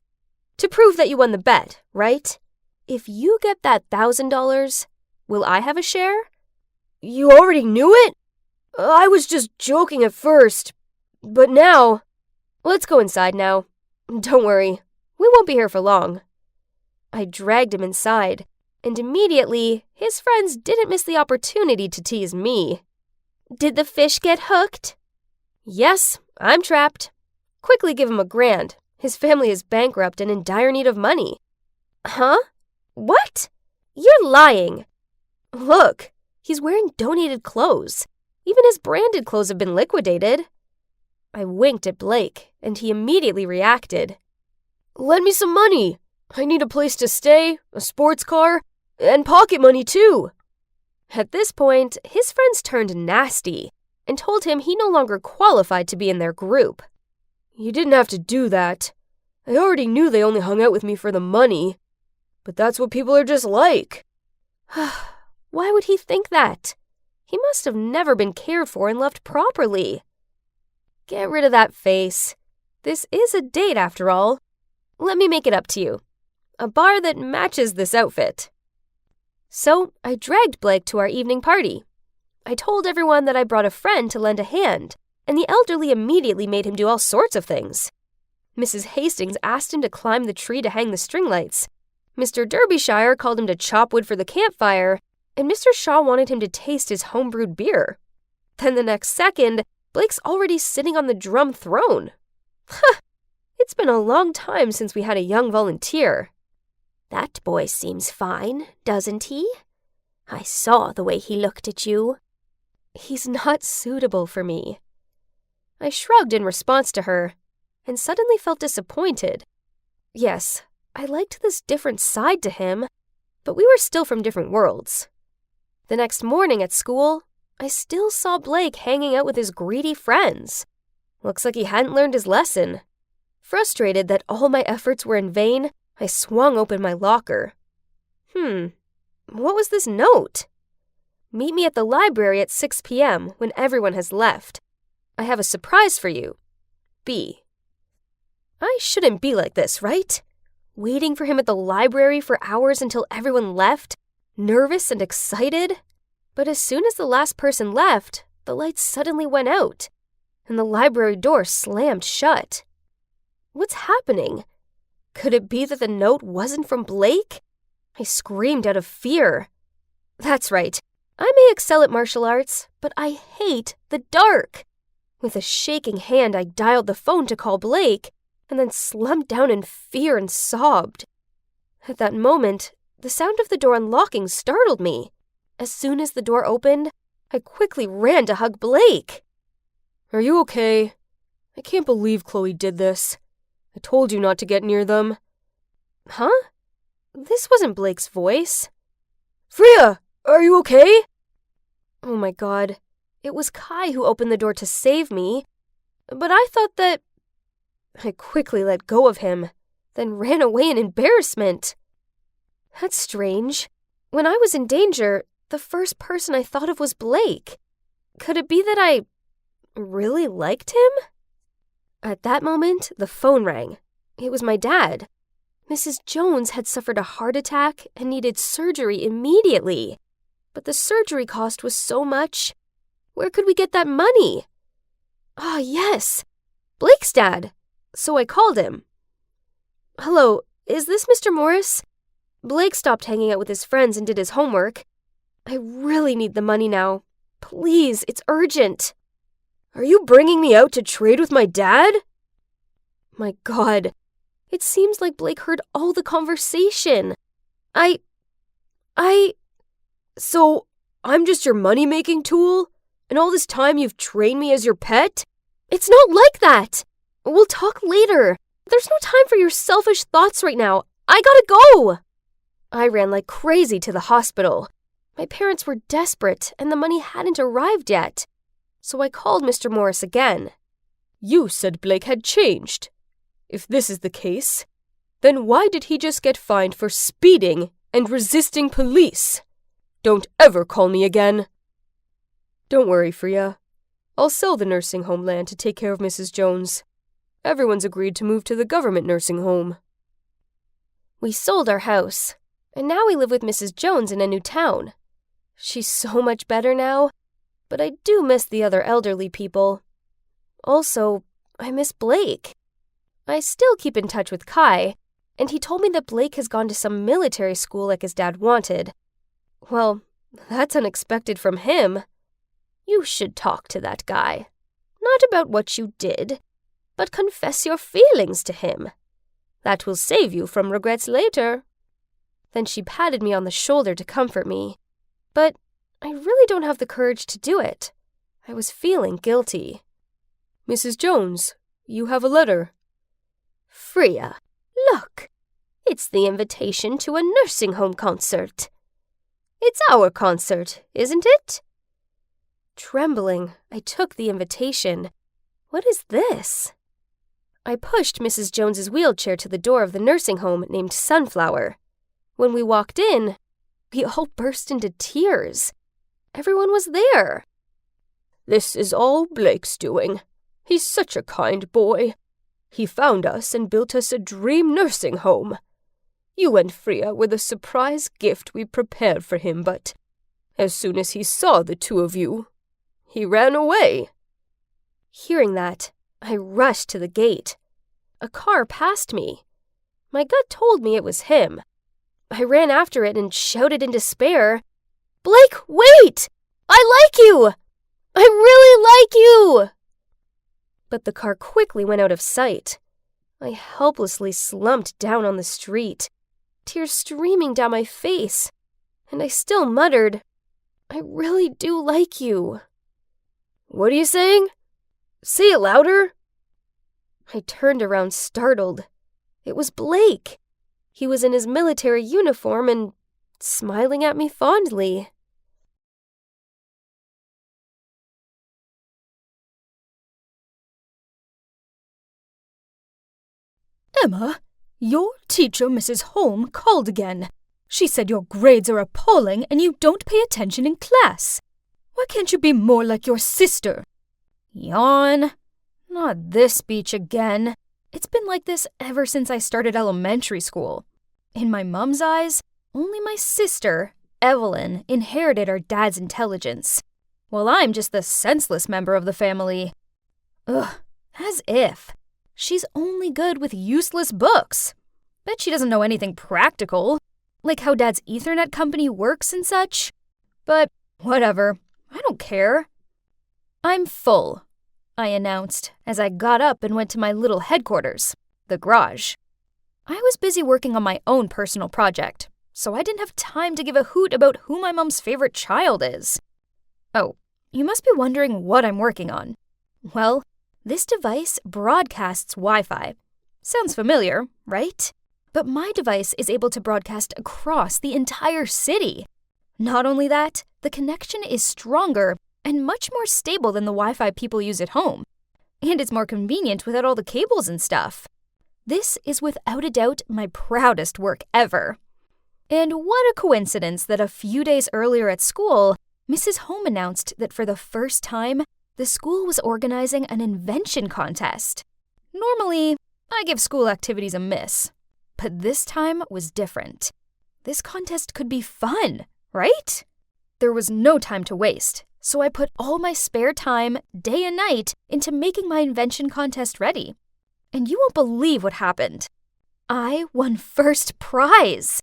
To prove that you won the bet, right? If you get that $1,000, will I have a share? You already knew it? I was just joking at first, but now... Let's go inside now. Don't worry, we won't be here for long. I dragged him inside, and immediately, his friends didn't miss the opportunity to tease me. Did the fish get hooked? Yes, I'm trapped. Quickly give him $1,000. His family is bankrupt and in dire need of money. Huh? What? You're lying. Look, he's wearing donated clothes. Even his branded clothes have been liquidated. I winked at Blake, and he immediately reacted. Lend me some money. I need a place to stay, a sports car, and pocket money too. At this point, his friends turned nasty and told him he no longer qualified to be in their group. You didn't have to do that. I already knew they only hung out with me for the money. But that's what people are just like. Why would he think that? He must have never been cared for and loved properly. Get rid of that face. This is a date after all. Let me make it up to you. A bar that matches this outfit. So I dragged Blake to our evening party. I told everyone that I brought a friend to lend a hand, and the elderly immediately made him do all sorts of things. Mrs. Hastings asked him to climb the tree to hang the string lights. Mr. Derbyshire called him to chop wood for the campfire, and Mr. Shaw wanted him to taste his homebrewed beer. Then the next second, Blake's already sitting on the drum throne. It's been a long time since we had a young volunteer. That boy seems fine, doesn't he? I saw the way he looked at you. He's not suitable for me. I shrugged in response to her, and suddenly felt disappointed. Yes, I liked this different side to him, but we were still from different worlds. The next morning at school, I still saw Blake hanging out with his greedy friends. Looks like he hadn't learned his lesson. Frustrated that all my efforts were in vain, I swung open my locker. What was this note? Meet me at the library at 6 p.m. when everyone has left. I have a surprise for you. B. I shouldn't be like this, right? Waiting for him at the library for hours until everyone left, nervous and excited. But as soon as the last person left, the lights suddenly went out, and the library door slammed shut. What's happening? Could it be that the note wasn't from Blake? I screamed out of fear. That's right. I may excel at martial arts, but I hate the dark. With a shaking hand, I dialed the phone to call Blake, and then slumped down in fear and sobbed. At that moment, the sound of the door unlocking startled me. As soon as the door opened, I quickly ran to hug Blake. Are you okay? I can't believe Chloe did this. I told you not to get near them. Huh? This wasn't Blake's voice. Freya, are you okay? Oh my god. It was Kai who opened the door to save me. But I thought that... I quickly let go of him, then ran away in embarrassment. That's strange. When I was in danger, the first person I thought of was Blake. Could it be that I really liked him? At that moment, the phone rang. It was my dad. Mrs. Jones had suffered a heart attack and needed surgery immediately. But the surgery cost was so much. Where could we get that money? Ah, yes, Blake's dad. So I called him. Hello, is this Mr. Morris? Blake stopped hanging out with his friends and did his homework. I really need the money now. Please, it's urgent. Are you bringing me out to trade with my dad? My God, it seems like Blake heard all the conversation. So, I'm just your money-making tool? And all this time you've trained me as your pet? It's not like that. We'll talk later. There's no time for your selfish thoughts right now. I gotta go. I ran like crazy to the hospital. My parents were desperate, and the money hadn't arrived yet. So I called Mr. Morris again. You said Blake had changed. If this is the case, then why did he just get fined for speeding and resisting police? Don't ever call me again. Don't worry, Freya. I'll sell the nursing home land to take care of Mrs. Jones. Everyone's agreed to move to the government nursing home. We sold our house, and now we live with Mrs. Jones in a new town. She's so much better now, but I do miss the other elderly people. Also, I miss Blake. I still keep in touch with Kai, and he told me that Blake has gone to some military school like his dad wanted. Well, that's unexpected from him. You should talk to that guy. Not about what you did, but confess your feelings to him. That will save you from regrets later. Then she patted me on the shoulder to comfort me. But I really don't have the courage to do it. I was feeling guilty. Mrs. Jones, you have a letter. Freya, look. It's the invitation to a nursing home concert. It's our concert, isn't it? Trembling, I took the invitation. What is this? I pushed Mrs. Jones's wheelchair to the door of the nursing home named Sunflower. When we walked in, we all burst into tears. Everyone was there. This is all Blake's doing. He's such a kind boy. He found us and built us a dream nursing home. You and Freya were the surprise gift we prepared for him, but as soon as he saw the two of you, he ran away. Hearing that, I rushed to the gate. A car passed me. My gut told me it was him. I ran after it and shouted in despair, "Blake, wait! I like you! I really like you!" But the car quickly went out of sight. I helplessly slumped down on the street, tears streaming down my face, and I still muttered, "I really do like you." What are you saying? Say it louder. I turned around startled. It was Blake. He was in his military uniform and smiling at me fondly. Emma, your teacher, Mrs. Holm, called again. She said your grades are appalling and you don't pay attention in class. Why can't you be more like your sister? Yawn. Not this speech again. It's been like this ever since I started elementary school. In my mom's eyes, only my sister, Evelyn, inherited our dad's intelligence, while I'm just the senseless member of the family. Ugh, as if. She's only good with useless books. Bet she doesn't know anything practical, like how Dad's Ethernet company works and such. But whatever, I don't care. I'm full, I announced as I got up and went to my little headquarters, the garage. I was busy working on my own personal project, so I didn't have time to give a hoot about who my mom's favorite child is. Oh, you must be wondering what I'm working on. Well, this device broadcasts Wi-Fi. Sounds familiar, right? But my device is able to broadcast across the entire city. Not only that, the connection is stronger and much more stable than the Wi-Fi people use at home. And it's more convenient without all the cables and stuff. This is without a doubt my proudest work ever. And what a coincidence that a few days earlier at school, Mrs. Holm announced that for the first time, the school was organizing an invention contest. Normally, I give school activities a miss, but this time was different. This contest could be fun, right? There was no time to waste, so I put all my spare time, day and night, into making my invention contest ready. And you won't believe what happened. I won first prize!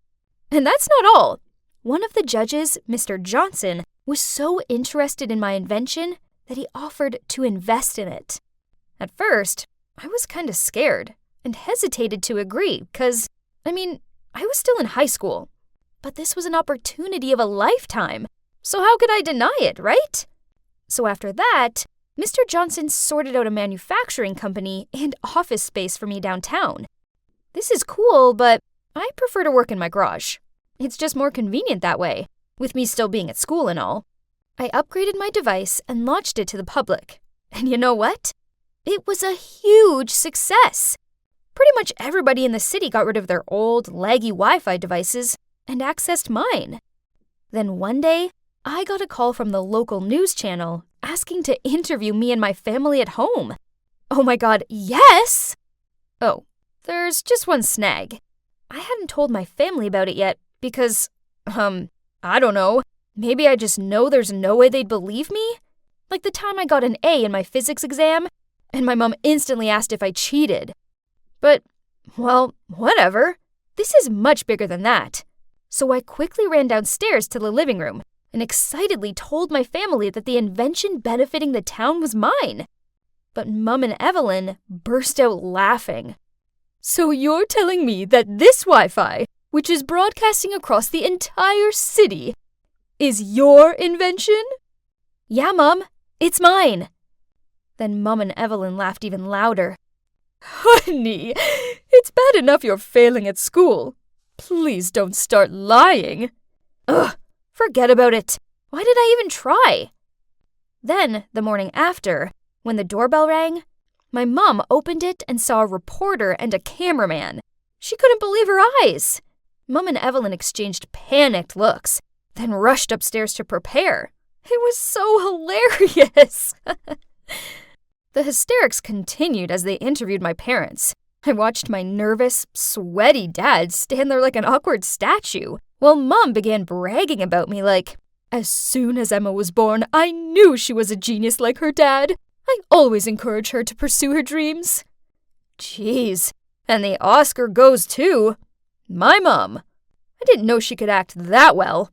And that's not all. One of the judges, Mr. Johnson, was so interested in my invention that he offered to invest in it. At first, I was kind of scared and hesitated to agree because, I was still in high school. But this was an opportunity of a lifetime, so how could I deny it, right? So after that, Mr. Johnson sorted out a manufacturing company and office space for me downtown. This is cool, but I prefer to work in my garage. It's just more convenient that way, with me still being at school and all. I upgraded my device and launched it to the public. And you know what? It was a huge success. Pretty much everybody in the city got rid of their old, laggy Wi-Fi devices and accessed mine. Then one day, I got a call from the local news channel asking to interview me and my family at home. Oh my god, yes! Oh, there's just one snag. I hadn't told my family about it yet because, I don't know. Maybe I just know there's no way they'd believe me? Like the time I got an A in my physics exam, and my mom instantly asked if I cheated. But, well, whatever. This is much bigger than that. So I quickly ran downstairs to the living room and excitedly told my family that the invention benefiting the town was mine. But Mum and Evelyn burst out laughing. So you're telling me that this Wi-Fi, which is broadcasting across the entire city, is your invention? Yeah, Mum, it's mine. Then Mum and Evelyn laughed even louder. Honey, it's bad enough you're failing at school. Please don't start lying. Ugh, forget about it. Why did I even try? Then, the morning after, when the doorbell rang, my mom opened it and saw a reporter and a cameraman. She couldn't believe her eyes. Mum and Evelyn exchanged panicked looks, then rushed upstairs to prepare. It was so hilarious. The hysterics continued as they interviewed my parents. I watched my nervous, sweaty dad stand there like an awkward statue, while Mom began bragging about me like, as soon as Emma was born, I knew she was a genius like her dad. I always encourage her to pursue her dreams. Jeez, and the Oscar goes to my mom. I didn't know she could act that well.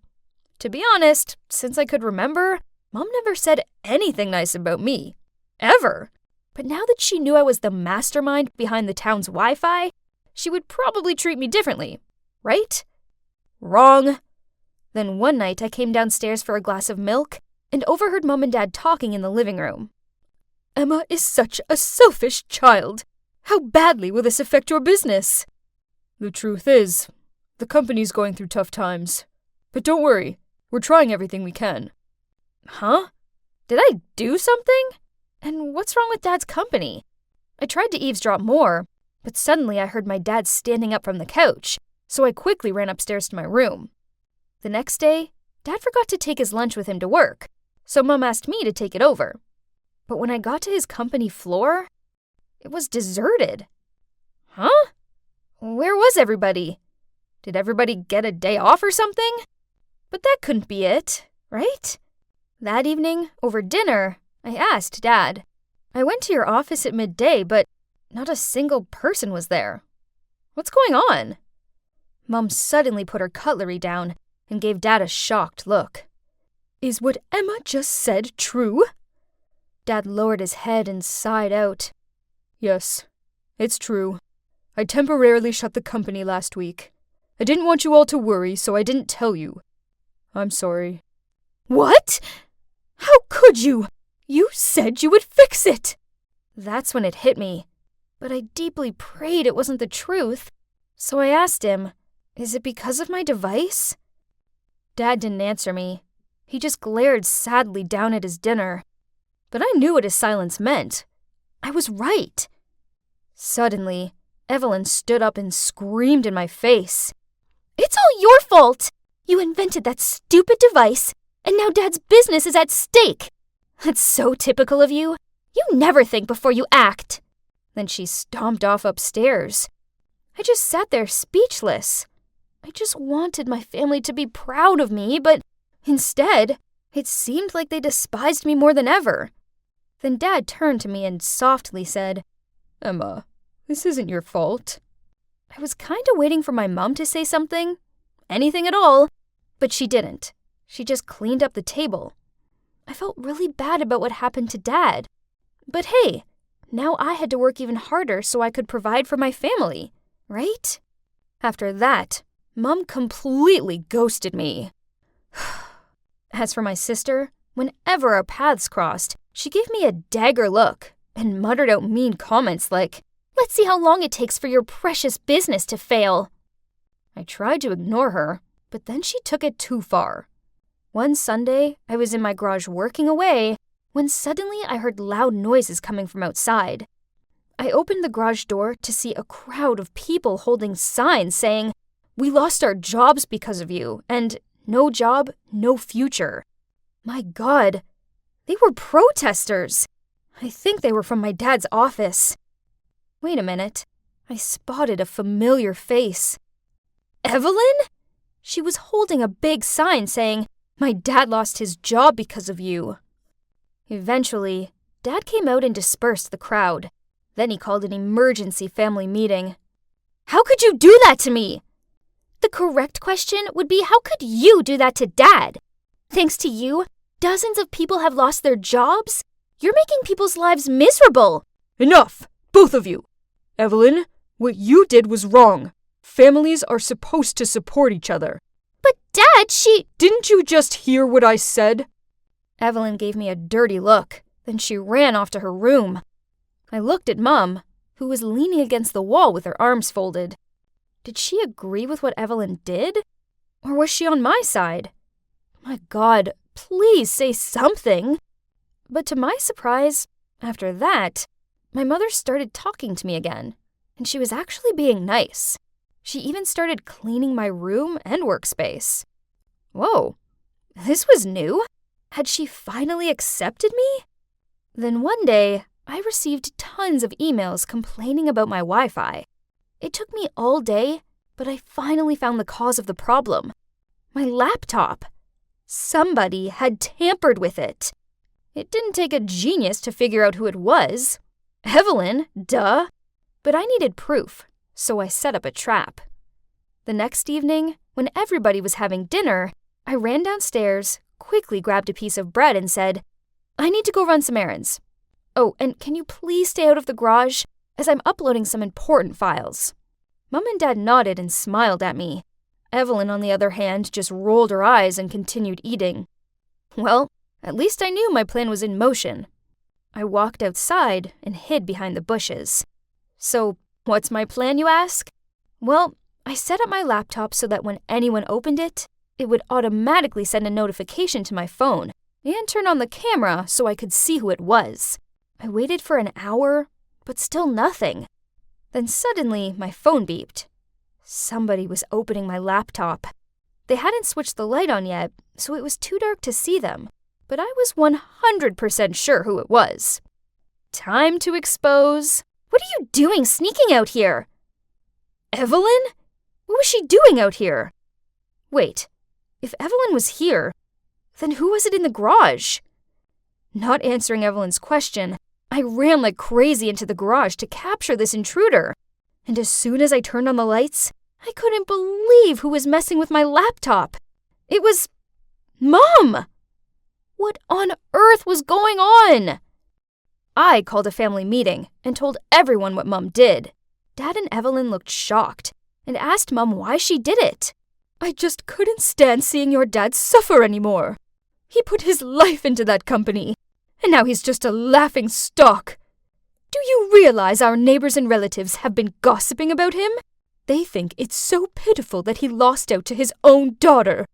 To be honest, since I could remember, Mom never said anything nice about me. Ever. But now that she knew I was the mastermind behind the town's Wi-Fi, she would probably treat me differently, right? Wrong. Then one night I came downstairs for a glass of milk and overheard Mom and Dad talking in the living room. Emma is such a selfish child. How badly will this affect your business? The truth is, the company's going through tough times. But don't worry, we're trying everything we can. Huh? Did I do something? And what's wrong with Dad's company? I tried to eavesdrop more, but suddenly I heard my dad standing up from the couch, so I quickly ran upstairs to my room. The next day, Dad forgot to take his lunch with him to work, so Mom asked me to take it over. But when I got to his company floor, it was deserted. Huh? Where was everybody? Did everybody get a day off or something? But that couldn't be it, right? That evening, over dinner, I asked Dad. I went to your office at midday, but not a single person was there. What's going on? Mom suddenly put her cutlery down and gave Dad a shocked look. Is what Emma just said true? Dad lowered his head and sighed out. Yes, it's true. I temporarily shut the company last week. I didn't want you all to worry, so I didn't tell you. I'm sorry. What? How could you? You said you would fix it. That's when it hit me. But I deeply prayed it wasn't the truth. So I asked him, is it because of my device? Dad didn't answer me. He just glared sadly down at his dinner. But I knew what his silence meant. I was right. Suddenly, Evelyn stood up and screamed in my face. It's all your fault! You invented that stupid device, and now Dad's business is at stake. That's so typical of you. You never think before you act. Then she stomped off upstairs. I just sat there speechless. I just wanted my family to be proud of me, but instead, it seemed like they despised me more than ever. Then Dad turned to me and softly said, Emma, this isn't your fault. I was kind of waiting for my mom to say something, anything at all, but she didn't. She just cleaned up the table. I felt really bad about what happened to Dad. But hey, now I had to work even harder so I could provide for my family, right? After that, Mom completely ghosted me. As for my sister, whenever our paths crossed, she gave me a dagger look and muttered out mean comments like, let's see how long it takes for your precious business to fail. I tried to ignore her, but then she took it too far. One Sunday, I was in my garage working away when suddenly I heard loud noises coming from outside. I opened the garage door to see a crowd of people holding signs saying, we lost our jobs because of you, and no job, no future. My God, they were protesters. I think they were from my dad's office. Wait a minute. I spotted a familiar face. Evelyn? She was holding a big sign saying, "My dad lost his job because of you." Eventually, Dad came out and dispersed the crowd. Then he called an emergency family meeting. "How could you do that to me?" The correct question would be, how could you do that to Dad? Thanks to you, dozens of people have lost their jobs. You're making people's lives miserable. Enough, both of you. Evelyn, what you did was wrong. Families are supposed to support each other. But Dad, Didn't you just hear what I said? Evelyn gave me a dirty look. Then she ran off to her room. I looked at Mum, who was leaning against the wall with her arms folded. Did she agree with what Evelyn did? Or was she on my side? My God, please say something. But to my surprise, after that, my mother started talking to me again, and she was actually being nice. She even started cleaning my room and workspace. Whoa, this was new. Had she finally accepted me? Then one day, I received tons of emails complaining about my Wi-Fi. It took me all day, but I finally found the cause of the problem. My laptop. Somebody had tampered with it. It didn't take a genius to figure out who it was. Evelyn, duh. But I needed proof, so I set up a trap. The next evening, when everybody was having dinner, I ran downstairs, quickly grabbed a piece of bread and said, "I need to go run some errands. Oh, and can you please stay out of the garage, as I'm uploading some important files?" Mum and Dad nodded and smiled at me. Evelyn, on the other hand, just rolled her eyes and continued eating. Well, at least I knew my plan was in motion. I walked outside and hid behind the bushes. So, what's my plan, you ask? Well, I set up my laptop so that when anyone opened it, it would automatically send a notification to my phone and turn on the camera so I could see who it was. I waited for an hour, but still nothing. Then suddenly, my phone beeped. Somebody was opening my laptop. They hadn't switched the light on yet, so it was too dark to see them, but I was 100% sure who it was. Time to expose. What are you doing sneaking out here? Evelyn? What was she doing out here? Wait, if Evelyn was here, then who was it in the garage? Not answering Evelyn's question, I ran like crazy into the garage to capture this intruder. And as soon as I turned on the lights, I couldn't believe who was messing with my laptop. It was Mom! What on earth was going on? I called a family meeting and told everyone what Mum did. Dad and Evelyn looked shocked and asked Mum why she did it. "I just couldn't stand seeing your dad suffer anymore. He put his life into that company, and now he's just a laughing stock. Do you realize our neighbors and relatives have been gossiping about him? They think it's so pitiful that he lost out to his own daughter.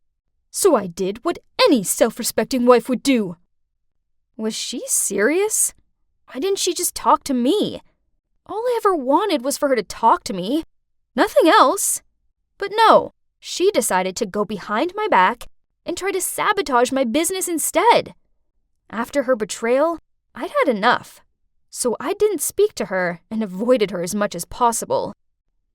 So I did what any self-respecting wife would do." Was she serious? Why didn't she just talk to me? All I ever wanted was for her to talk to me. Nothing else. But no, she decided to go behind my back and try to sabotage my business instead. After her betrayal, I'd had enough. So I didn't speak to her and avoided her as much as possible.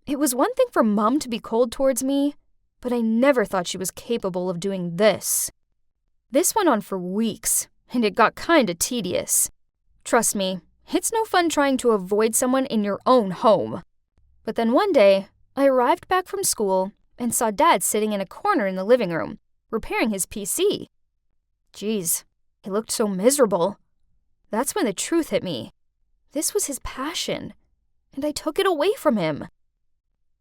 It was one thing for Mum to be cold towards me, but I never thought she was capable of doing this. This went on for weeks, and it got kinda tedious. Trust me, it's no fun trying to avoid someone in your own home. But then one day, I arrived back from school and saw Dad sitting in a corner in the living room, repairing his PC. Geez, he looked so miserable. That's when the truth hit me. This was his passion, and I took it away from him.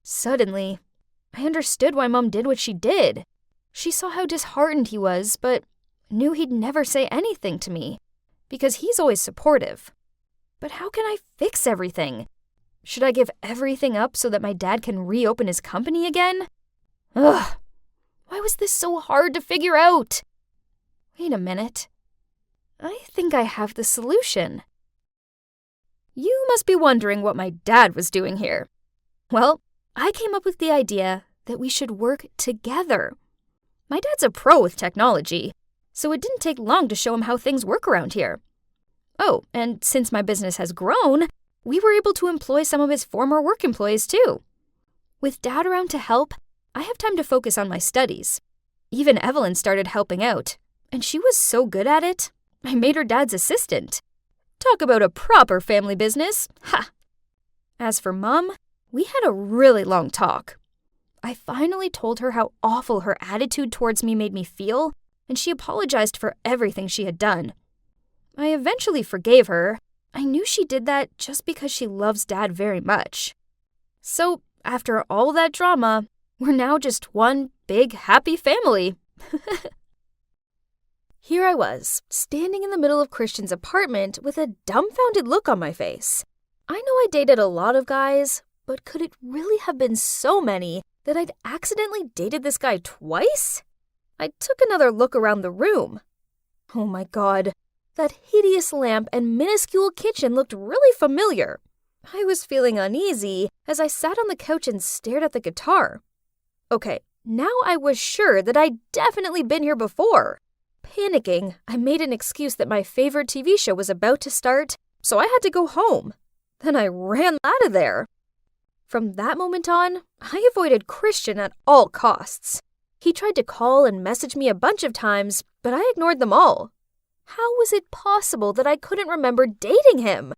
Suddenly, I understood why Mum did what she did. She saw how disheartened he was, but knew he'd never say anything to me, because he's always supportive. But how can I fix everything? Should I give everything up so that my dad can reopen his company again? Ugh, why was this so hard to figure out? Wait a minute. I think I have the solution. You must be wondering what my dad was doing here. Well, I came up with the idea that we should work together. My dad's a pro with technology, so it didn't take long to show him how things work around here. Oh, and since my business has grown, we were able to employ some of his former work employees too. With Dad around to help, I have time to focus on my studies. Even Evelyn started helping out, and she was so good at it, I made her dad's assistant. Talk about a proper family business. Ha! As for Mom, we had a really long talk. I finally told her how awful her attitude towards me made me feel, and she apologized for everything she had done. I eventually forgave her. I knew she did that just because she loves Dad very much. So, after all that drama, we're now just one big happy family. Here I was, standing in the middle of Christian's apartment with a dumbfounded look on my face. I know I dated a lot of guys, but could it really have been so many that I'd accidentally dated this guy twice? I took another look around the room. Oh my God, that hideous lamp and minuscule kitchen looked really familiar. I was feeling uneasy as I sat on the couch and stared at the guitar. Okay, now I was sure that I'd definitely been here before. Panicking, I made an excuse that my favorite TV show was about to start, so I had to go home. Then I ran out of there. From that moment on, I avoided Christian at all costs. He tried to call and message me a bunch of times, but I ignored them all. How was it possible that I couldn't remember dating him?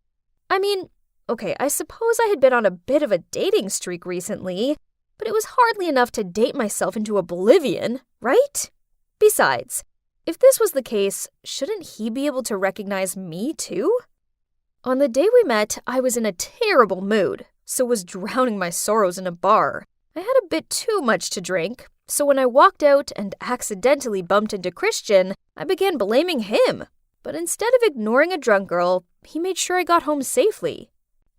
I mean, okay, I suppose I had been on a bit of a dating streak recently, but it was hardly enough to date myself into oblivion, right? Besides, if this was the case, shouldn't he be able to recognize me too? On the day we met, I was in a terrible mood, so was drowning my sorrows in a bar. I had a bit too much to drink, so when I walked out and accidentally bumped into Christian, I began blaming him. But instead of ignoring a drunk girl, he made sure I got home safely.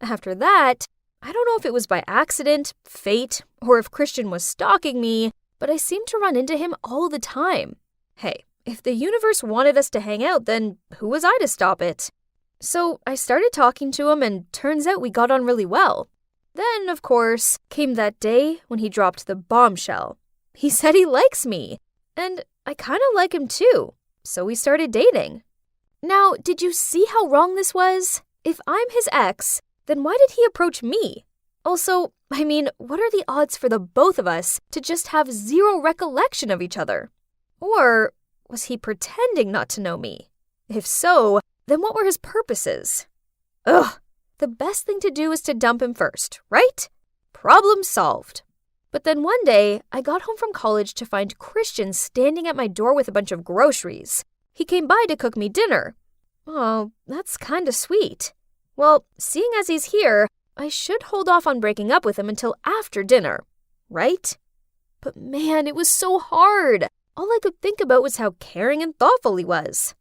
After that, I don't know if it was by accident, fate, or if Christian was stalking me, but I seemed to run into him all the time. Hey, if the universe wanted us to hang out, then who was I to stop it? So I started talking to him, and turns out we got on really well. Then, of course, came that day when he dropped the bombshell. He said he likes me, and I kind of like him too, so we started dating. Now, did you see how wrong this was? If I'm his ex, then why did he approach me? Also, I mean, what are the odds for the both of us to just have zero recollection of each other? Or was he pretending not to know me? If so, then what were his purposes? Ugh, the best thing to do is to dump him first, right? Problem solved. But then one day, I got home from college to find Christian standing at my door with a bunch of groceries. He came by to cook me dinner. Oh, that's kinda sweet. Well, seeing as he's here, I should hold off on breaking up with him until after dinner, right? But man, it was so hard. All I could think about was how caring and thoughtful he was.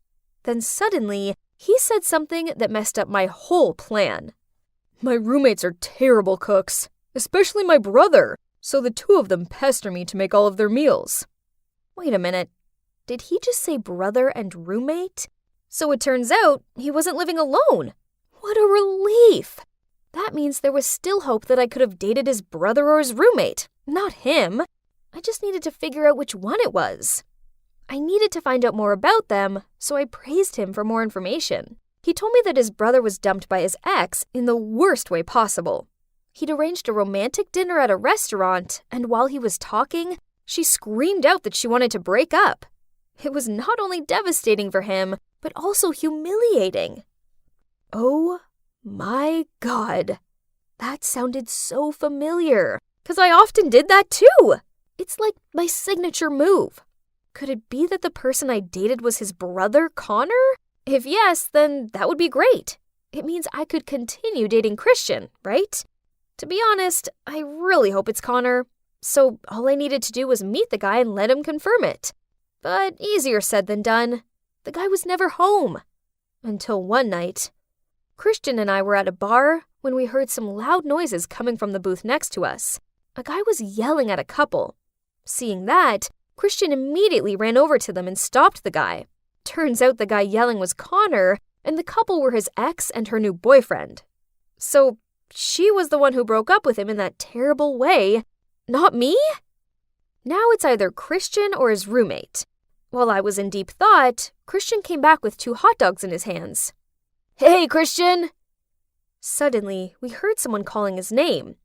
Then suddenly, he said something that messed up my whole plan. My roommates are terrible cooks, especially my brother, so the two of them pester me to make all of their meals. Wait a minute, did he just say brother and roommate? So it turns out he wasn't living alone. What a relief! That means there was still hope that I could have dated his brother or his roommate, not him. I just needed to figure out which one it was. I needed to find out more about them, so I praised him for more information. He told me that his brother was dumped by his ex in the worst way possible. He'd arranged a romantic dinner at a restaurant, and while he was talking, she screamed out that she wanted to break up. It was not only devastating for him, but also humiliating. Oh my God. That sounded so familiar, because I often did that too. It's like my signature move. Could it be that the person I dated was his brother, Connor? If yes, then that would be great. It means I could continue dating Christian, right? To be honest, I really hope it's Connor. So all I needed to do was meet the guy and let him confirm it. But easier said than done. The guy was never home. Until one night. Christian and I were at a bar when we heard some loud noises coming from the booth next to us. A guy was yelling at a couple. Seeing that, Christian immediately ran over to them and stopped the guy. Turns out the guy yelling was Connor, and the couple were his ex and her new boyfriend. So she was the one who broke up with him in that terrible way, not me? Now it's either Christian or his roommate. While I was in deep thought, Christian came back with 2 hot dogs in his hands. Hey, Christian! Suddenly, we heard someone calling his name.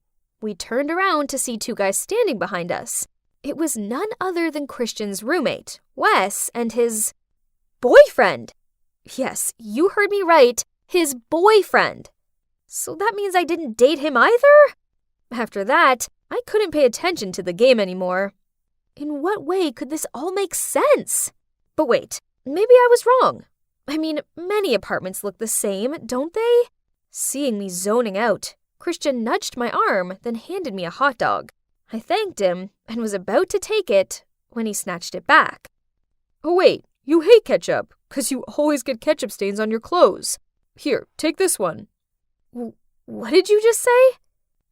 We turned around to see 2 guys standing behind us. It was none other than Christian's roommate, Wes, and his boyfriend. Yes, you heard me right, his boyfriend. So that means I didn't date him either? After that, I couldn't pay attention to the game anymore. In what way could this all make sense? But wait, maybe I was wrong. I mean, many apartments look the same, don't they? Seeing me zoning out, Christian nudged my arm, then handed me a hot dog. I thanked him and was about to take it when he snatched it back. Oh wait, you hate ketchup, 'cause you always get ketchup stains on your clothes. Here, take this one. What did you just say?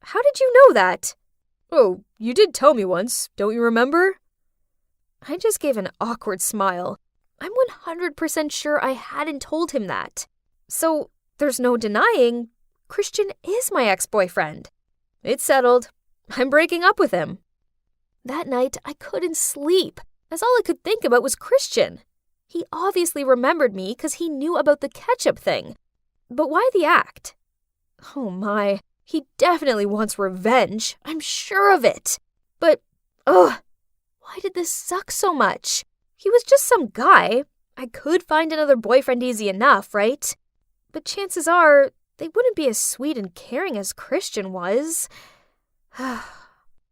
How did you know that? Oh, you did tell me once, don't you remember? I just gave an awkward smile. I'm 100% sure I hadn't told him that. So, there's no denying, Christian is my ex-boyfriend. It's settled. I'm breaking up with him. That night, I couldn't sleep, as all I could think about was Christian. He obviously remembered me because he knew about the ketchup thing. But why the act? Oh my, he definitely wants revenge. I'm sure of it. But, why did this suck so much? He was just some guy. I could find another boyfriend easy enough, right? But chances are, they wouldn't be as sweet and caring as Christian was.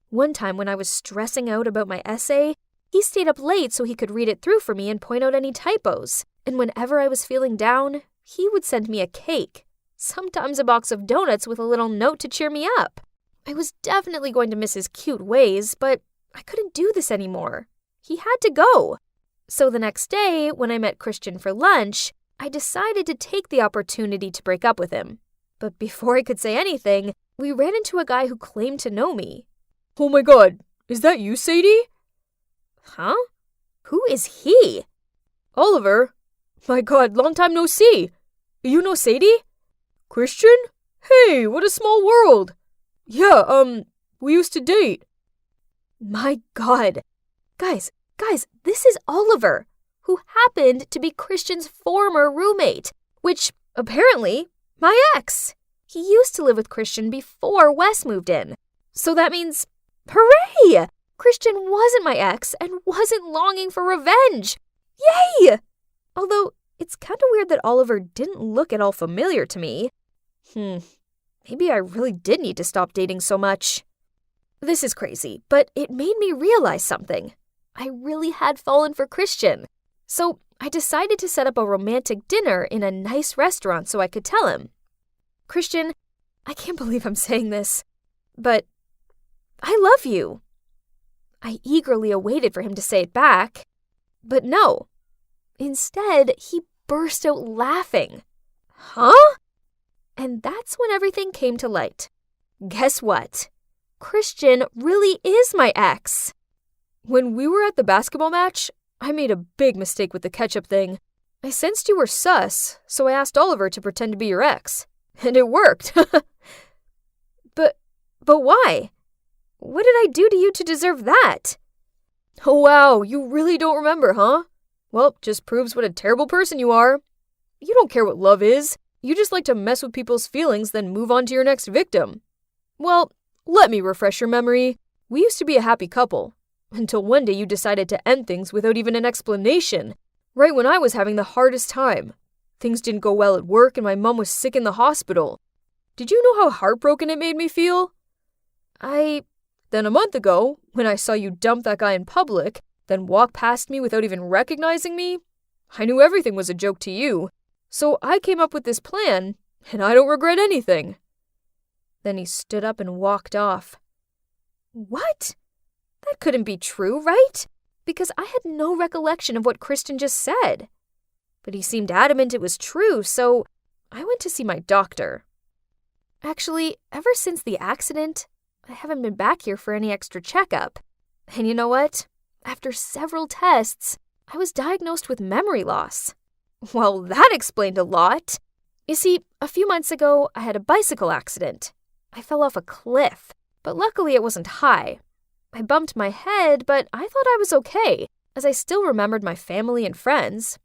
One time when I was stressing out about my essay, he stayed up late so he could read it through for me and point out any typos. And whenever I was feeling down, he would send me a cake. Sometimes a box of donuts with a little note to cheer me up. I was definitely going to miss his cute ways, but I couldn't do this anymore. He had to go. So the next day, when I met Christian for lunch, I decided to take the opportunity to break up with him. But before I could say anything, we ran into a guy who claimed to know me. Oh my god, is that you, Sadie? Huh? Who is he? Oliver? My god, long time no see. You know Sadie? Christian? Hey, what a small world. Yeah, we used to date. My god. Guys, this is Oliver, who happened to be Christian's former roommate, which, apparently, my ex. He used to live with Christian before Wes moved in. So that means, hooray! Christian wasn't my ex and wasn't longing for revenge. Yay! Although, it's kind of weird that Oliver didn't look at all familiar to me. Maybe I really did need to stop dating so much. This is crazy, but it made me realize something. I really had fallen for Christian. So I decided to set up a romantic dinner in a nice restaurant so I could tell him. Christian, I can't believe I'm saying this, but I love you. I eagerly awaited for him to say it back, but no. Instead, he burst out laughing. Huh? And that's when everything came to light. Guess what? Christian really is my ex. When we were at the basketball match, I made a big mistake with the ketchup thing. I sensed you were sus, so I asked Oliver to pretend to be your ex. And it worked. But why? What did I do to you to deserve that? Oh wow, you really don't remember, huh? Well, just proves what a terrible person you are. You don't care what love is. You just like to mess with people's feelings, then move on to your next victim. Well, let me refresh your memory. We used to be a happy couple. Until one day you decided to end things without even an explanation. Right when I was having the hardest time. Things didn't go well at work and my mom was sick in the hospital. Did you know how heartbroken it made me feel? Then a month ago, when I saw you dump that guy in public, then walk past me without even recognizing me, I knew everything was a joke to you. So I came up with this plan, and I don't regret anything. Then he stood up and walked off. What? That couldn't be true, right? Because I had no recollection of what Christian just said. But he seemed adamant it was true, so I went to see my doctor. Actually, ever since the accident, I haven't been back here for any extra checkup. And you know what? After several tests, I was diagnosed with memory loss. Well, that explained a lot. You see, a few months ago, I had a bicycle accident. I fell off a cliff, but luckily it wasn't high. I bumped my head, but I thought I was okay, as I still remembered my family and friends.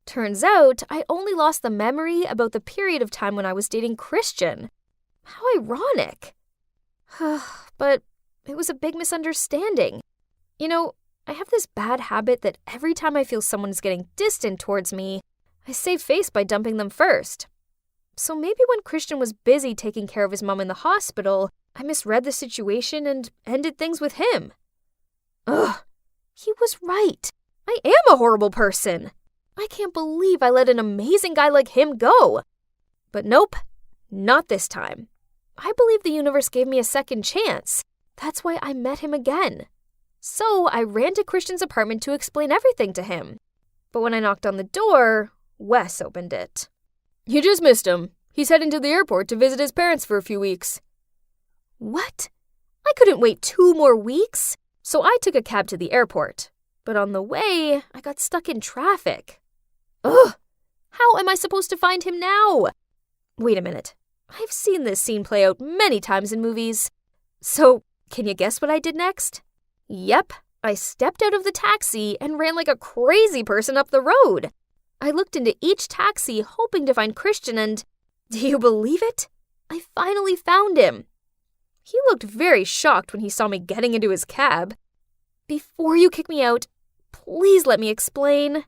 Turns out, I only lost the memory about the period of time when I was dating Christian. How ironic. But it was a big misunderstanding. You know, I have this bad habit that every time I feel someone is getting distant towards me, I save face by dumping them first. So maybe when Christian was busy taking care of his mom in the hospital, I misread the situation and ended things with him. Ugh, he was right. I am a horrible person. I can't believe I let an amazing guy like him go. But nope, not this time. I believe the universe gave me a second chance. That's why I met him again. So I ran to Christian's apartment to explain everything to him. But when I knocked on the door, Wes opened it. You just missed him. He's heading to the airport to visit his parents for a few weeks. What? I couldn't wait 2 more weeks. So I took a cab to the airport. But on the way, I got stuck in traffic. Ugh! How am I supposed to find him now? Wait a minute. I've seen this scene play out many times in movies. So, can you guess what I did next? Yep, I stepped out of the taxi and ran like a crazy person up the road. I looked into each taxi hoping to find Christian and, do you believe it? I finally found him. He looked very shocked when he saw me getting into his cab. Before you kick me out, please let me explain.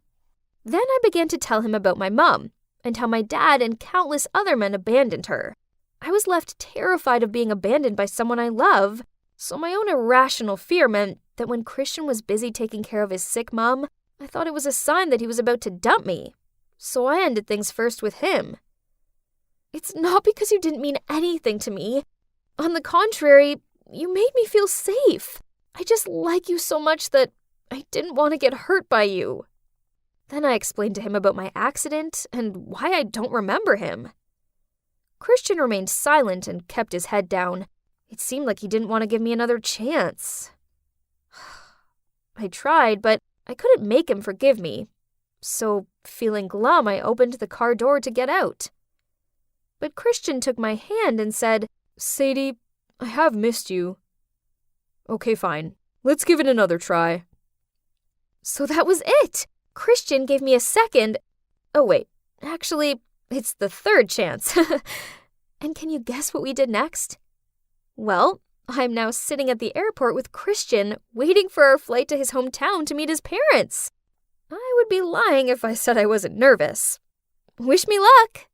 Then I began to tell him about my mom and how my dad and countless other men abandoned her. I was left terrified of being abandoned by someone I love, so my own irrational fear meant that when Christian was busy taking care of his sick mom, I thought it was a sign that he was about to dump me. So I ended things first with him. It's not because you didn't mean anything to me. On the contrary, you made me feel safe. I just like you so much that I didn't want to get hurt by you. Then I explained to him about my accident and why I don't remember him. Christian remained silent and kept his head down. It seemed like he didn't want to give me another chance. I tried, but I couldn't make him forgive me. So, feeling glum, I opened the car door to get out. But Christian took my hand and said, Sadie, I have missed you. Okay, fine. Let's give it another try. So that was it. Christian gave me a second. Oh, wait. Actually, it's the 3rd chance. And can you guess what we did next? Well, I'm now sitting at the airport with Christian, waiting for our flight to his hometown to meet his parents. I would be lying if I said I wasn't nervous. Wish me luck!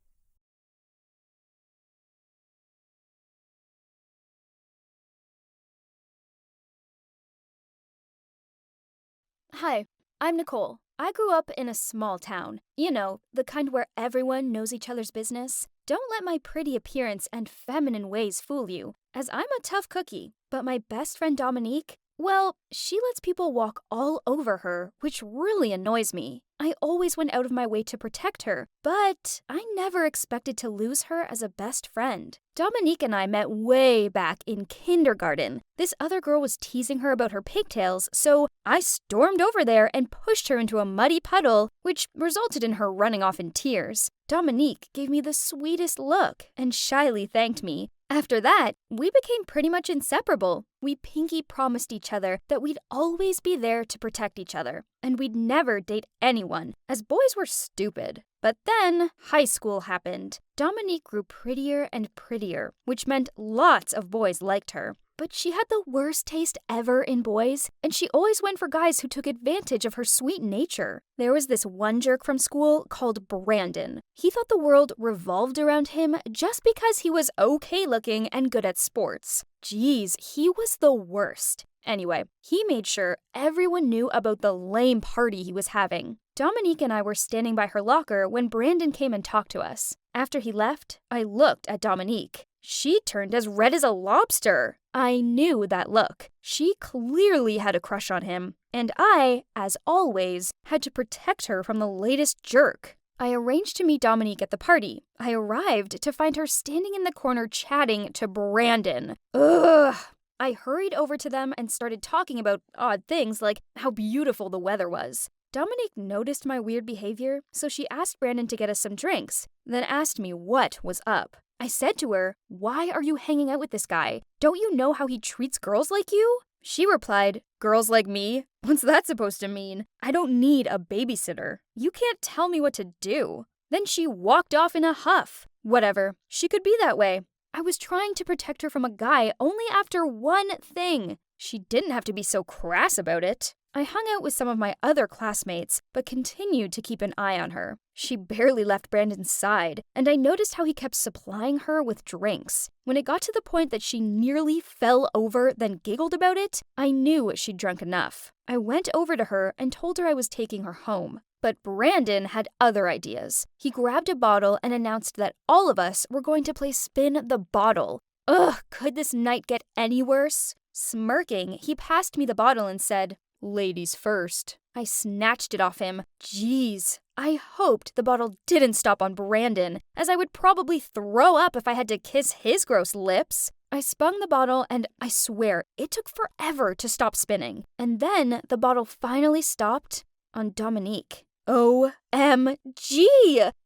Hi, I'm Nicole. I grew up in a small town. You know, the kind where everyone knows each other's business. Don't let my pretty appearance and feminine ways fool you, as I'm a tough cookie. But my best friend Dominique, well, she lets people walk all over her, which really annoys me. I always went out of my way to protect her, but I never expected to lose her as a best friend. Dominique and I met way back in kindergarten. This other girl was teasing her about her pigtails, so I stormed over there and pushed her into a muddy puddle, which resulted in her running off in tears. Dominique gave me the sweetest look and shyly thanked me. After that, we became pretty much inseparable. We pinky promised each other that we'd always be there to protect each other, and we'd never date anyone, as boys were stupid. But then, high school happened. Dominique grew prettier and prettier, which meant lots of boys liked her. But she had the worst taste ever in boys, and she always went for guys who took advantage of her sweet nature. There was this one jerk from school called Brandon. He thought the world revolved around him just because he was okay looking and good at sports. Jeez, he was the worst. Anyway, he made sure everyone knew about the lame party he was having. Dominique and I were standing by her locker when Brandon came and talked to us. After he left, I looked at Dominique. She turned as red as a lobster. I knew that look. She clearly had a crush on him, and I, as always, had to protect her from the latest jerk. I arranged to meet Dominique at the party. I arrived to find her standing in the corner chatting to Brandon. Ugh! I hurried over to them and started talking about odd things like how beautiful the weather was. Dominique noticed my weird behavior, so she asked Brandon to get us some drinks, then asked me what was up. I said to her, "Why are you hanging out with this guy? Don't you know how he treats girls like you?" She replied, "Girls like me? What's that supposed to mean? I don't need a babysitter. You can't tell me what to do." Then she walked off in a huff. Whatever, she could be that way. I was trying to protect her from a guy only after one thing. She didn't have to be so crass about it. I hung out with some of my other classmates, but continued to keep an eye on her. She barely left Brandon's side, and I noticed how he kept supplying her with drinks. When it got to the point that she nearly fell over, then giggled about it, I knew she'd drunk enough. I went over to her and told her I was taking her home. But Brandon had other ideas. He grabbed a bottle and announced that all of us were going to play Spin the Bottle. Ugh, could this night get any worse? Smirking, he passed me the bottle and said, "Ladies first." I snatched it off him. Jeez. I hoped the bottle didn't stop on Brandon, as I would probably throw up if I had to kiss his gross lips. I spun the bottle and I swear it took forever to stop spinning. And then the bottle finally stopped on Dominique. OMG!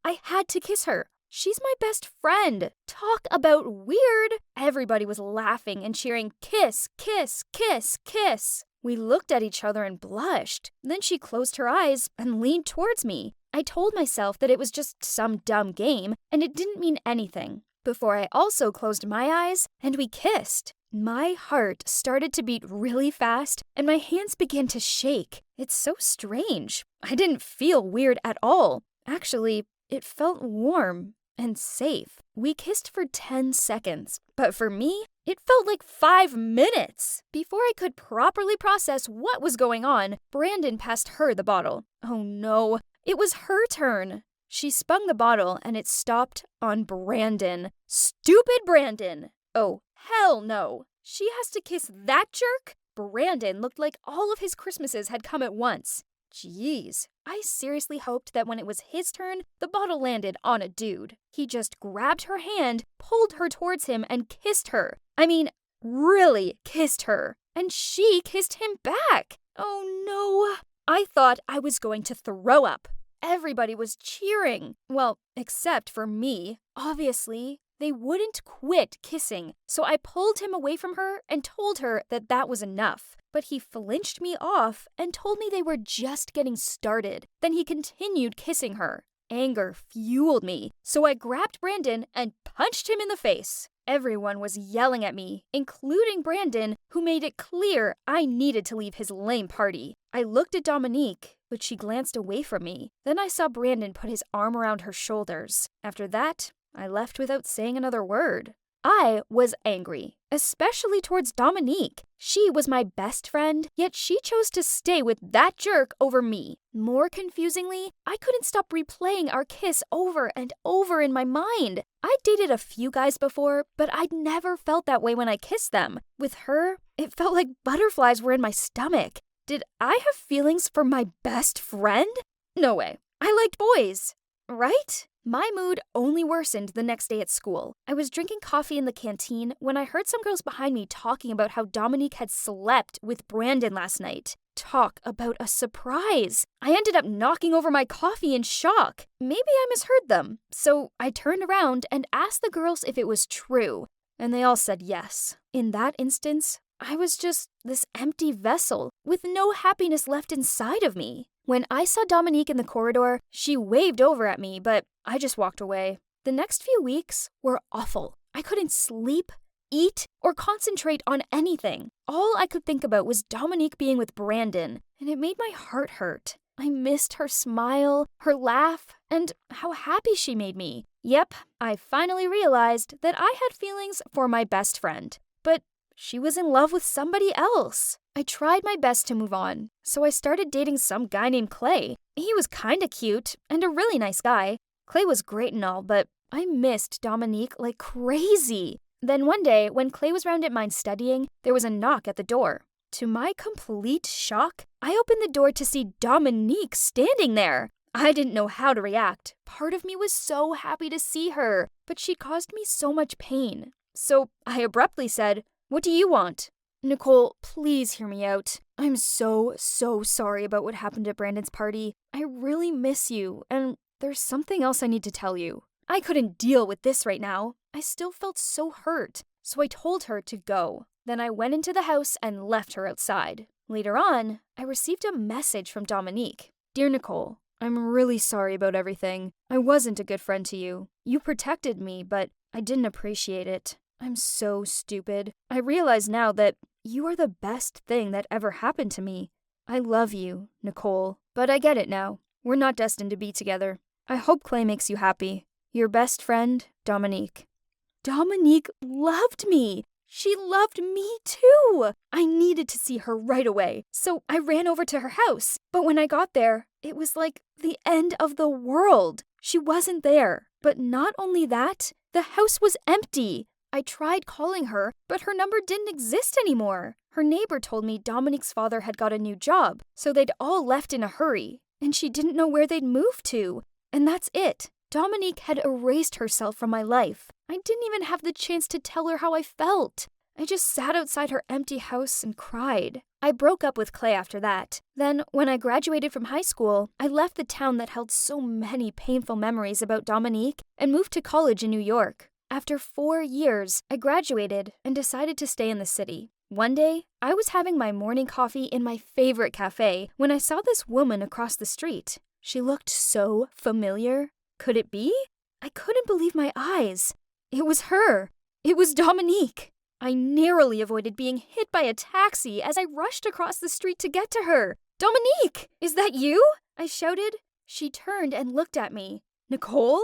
I had to kiss her. She's my best friend. Talk about weird. Everybody was laughing and cheering, "Kiss, kiss, kiss, kiss." We looked at each other and blushed. Then she closed her eyes and leaned towards me. I told myself that it was just some dumb game and it didn't mean anything, before I also closed my eyes and we kissed. My heart started to beat really fast and my hands began to shake. It's so strange. I didn't feel weird at all. Actually, it felt warm and safe. We kissed for 10 seconds, but for me, it felt like 5 minutes. Before I could properly process what was going on, Brandon passed her the bottle. Oh no, it was her turn. She spun the bottle and it stopped on Brandon. Stupid Brandon! Oh, hell no. She has to kiss that jerk? Brandon looked like all of his Christmases had come at once. Jeez, I seriously hoped that when it was his turn, the bottle landed on a dude. He just grabbed her hand, pulled her towards him, and kissed her. I mean, really kissed her. And she kissed him back. Oh no. I thought I was going to throw up. Everybody was cheering. Well, except for me. Obviously, they wouldn't quit kissing, so I pulled him away from her and told her that that was enough. But he flinched me off and told me they were just getting started. Then he continued kissing her. Anger fueled me, so I grabbed Brandon and punched him in the face. Everyone was yelling at me, including Brandon, who made it clear I needed to leave his lame party. I looked at Dominique, but she glanced away from me. Then I saw Brandon put his arm around her shoulders. After that, I left without saying another word. I was angry, especially towards Dominique. She was my best friend, yet she chose to stay with that jerk over me. More confusingly, I couldn't stop replaying our kiss over and over in my mind. I'd dated a few guys before, but I'd never felt that way when I kissed them. With her, it felt like butterflies were in my stomach. Did I have feelings for my best friend? No way. I liked boys, right? My mood only worsened the next day at school. I was drinking coffee in the canteen when I heard some girls behind me talking about how Dominique had slept with Brandon last night. Talk about a surprise. I ended up knocking over my coffee in shock. Maybe I misheard them. So I turned around and asked the girls if it was true, and they all said yes. In that instance, I was just this empty vessel with no happiness left inside of me. When I saw Dominique in the corridor, she waved over at me, but I just walked away. The next few weeks were awful. I couldn't sleep, eat, or concentrate on anything. All I could think about was Dominique being with Brandon, and it made my heart hurt. I missed her smile, her laugh, and how happy she made me. Yep, I finally realized that I had feelings for my best friend, but she was in love with somebody else. I tried my best to move on, so I started dating some guy named Clay. He was kinda cute and a really nice guy. Clay was great and all, but I missed Dominique like crazy. Then one day, when Clay was round at mine studying, there was a knock at the door. To my complete shock, I opened the door to see Dominique standing there. I didn't know how to react. Part of me was so happy to see her, but she caused me so much pain. So I abruptly said, "What do you want?" "Nicole, please hear me out. I'm so sorry about what happened at Brandon's party. I really miss you, and there's something else I need to tell you." I couldn't deal with this right now. I still felt so hurt, so I told her to go. Then I went into the house and left her outside. Later on, I received a message from Dominique. "Dear Nicole, I'm really sorry about everything. I wasn't a good friend to you. You protected me, but I didn't appreciate it. I'm so stupid. I realize now that You are the best thing that ever happened to me. I love you, Nicole. But I get it now. We're not destined to be together. I hope Clay makes you happy. Your best friend, Dominique. Dominique loved me. She loved me too. I needed to see her right away, so I ran over to her house. But when I got there, it was like the end of the world. She wasn't there. But not only that, the house was empty. I tried calling her, but her number didn't exist anymore. Her neighbor told me Dominique's father had got a new job, so they'd all left in a hurry, and she didn't know where they'd moved to. And that's it. Dominique had erased herself from my life. I didn't even have the chance to tell her how I felt. I just sat outside her empty house and cried. I broke up with Clay after that. Then, when I graduated from high school, I left the town that held so many painful memories about Dominique and moved to college in New York. After 4 years, I graduated and decided to stay in the city. One day, I was having my morning coffee in my favorite cafe when I saw this woman across the street. She looked so familiar. Could it be? I couldn't believe my eyes. It was her. It was Dominique. I narrowly avoided being hit by a taxi as I rushed across the street to get to her. Dominique, is that you? I shouted. She turned and looked at me. Nicole?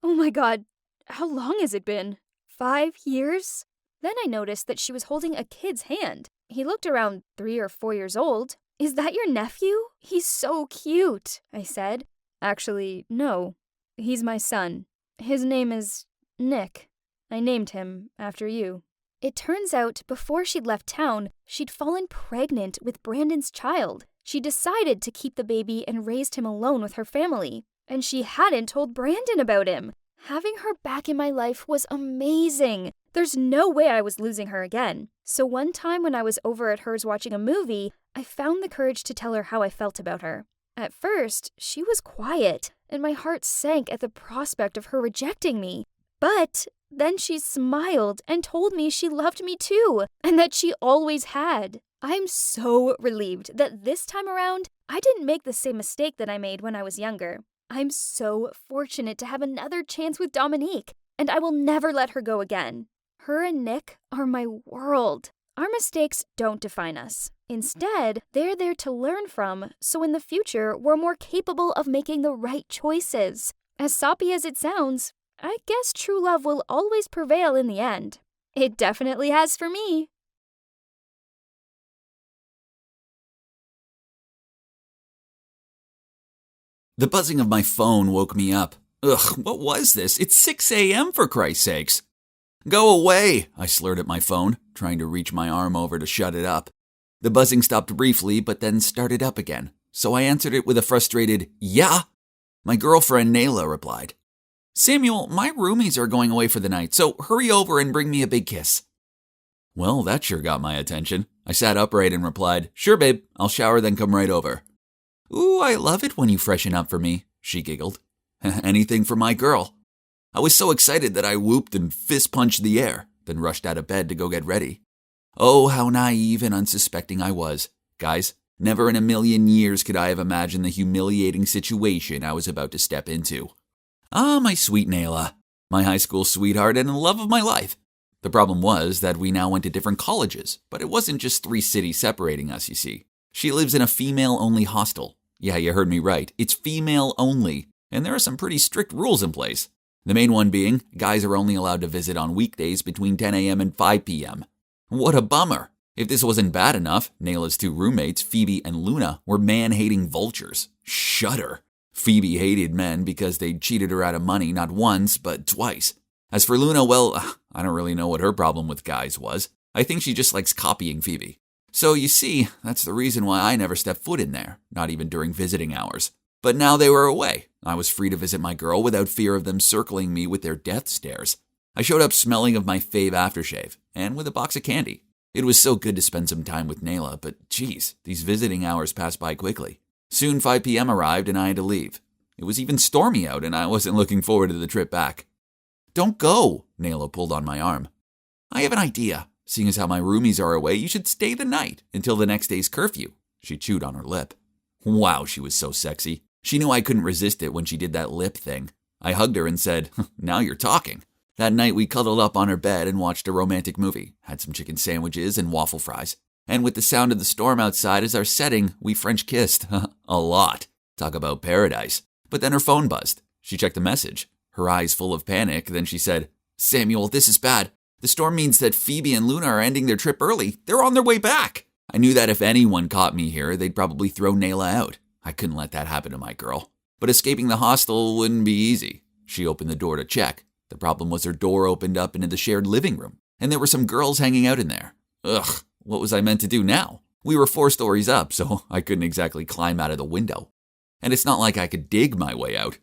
Oh my God, how long has it been? 5 years? Then I noticed that she was holding a kid's hand. He looked around 3 or 4 years old. Is that your nephew? He's so cute, I said. Actually, no. He's my son. His name is Nick. I named him after you. It turns out, before she'd left town, she'd fallen pregnant with Brandon's child. She decided to keep the baby and raised him alone with her family. And she hadn't told Brandon about him. Having her back in my life was amazing. There's no way I was losing her again. So one time when I was over at hers watching a movie, I found the courage to tell her how I felt about her. At first, she was quiet, and my heart sank at the prospect of her rejecting me. But then she smiled and told me she loved me too, and that she always had. I'm so relieved that this time around, I didn't make the same mistake that I made when I was younger. I'm so fortunate to have another chance with Dominique, and I will never let her go again. Her and Nick are my world. Our mistakes don't define us. Instead, they're there to learn from, so in the future, we're more capable of making the right choices. As soppy as it sounds, I guess true love will always prevail in the end. It definitely has for me. The buzzing of my phone woke me up. Ugh, what was this? It's 6 a.m. for Christ's sakes. Go away, I slurred at my phone, trying to reach my arm over to shut it up. The buzzing stopped briefly, but then started up again, so I answered it with a frustrated, yeah. My girlfriend Nayla replied, Samuel, my roomies are going away for the night, so hurry over and bring me a big kiss. Well, that sure got my attention. I sat upright and replied, sure, babe, I'll shower then come right over. Ooh, I love it when you freshen up for me, she giggled. Anything for my girl. I was so excited that I whooped and fist-punched the air, then rushed out of bed to go get ready. Oh, how naive and unsuspecting I was. Guys, never in a million years could I have imagined the humiliating situation I was about to step into. Ah, my sweet Nayla, my high school sweetheart and the love of my life. The problem was that we now went to different colleges, but it wasn't just 3 cities separating us, you see. She lives in a female-only hostel. Yeah, you heard me right. It's female-only, and there are some pretty strict rules in place. The main one being, guys are only allowed to visit on weekdays between 10 a.m. and 5 p.m. What a bummer. If this wasn't bad enough, Nayla's 2 roommates, Phoebe and Luna, were man-hating vultures. Shudder. Phoebe hated men because they'd cheated her out of money not once, but twice. As for Luna, well, I don't really know what her problem with guys was. I think she just likes copying Phoebe. So you see, that's the reason why I never stepped foot in there, not even during visiting hours. But now they were away. I was free to visit my girl without fear of them circling me with their death stares. I showed up smelling of my fave aftershave, and with a box of candy. It was so good to spend some time with Nayla, but geez, these visiting hours passed by quickly. Soon 5 p.m. arrived and I had to leave. It was even stormy out and I wasn't looking forward to the trip back. Don't go, Nayla pulled on my arm. I have an idea. Seeing as how my roomies are away, you should stay the night until the next day's curfew. She chewed on her lip. Wow, she was so sexy. She knew I couldn't resist it when she did that lip thing. I hugged her and said, now you're talking. That night, we cuddled up on her bed and watched a romantic movie, had some chicken sandwiches and waffle fries. And with the sound of the storm outside as our setting, we French kissed. A lot. Talk about paradise. But then her phone buzzed. She checked the message, her eyes full of panic. Then she said, "Samuel, this is bad. The storm means that Phoebe and Luna are ending their trip early. They're on their way back." I knew that if anyone caught me here, they'd probably throw Nayla out. I couldn't let that happen to my girl. But escaping the hostel wouldn't be easy. She opened the door to check. The problem was her door opened up into the shared living room, and there were some girls hanging out in there. Ugh, what was I meant to do now? We were 4 stories up, so I couldn't exactly climb out of the window. And it's not like I could dig my way out.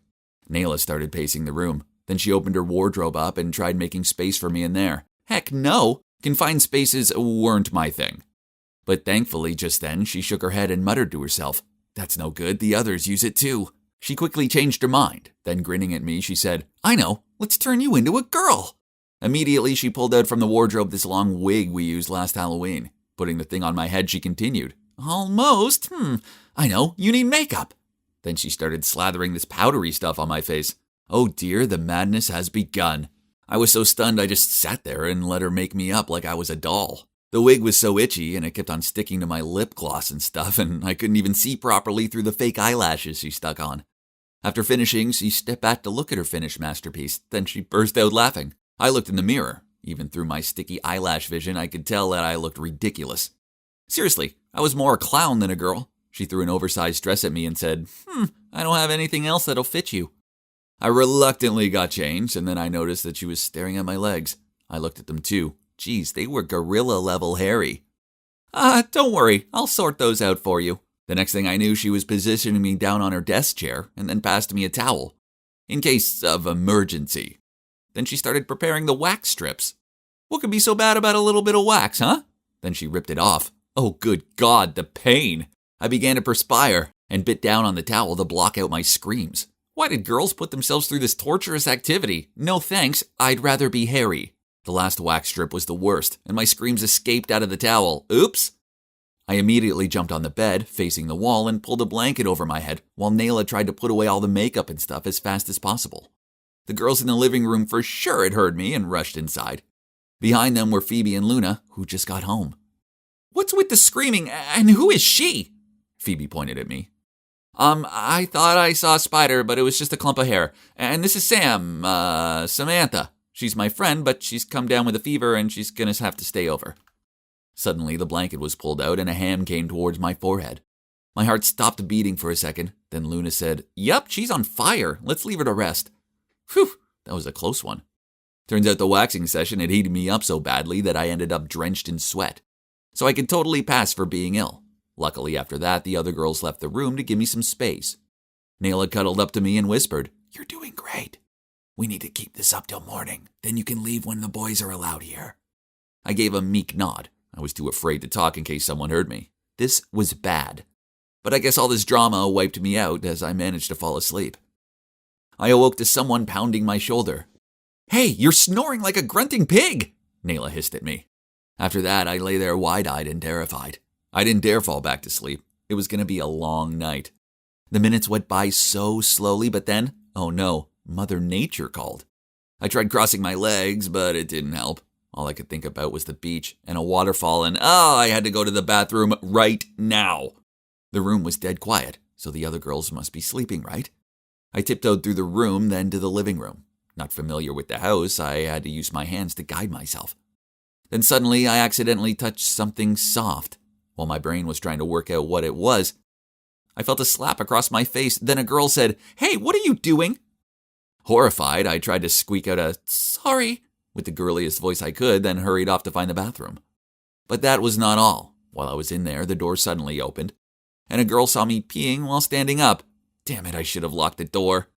Nayla started pacing the room. Then she opened her wardrobe up and tried making space for me in there. Heck no, confined spaces weren't my thing. But thankfully, just then, she shook her head and muttered to herself, "That's no good, the others use it too." She quickly changed her mind. Then grinning at me, she said, "I know, let's turn you into a girl." Immediately, she pulled out from the wardrobe this long wig we used last Halloween. Putting the thing on my head, she continued, "Almost, I know, you need makeup." Then she started slathering this powdery stuff on my face. Oh dear, the madness has begun. I was so stunned I just sat there and let her make me up like I was a doll. The wig was so itchy and it kept on sticking to my lip gloss and stuff, and I couldn't even see properly through the fake eyelashes she stuck on. After finishing, she stepped back to look at her finished masterpiece. Then she burst out laughing. I looked in the mirror. Even through my sticky eyelash vision, I could tell that I looked ridiculous. Seriously, I was more a clown than a girl. She threw an oversized dress at me and said, "I don't have anything else that'll fit you." I reluctantly got changed, and then I noticed that she was staring at my legs. I looked at them too. Geez, they were gorilla-level hairy. Don't worry, I'll sort those out for you." The next thing I knew, she was positioning me down on her desk chair and then passed me a towel. In case of emergency. Then she started preparing the wax strips. What could be so bad about a little bit of wax, huh? Then she ripped it off. Oh, good God, the pain. I began to perspire and bit down on the towel to block out my screams. Why did girls put themselves through this torturous activity? No thanks, I'd rather be hairy. The last wax strip was the worst, and my screams escaped out of the towel. Oops! I immediately jumped on the bed, facing the wall, and pulled a blanket over my head, while Nayla tried to put away all the makeup and stuff as fast as possible. The girls in the living room for sure had heard me and rushed inside. Behind them were Phoebe and Luna, who just got home. "What's with the screaming, and who is she?" Phoebe pointed at me. I thought I saw a spider, but it was just a clump of hair. And this is Samantha. She's my friend, but she's come down with a fever and she's gonna have to stay over." Suddenly, the blanket was pulled out and a hand came towards my forehead. My heart stopped beating for a second. Then Luna said, "Yup, she's on fire. Let's leave her to rest." Whew, that was a close one. Turns out the waxing session had heated me up so badly that I ended up drenched in sweat. So I could totally pass for being ill. Luckily, after that, the other girls left the room to give me some space. Nayla cuddled up to me and whispered, "You're doing great. We need to keep this up till morning. Then you can leave when the boys are allowed here." I gave a meek nod. I was too afraid to talk in case someone heard me. This was bad. But I guess all this drama wiped me out as I managed to fall asleep. I awoke to someone pounding my shoulder. "Hey, you're snoring like a grunting pig!" Nayla hissed at me. After that, I lay there wide-eyed and terrified. I didn't dare fall back to sleep. It was going to be a long night. The minutes went by so slowly, but then, oh no, Mother Nature called. I tried crossing my legs, but it didn't help. All I could think about was the beach and a waterfall, and I had to go to the bathroom right now. The room was dead quiet, so the other girls must be sleeping, right? I tiptoed through the room, then to the living room. Not familiar with the house, I had to use my hands to guide myself. Then suddenly, I accidentally touched something soft. While my brain was trying to work out what it was, I felt a slap across my face. Then a girl said, "Hey, what are you doing?" Horrified, I tried to squeak out a "sorry" with the girliest voice I could, then hurried off to find the bathroom. But that was not all. While I was in there, the door suddenly opened, and a girl saw me peeing while standing up. Damn it, I should have locked the door.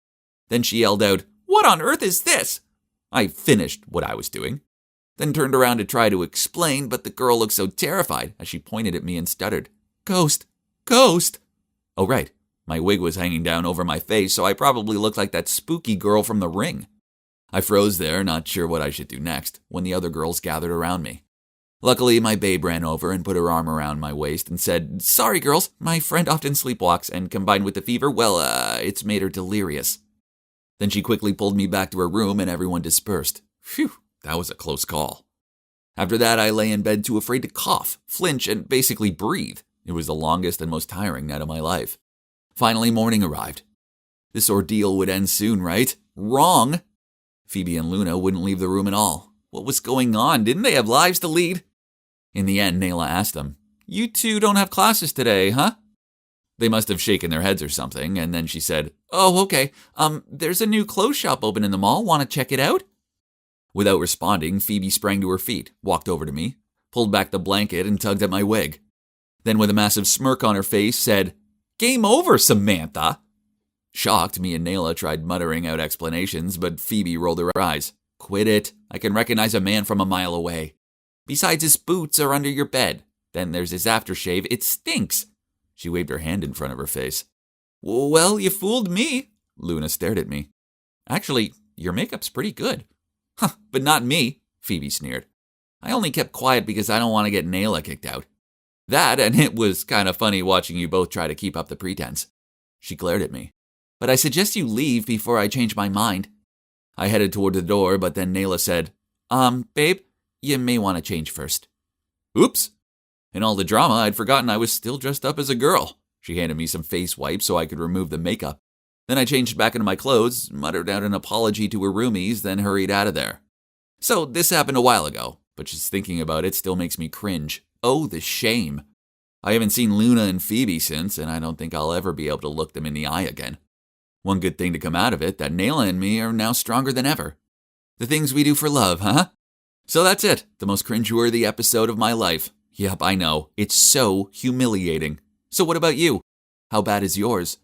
Then she yelled out, "What on earth is this?" I finished what I was doing, then turned around to try to explain, but the girl looked so terrified as she pointed at me and stuttered, "Ghost! Ghost!" Oh right, my wig was hanging down over my face, so I probably looked like that spooky girl from The Ring. I froze there, not sure what I should do next, when the other girls gathered around me. Luckily, my babe ran over and put her arm around my waist and said, "Sorry, girls, my friend often sleepwalks, and combined with the fever, it's made her delirious." Then she quickly pulled me back to her room and everyone dispersed. Phew, that was a close call. After that, I lay in bed too afraid to cough, flinch, and basically breathe. It was the longest and most tiring night of my life. Finally, morning arrived. This ordeal would end soon, right? Wrong! Phoebe and Luna wouldn't leave the room at all. What was going on? Didn't they have lives to lead? In the end, Nayla asked them, "You two don't have classes today, huh?" They must have shaken their heads or something, and then she said, "Oh, okay. There's a new clothes shop open in the mall. Want to check it out?" Without responding, Phoebe sprang to her feet, walked over to me, pulled back the blanket, and tugged at my wig. Then, with a massive smirk on her face, said, "Game over, Samantha." Shocked, me and Nayla tried muttering out explanations, but Phoebe rolled her eyes. "Quit it. I can recognize a man from a mile away. Besides, his boots are under your bed. Then there's his aftershave. It stinks." She waved her hand in front of her face. "Well, you fooled me." Luna stared at me. "Actually, your makeup's pretty good." "Huh, but not me," Phoebe sneered. "I only kept quiet because I don't want to get Nayla kicked out. That, and it was kind of funny watching you both try to keep up the pretense." She glared at me. "But I suggest you leave before I change my mind." I headed toward the door, but then Nayla said, Babe, you may want to change first." Oops. In all the drama, I'd forgotten I was still dressed up as a girl. She handed me some face wipes so I could remove the makeup. Then I changed back into my clothes, muttered out an apology to her roomies, then hurried out of there. So this happened a while ago, but just thinking about it still makes me cringe. Oh, the shame. I haven't seen Luna and Phoebe since, and I don't think I'll ever be able to look them in the eye again. One good thing to come out of it, that Nayla and me are now stronger than ever. The things we do for love, huh? So that's it, the most cringeworthy episode of my life. Yep, I know, it's so humiliating. So what about you? How bad is yours?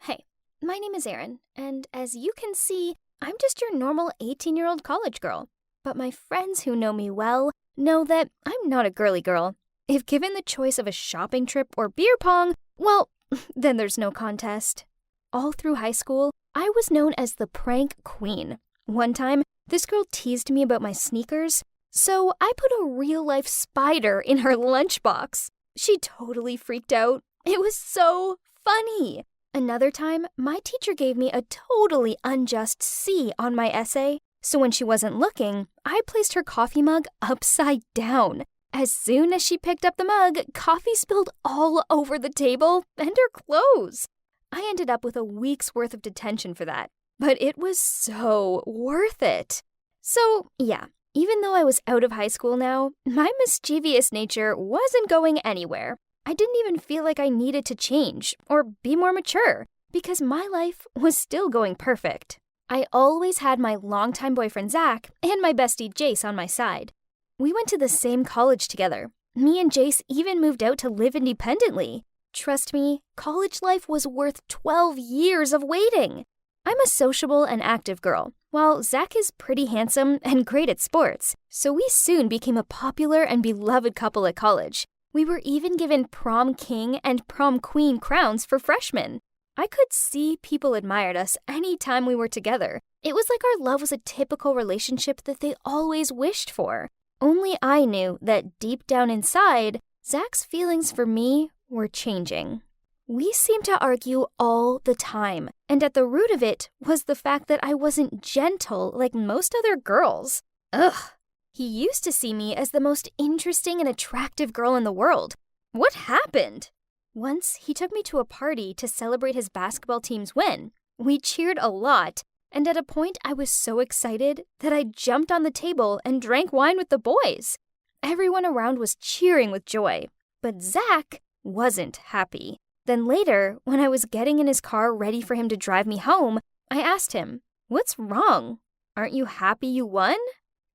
Hey, my name is Erin, and as you can see, I'm just your normal 18-year-old college girl. But my friends who know me well know that I'm not a girly girl. If given the choice of a shopping trip or beer pong, well, then there's no contest. All through high school, I was known as the prank queen. One time, this girl teased me about my sneakers, so I put a real-life spider in her lunchbox. She totally freaked out. It was so funny. Another time, my teacher gave me a totally unjust C on my essay, so when she wasn't looking, I placed her coffee mug upside down. As soon as she picked up the mug, coffee spilled all over the table and her clothes. I ended up with a week's worth of detention for that, but it was so worth it. So, yeah, even though I was out of high school now, my mischievous nature wasn't going anywhere. I didn't even feel like I needed to change or be more mature because my life was still going perfect. I always had my longtime boyfriend Zach and my bestie Jace on my side. We went to the same college together. Me and Jace even moved out to live independently. Trust me, college life was worth 12 years of waiting. I'm a sociable and active girl, while Zach is pretty handsome and great at sports, so we soon became a popular and beloved couple at college. We were even given prom king and prom queen crowns for freshmen. I could see people admired us any time we were together. It was like our love was a typical relationship that they always wished for. Only I knew that deep down inside, Zach's feelings for me were changing. We seemed to argue all the time, and at the root of it was the fact that I wasn't gentle like most other girls. Ugh. He used to see me as the most interesting and attractive girl in the world. What happened? Once, he took me to a party to celebrate his basketball team's win. We cheered a lot, and at a point I was so excited that I jumped on the table and drank wine with the boys. Everyone around was cheering with joy, but Zach wasn't happy. Then later, when I was getting in his car ready for him to drive me home, I asked him, "What's wrong? Aren't you happy you won?"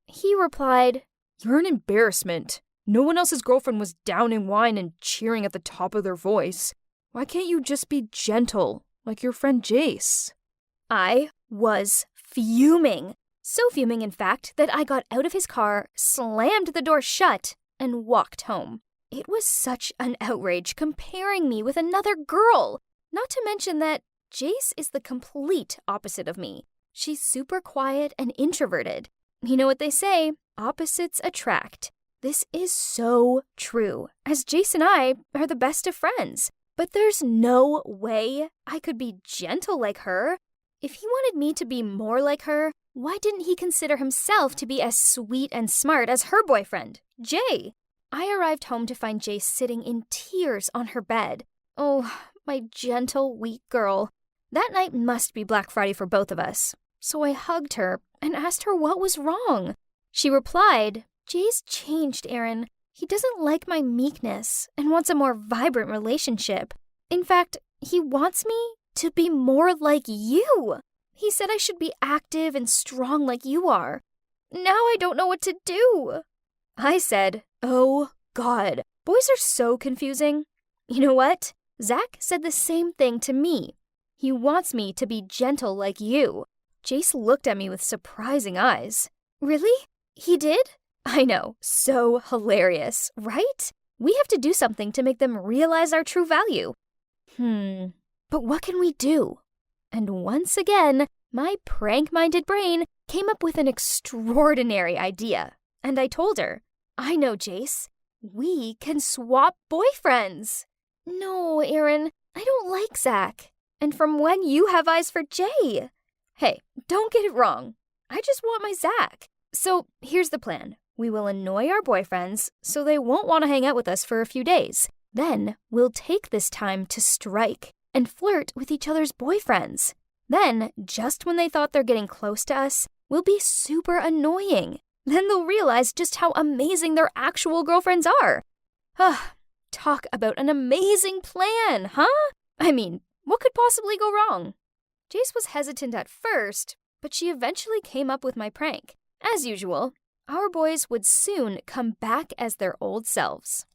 He replied, "You're an embarrassment. No one else's girlfriend was down in wine and cheering at the top of their voice. Why can't you just be gentle, like your friend Jace?" I was fuming. So fuming, in fact, that I got out of his car, slammed the door shut, and walked home. It was such an outrage comparing me with another girl. Not to mention that Jace is the complete opposite of me. She's super quiet and introverted. You know what they say, opposites attract. This is so true, as Jace and I are the best of friends. But there's no way I could be gentle like her. If he wanted me to be more like her, why didn't he consider himself to be as sweet and smart as her boyfriend, Jay? I arrived home to find Jace sitting in tears on her bed. Oh, my gentle, weak girl. That night must be Black Friday for both of us. So I hugged her and asked her what was wrong. She replied, "Jay's changed, Aaron. He doesn't like my meekness and wants a more vibrant relationship. In fact, he wants me to be more like you. He said I should be active and strong like you are. Now I don't know what to do." I said, "Oh, God, boys are so confusing." You know what? Zach said the same thing to me. He wants me to be gentle like you. Jace looked at me with surprising eyes. Really? He did? I know, so hilarious, right? We have to do something to make them realize our true value. But what can we do? And once again, my prank-minded brain came up with an extraordinary idea. And I told her, "I know, Jace. We can swap boyfriends." "No, Aaron, I don't like Zach. And from when you have eyes for Jay?" "Hey, don't get it wrong. I just want my Zach. So here's the plan. We will annoy our boyfriends so they won't want to hang out with us for a few days. Then we'll take this time to strike and flirt with each other's boyfriends. Then, just when they thought they're getting close to us, we'll be super annoying. Then they'll realize just how amazing their actual girlfriends are." Talk about an amazing plan, huh? I mean, what could possibly go wrong? Jace was hesitant at first, but she eventually came up with my prank. As usual, our boys would soon come back as their old selves.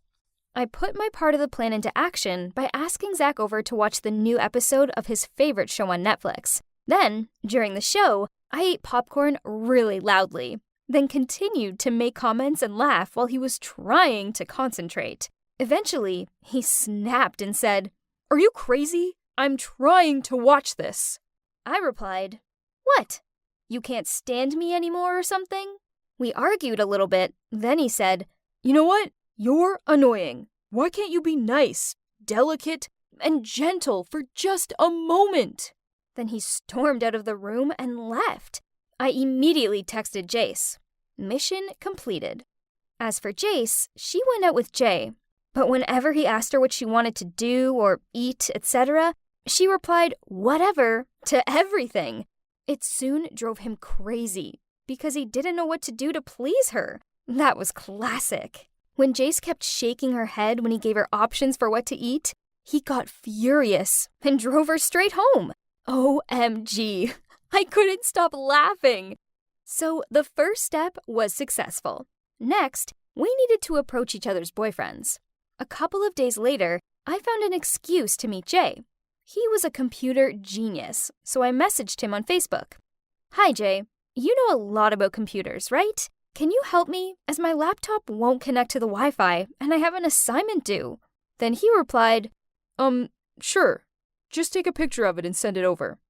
I put my part of the plan into action by asking Zach over to watch the new episode of his favorite show on Netflix. Then, during the show, I ate popcorn really loudly, then continued to make comments and laugh while he was trying to concentrate. Eventually, he snapped and said, "Are you crazy? I'm trying to watch this." I replied, "What? You can't stand me anymore or something?" We argued a little bit, then he said, "You know what? You're annoying. Why can't you be nice, delicate, and gentle for just a moment?" Then he stormed out of the room and left. I immediately texted Jace. Mission completed. As for Jace, she went out with Jay. But whenever he asked her what she wanted to do or eat, etc., she replied, "Whatever," to everything. It soon drove him crazy because he didn't know what to do to please her. That was classic. When Jace kept shaking her head when he gave her options for what to eat, he got furious and drove her straight home. OMG, I couldn't stop laughing. So the first step was successful. Next, we needed to approach each other's boyfriends. A couple of days later, I found an excuse to meet Jay. He was a computer genius, so I messaged him on Facebook. "Hi, Jay. You know a lot about computers, right? Can you help me, as my laptop won't connect to the Wi-Fi and I have an assignment due?" Then he replied, Sure. Just take a picture of it and send it over."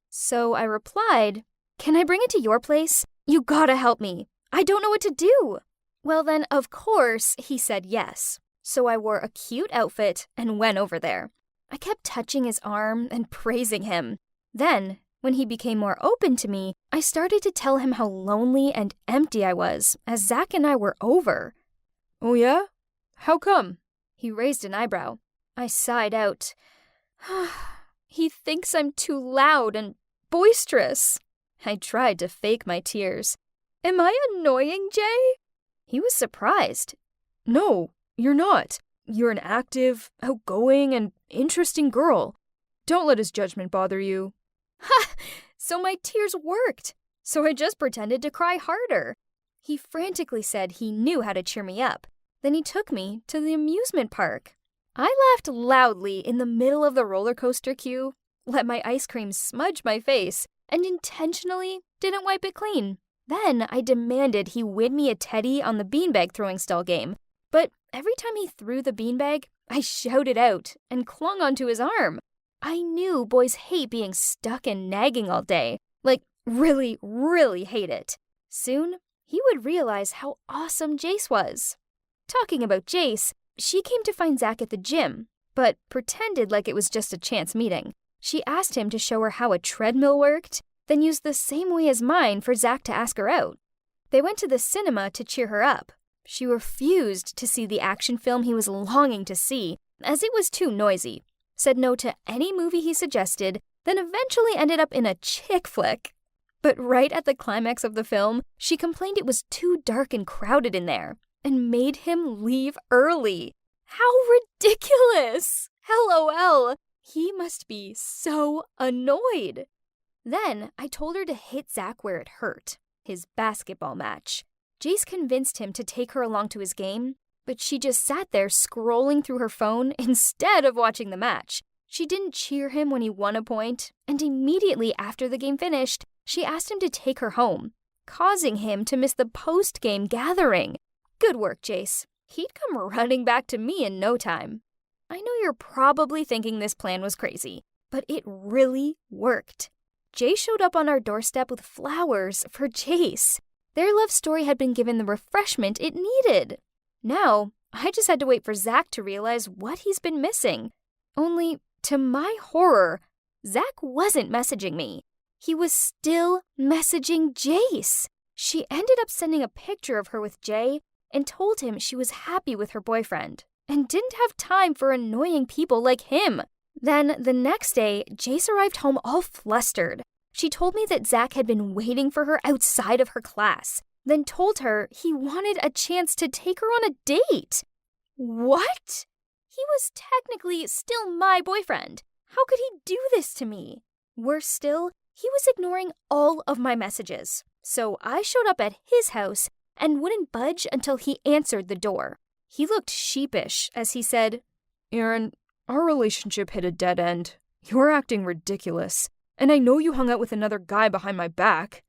So I replied, "Can I bring it to your place? You gotta help me. I don't know what to do." Well then, of course, he said yes. So I wore a cute outfit and went over there. I kept touching his arm and praising him. Then, when he became more open to me, I started to tell him how lonely and empty I was as Zach and I were over. "Oh yeah? How come?" He raised an eyebrow. I sighed out. "He thinks I'm too loud and boisterous." I tried to fake my tears. "Am I annoying, Jay?" He was surprised. "No, you're not. You're an active, outgoing, and interesting girl. Don't let his judgment bother you." Ha! So my tears worked. So I just pretended to cry harder. He frantically said he knew how to cheer me up. Then he took me to the amusement park. I laughed loudly in the middle of the roller coaster queue, let my ice cream smudge my face, and intentionally didn't wipe it clean. Then I demanded he win me a teddy on the beanbag throwing stall game. But every time he threw the beanbag, I shouted out and clung onto his arm. I knew boys hate being stuck and nagging all day. Like, really, really hate it. Soon, he would realize how awesome Jace was. Talking about Jace, she came to find Zach at the gym, but pretended like it was just a chance meeting. She asked him to show her how a treadmill worked, then used the same way as mine for Zach to ask her out. They went to the cinema to cheer her up. She refused to see the action film he was longing to see, as it was too noisy, said no to any movie he suggested, then eventually ended up in a chick flick. But right at the climax of the film, she complained it was too dark and crowded in there, and made him leave early. How ridiculous! LOL. He must be so annoyed. Then I told her to hit Zach where it hurt, his basketball match. Jace convinced him to take her along to his game, but she just sat there scrolling through her phone instead of watching the match. She didn't cheer him when he won a point, and immediately after the game finished, she asked him to take her home, causing him to miss the post-game gathering. Good work, Jace. He'd come running back to me in no time. I know you're probably thinking this plan was crazy, but it really worked. Jace showed up on our doorstep with flowers for Jace. Their love story had been given the refreshment it needed. Now, I just had to wait for Zach to realize what he's been missing. Only, to my horror, Zach wasn't messaging me. He was still messaging Jace. She ended up sending a picture of her with Jay and told him she was happy with her boyfriend and didn't have time for annoying people like him. Then, the next day, Jace arrived home all flustered. She told me that Zach had been waiting for her outside of her class, then told her he wanted a chance to take her on a date. What? He was technically still my boyfriend. How could he do this to me? Worse still, he was ignoring all of my messages. So I showed up at his house and wouldn't budge until he answered the door. He looked sheepish as he said, Aaron, our relationship hit a dead end. You're acting ridiculous, and I know you hung out with another guy behind my back.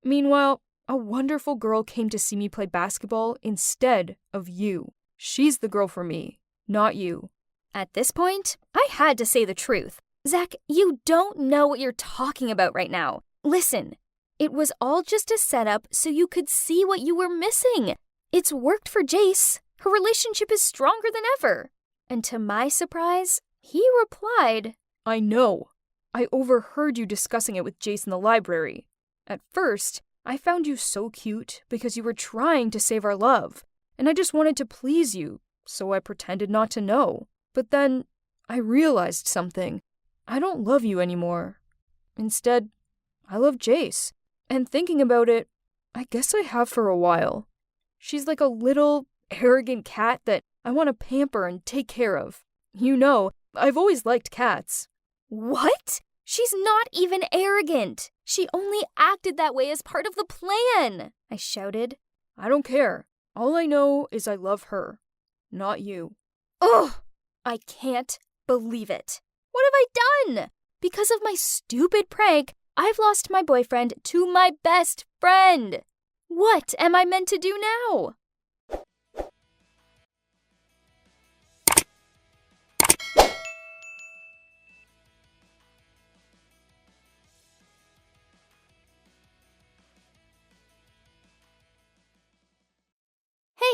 Meanwhile, a wonderful girl came to see me play basketball instead of you. She's the girl for me, not you. At this point, I had to say the truth. Zach, you don't know what you're talking about right now. Listen, it was all just a setup so you could see what you were missing. It's worked for Jace. Her relationship is stronger than ever. And to my surprise, he replied, I know. I overheard you discussing it with Jace in the library. At first, I found you so cute because you were trying to save our love, and I just wanted to please you, so I pretended not to know. But then, I realized something. I don't love you anymore. Instead, I love Jace. And thinking about it, I guess I have for a while. She's like a little, arrogant cat that I want to pamper and take care of. You know, I've always liked cats. What? She's not even arrogant. She only acted that way as part of the plan, I shouted. I don't care. All I know is I love her, not you. Ugh! I can't believe it. What have I done? Because of my stupid prank, I've lost my boyfriend to my best friend. What am I meant to do now?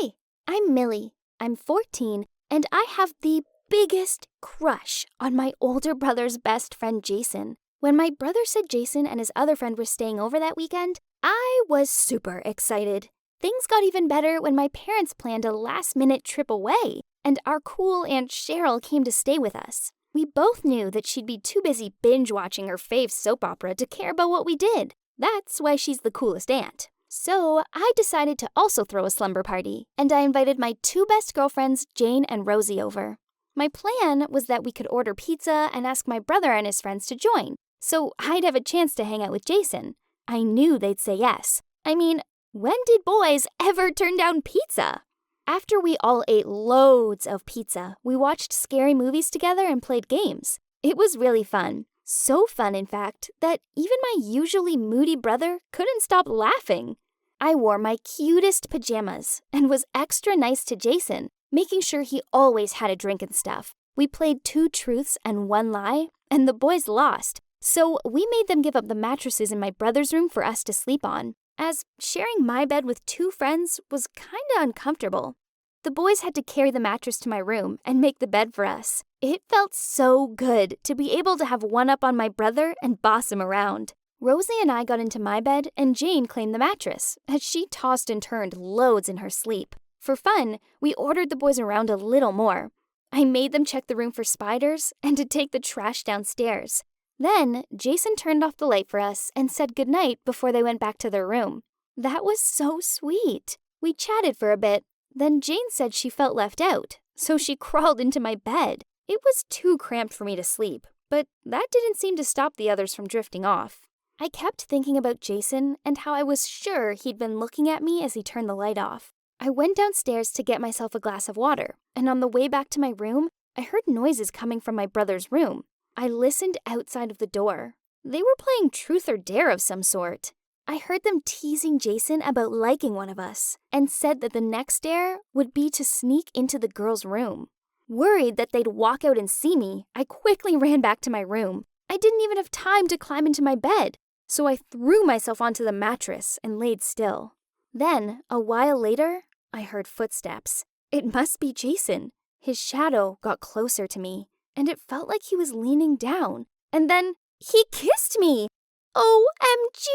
Hey, I'm Millie. I'm 14, and I have the biggest crush on my older brother's best friend, Jason. When my brother said Jason and his other friend were staying over that weekend, I was super excited. Things got even better when my parents planned a last-minute trip away, and our cool Aunt Cheryl came to stay with us. We both knew that she'd be too busy binge-watching her fave soap opera to care about what we did. That's why she's the coolest aunt. So I decided to also throw a slumber party, and I invited my two best girlfriends, Jane and Rosie, over. My plan was that we could order pizza and ask my brother and his friends to join, so I'd have a chance to hang out with Jason. I knew they'd say yes. I mean, when did boys ever turn down pizza? After we all ate loads of pizza, we watched scary movies together and played games. It was really fun. So fun, in fact, that even my usually moody brother couldn't stop laughing. I wore my cutest pajamas and was extra nice to Jason, making sure he always had a drink and stuff. We played 2 truths and 1 lie, and the boys lost. So we made them give up the mattresses in my brother's room for us to sleep on. as sharing my bed with two friends was kinda uncomfortable. The boys had to carry the mattress to my room and make the bed for us. It felt so good to be able to have one up on my brother and boss him around. Rosie and I got into my bed and Jane claimed the mattress, as she tossed and turned loads in her sleep. For fun, we ordered the boys around a little more. I made them check the room for spiders and to take the trash downstairs. Then, Jason turned off the light for us and said goodnight before they went back to their room. That was so sweet. We chatted for a bit. Then Jane said she felt left out, so she crawled into my bed. It was too cramped for me to sleep, but that didn't seem to stop the others from drifting off. I kept thinking about Jason and how I was sure he'd been looking at me as he turned the light off. I went downstairs to get myself a glass of water, and on the way back to my room, I heard noises coming from my brother's room. I listened outside of the door. They were playing truth or dare of some sort. I heard them teasing Jason about liking one of us and said that the next dare would be to sneak into the girl's room. Worried that they'd walk out and see me, I quickly ran back to my room. I didn't even have time to climb into my bed, so I threw myself onto the mattress and laid still. Then, a while later, I heard footsteps. It must be Jason. His shadow got closer to me, and it felt like he was leaning down. And then he kissed me! OMG!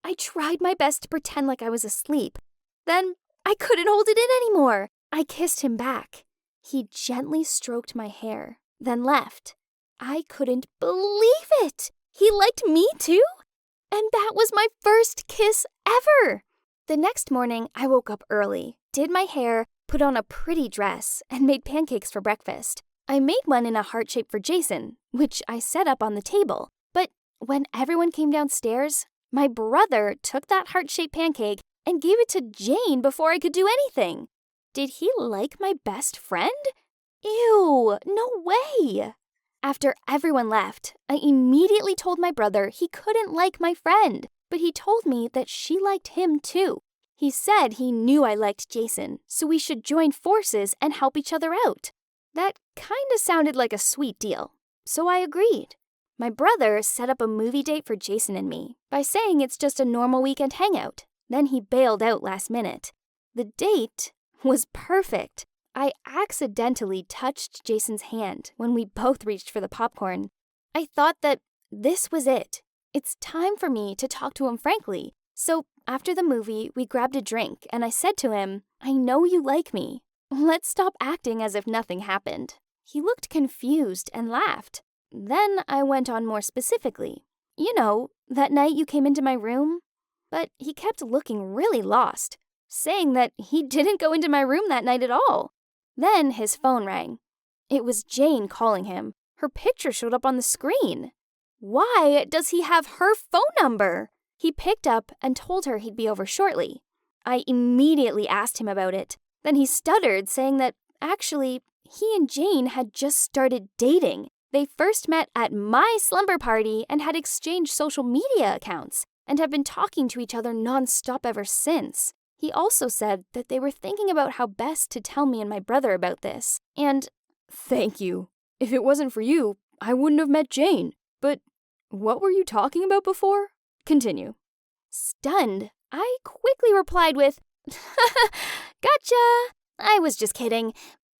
I tried my best to pretend like I was asleep. Then I couldn't hold it in anymore. I kissed him back. He gently stroked my hair, then left. I couldn't believe it! He liked me too? And that was my first kiss ever! The next morning, I woke up early, did my hair, put on a pretty dress, and made pancakes for breakfast. I made one in a heart shape for Jason, which I set up on the table. But when everyone came downstairs, my brother took that heart-shaped pancake and gave it to Jane before I could do anything. Did he like my best friend? Ew, no way! After everyone left, I immediately told my brother he couldn't like my friend, but he told me that she liked him too. He said he knew I liked Jason, so we should join forces and help each other out. That kinda sounded like a sweet deal, so I agreed. My brother set up a movie date for Jason and me by saying it's just a normal weekend hangout. Then he bailed out last minute. The date was perfect. I accidentally touched Jason's hand when we both reached for the popcorn. I thought that this was it. It's time for me to talk to him frankly. So after the movie, we grabbed a drink and I said to him, I know you like me. Let's stop acting as if nothing happened. He looked confused and laughed. Then I went on more specifically. You know, that night you came into my room? But he kept looking really lost, saying that he didn't go into my room that night at all. Then his phone rang. It was Jane calling him. Her picture showed up on the screen. Why does he have her phone number? He picked up and told her he'd be over shortly. I immediately asked him about it. Then he stuttered, saying that actually, he and Jane had just started dating. They first met at my slumber party and had exchanged social media accounts and have been talking to each other nonstop ever since. He also said that they were thinking about how best to tell me and my brother about this. And thank you. If it wasn't for you, I wouldn't have met Jane. But what were you talking about before? Continue. Stunned, I quickly replied with, Gotcha! I was just kidding.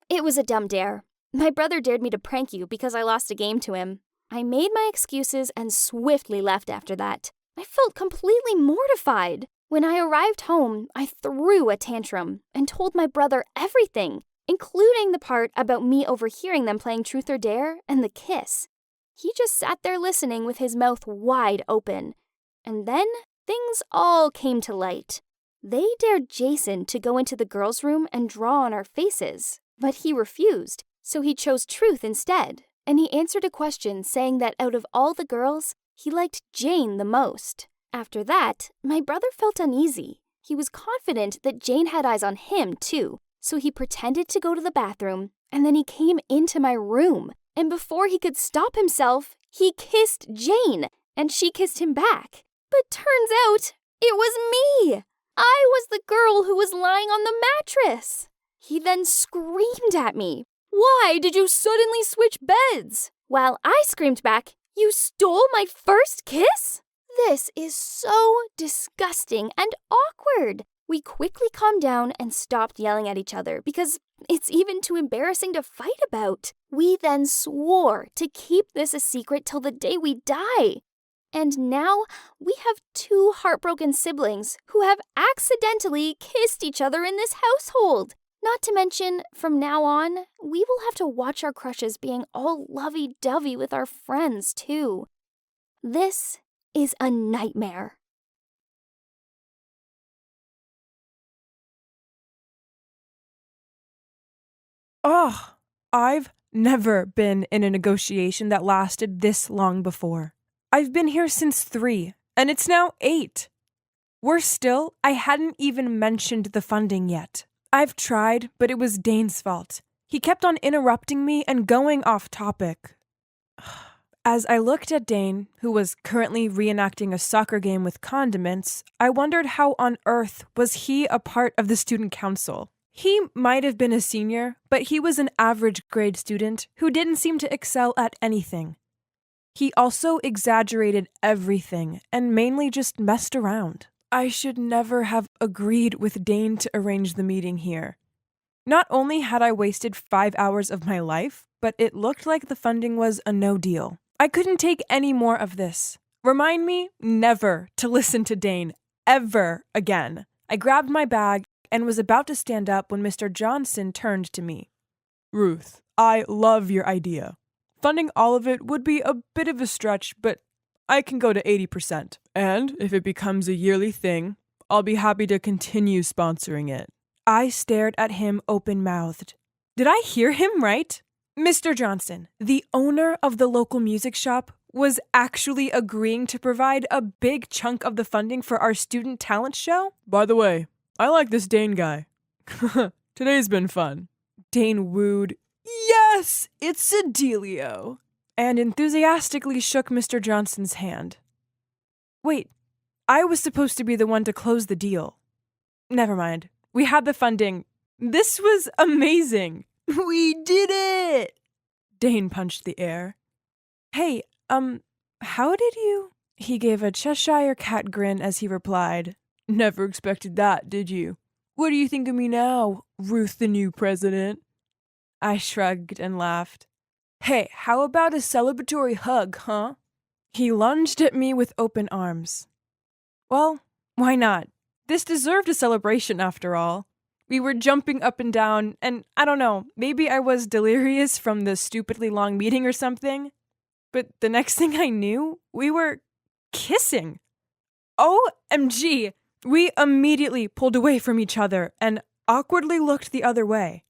It was a dumb dare. My brother dared me to prank you because I lost a game to him. I made my excuses and swiftly left after that. I felt completely mortified. When I arrived home, I threw a tantrum and told my brother everything, including the part about me overhearing them playing Truth or Dare and the kiss. He just sat there listening with his mouth wide open. And then things all came to light. They dared Jason to go into the girls' room and draw on our faces, but he refused, so he chose Truth instead. And he answered a question saying that out of all the girls, he liked Jane the most. After that, my brother felt uneasy. He was confident that Jane had eyes on him too, so he pretended to go to the bathroom, and then he came into my room. And before he could stop himself, he kissed Jane, and she kissed him back. But turns out, it was me! I was the girl who was lying on the mattress! He then screamed at me. Why did you suddenly switch beds? While I screamed back, you stole my first kiss? This is so disgusting and awkward. We quickly calmed down and stopped yelling at each other because it's even too embarrassing to fight about. We then swore to keep this a secret till the day we die. And now we have 2 heartbroken siblings who have accidentally kissed each other in this household. Not to mention, from now on, we will have to watch our crushes being all lovey-dovey with our friends, too. This is a nightmare. Oh, I've never been in a negotiation that lasted this long before. I've been here since 3, and it's now 8. Worse still, I hadn't even mentioned the funding yet. I've tried, but it was Dane's fault. He kept on interrupting me and going off topic. As I looked at Dane, who was currently reenacting a soccer game with condiments, I wondered how on earth was he a part of the student council. He might have been a senior, but he was an average grade student who didn't seem to excel at anything. He also exaggerated everything and mainly just messed around. I should never have agreed with Dane to arrange the meeting here. Not only had I wasted 5 hours of my life, but it looked like the funding was a no deal. I couldn't take any more of this. Remind me never to listen to Dane ever again. I grabbed my bag and was about to stand up when Mr. Johnson turned to me. Ruth, I love your idea. Funding all of it would be a bit of a stretch, but I can go to 80%. And if it becomes a yearly thing, I'll be happy to continue sponsoring it. I stared at him open-mouthed. Did I hear him right? Mr. Johnson, the owner of the local music shop, was actually agreeing to provide a big chunk of the funding for our student talent show? By the way, I like this Dane guy. Today's been fun. Dane wooed, "Yes, it's a dealio," and enthusiastically shook Mr. Johnson's hand. Wait, I was supposed to be the one to close the deal. Never mind. We had the funding. This was amazing. We did it! Dane punched the air. Hey, how did you? He gave a Cheshire cat grin as he replied, "Never expected that, did you? What do you think of me now, Ruth the new president?" I shrugged and laughed. Hey, how about a celebratory hug, huh? He lunged at me with open arms. Well, why not? This deserved a celebration after all. We were jumping up and down, and I don't know, maybe I was delirious from the stupidly long meeting or something. But the next thing I knew, we were kissing. OMG! We immediately pulled away from each other and awkwardly looked the other way.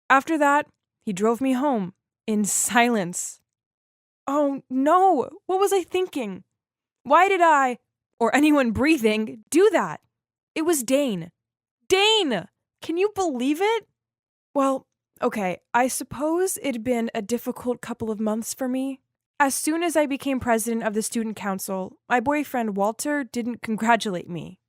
After that, he drove me home in silence. Oh no, what was I thinking? Why did I, or anyone breathing, do that? It was Dane. Dane! Can you believe it? Well, okay, I suppose it'd been a difficult couple of months for me. As soon as I became president of the student council, my boyfriend Walter didn't congratulate me.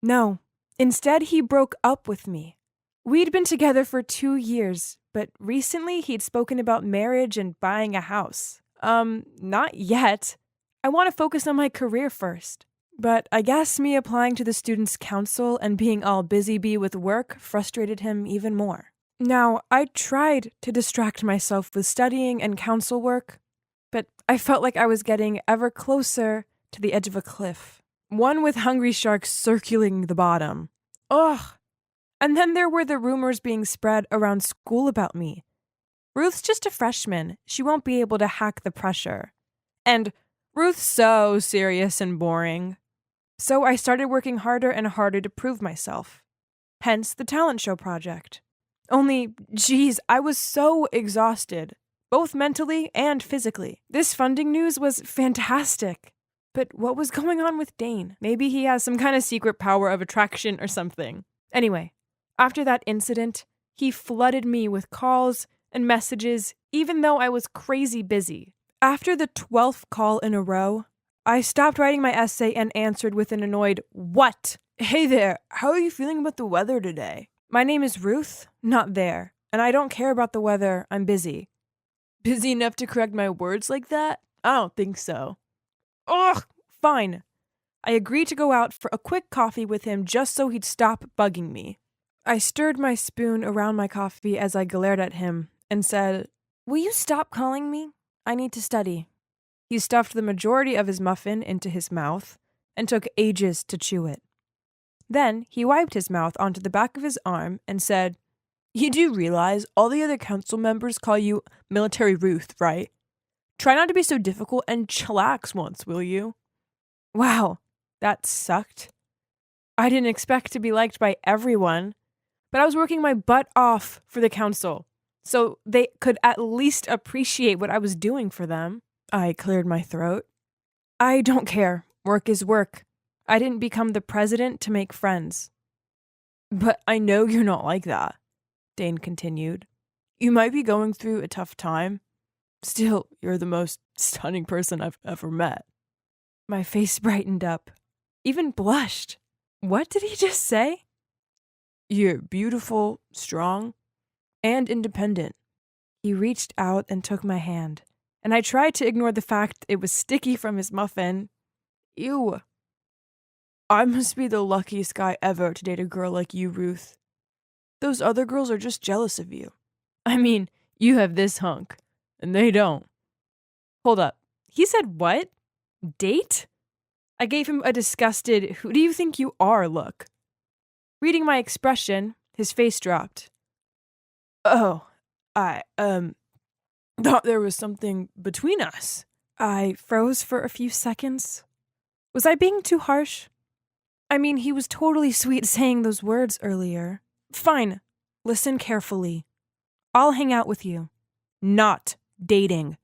No, instead he broke up with me. We'd been together for 2 years, but recently he'd spoken about marriage and buying a house. Not yet. I want to focus on my career first. But I guess me applying to the students' council and being all busy bee with work frustrated him even more. Now, I tried to distract myself with studying and council work, but I felt like I was getting ever closer to the edge of a cliff, one with hungry sharks circling the bottom. Ugh! And then there were the rumors being spread around school about me. Ruth's just a freshman. She won't be able to hack the pressure. And Ruth's so serious and boring. So I started working harder and harder to prove myself. Hence the talent show project. Only, geez, I was so exhausted, both mentally and physically. This funding news was fantastic. But what was going on with Dane? Maybe he has some kind of secret power of attraction or something. Anyway, after that incident, he flooded me with calls and messages, even though I was crazy busy. After the 12th call in a row, I stopped writing my essay and answered with an annoyed, "What? Hey there, how are you feeling about the weather today?" My name is Ruth, not there, and I don't care about the weather, I'm busy. Busy enough to correct my words like that? I don't think so. Ugh, Fine. I agreed to go out for a quick coffee with him just so he'd stop bugging me. I stirred my spoon around my coffee as I glared at him and said, "Will you stop calling me? I need to study." He stuffed the majority of his muffin into his mouth and took ages to chew it. Then he wiped his mouth onto the back of his arm and said, "You do realize all the other council members call you Military Ruth, right? Try not to be so difficult and chillax once, will you?" Wow, that sucked. I didn't expect to be liked by everyone, but I was working my butt off for the council, so they could at least appreciate what I was doing for them. I cleared my throat. I don't care. Work is work. I didn't become the president to make friends. But I know you're not like that, Dane continued. You might be going through a tough time. Still, you're the most stunning person I've ever met. My face brightened up, even blushed. What did he just say? You're beautiful, strong, and independent. He reached out and took my hand, and I tried to ignore the fact it was sticky from his muffin. Ew. I must be the luckiest guy ever to date a girl like you, Ruth. Those other girls are just jealous of you. I mean, you have this hunk, and they don't. Hold up. He said what? Date? I gave him a disgusted, "Who do you think you are?" look. Reading my expression, his face dropped. Oh, I, thought there was something between us. I froze for a few seconds. Was I being too harsh? I mean, he was totally sweet saying those words earlier. Fine. Listen carefully. I'll hang out with you. Not dating.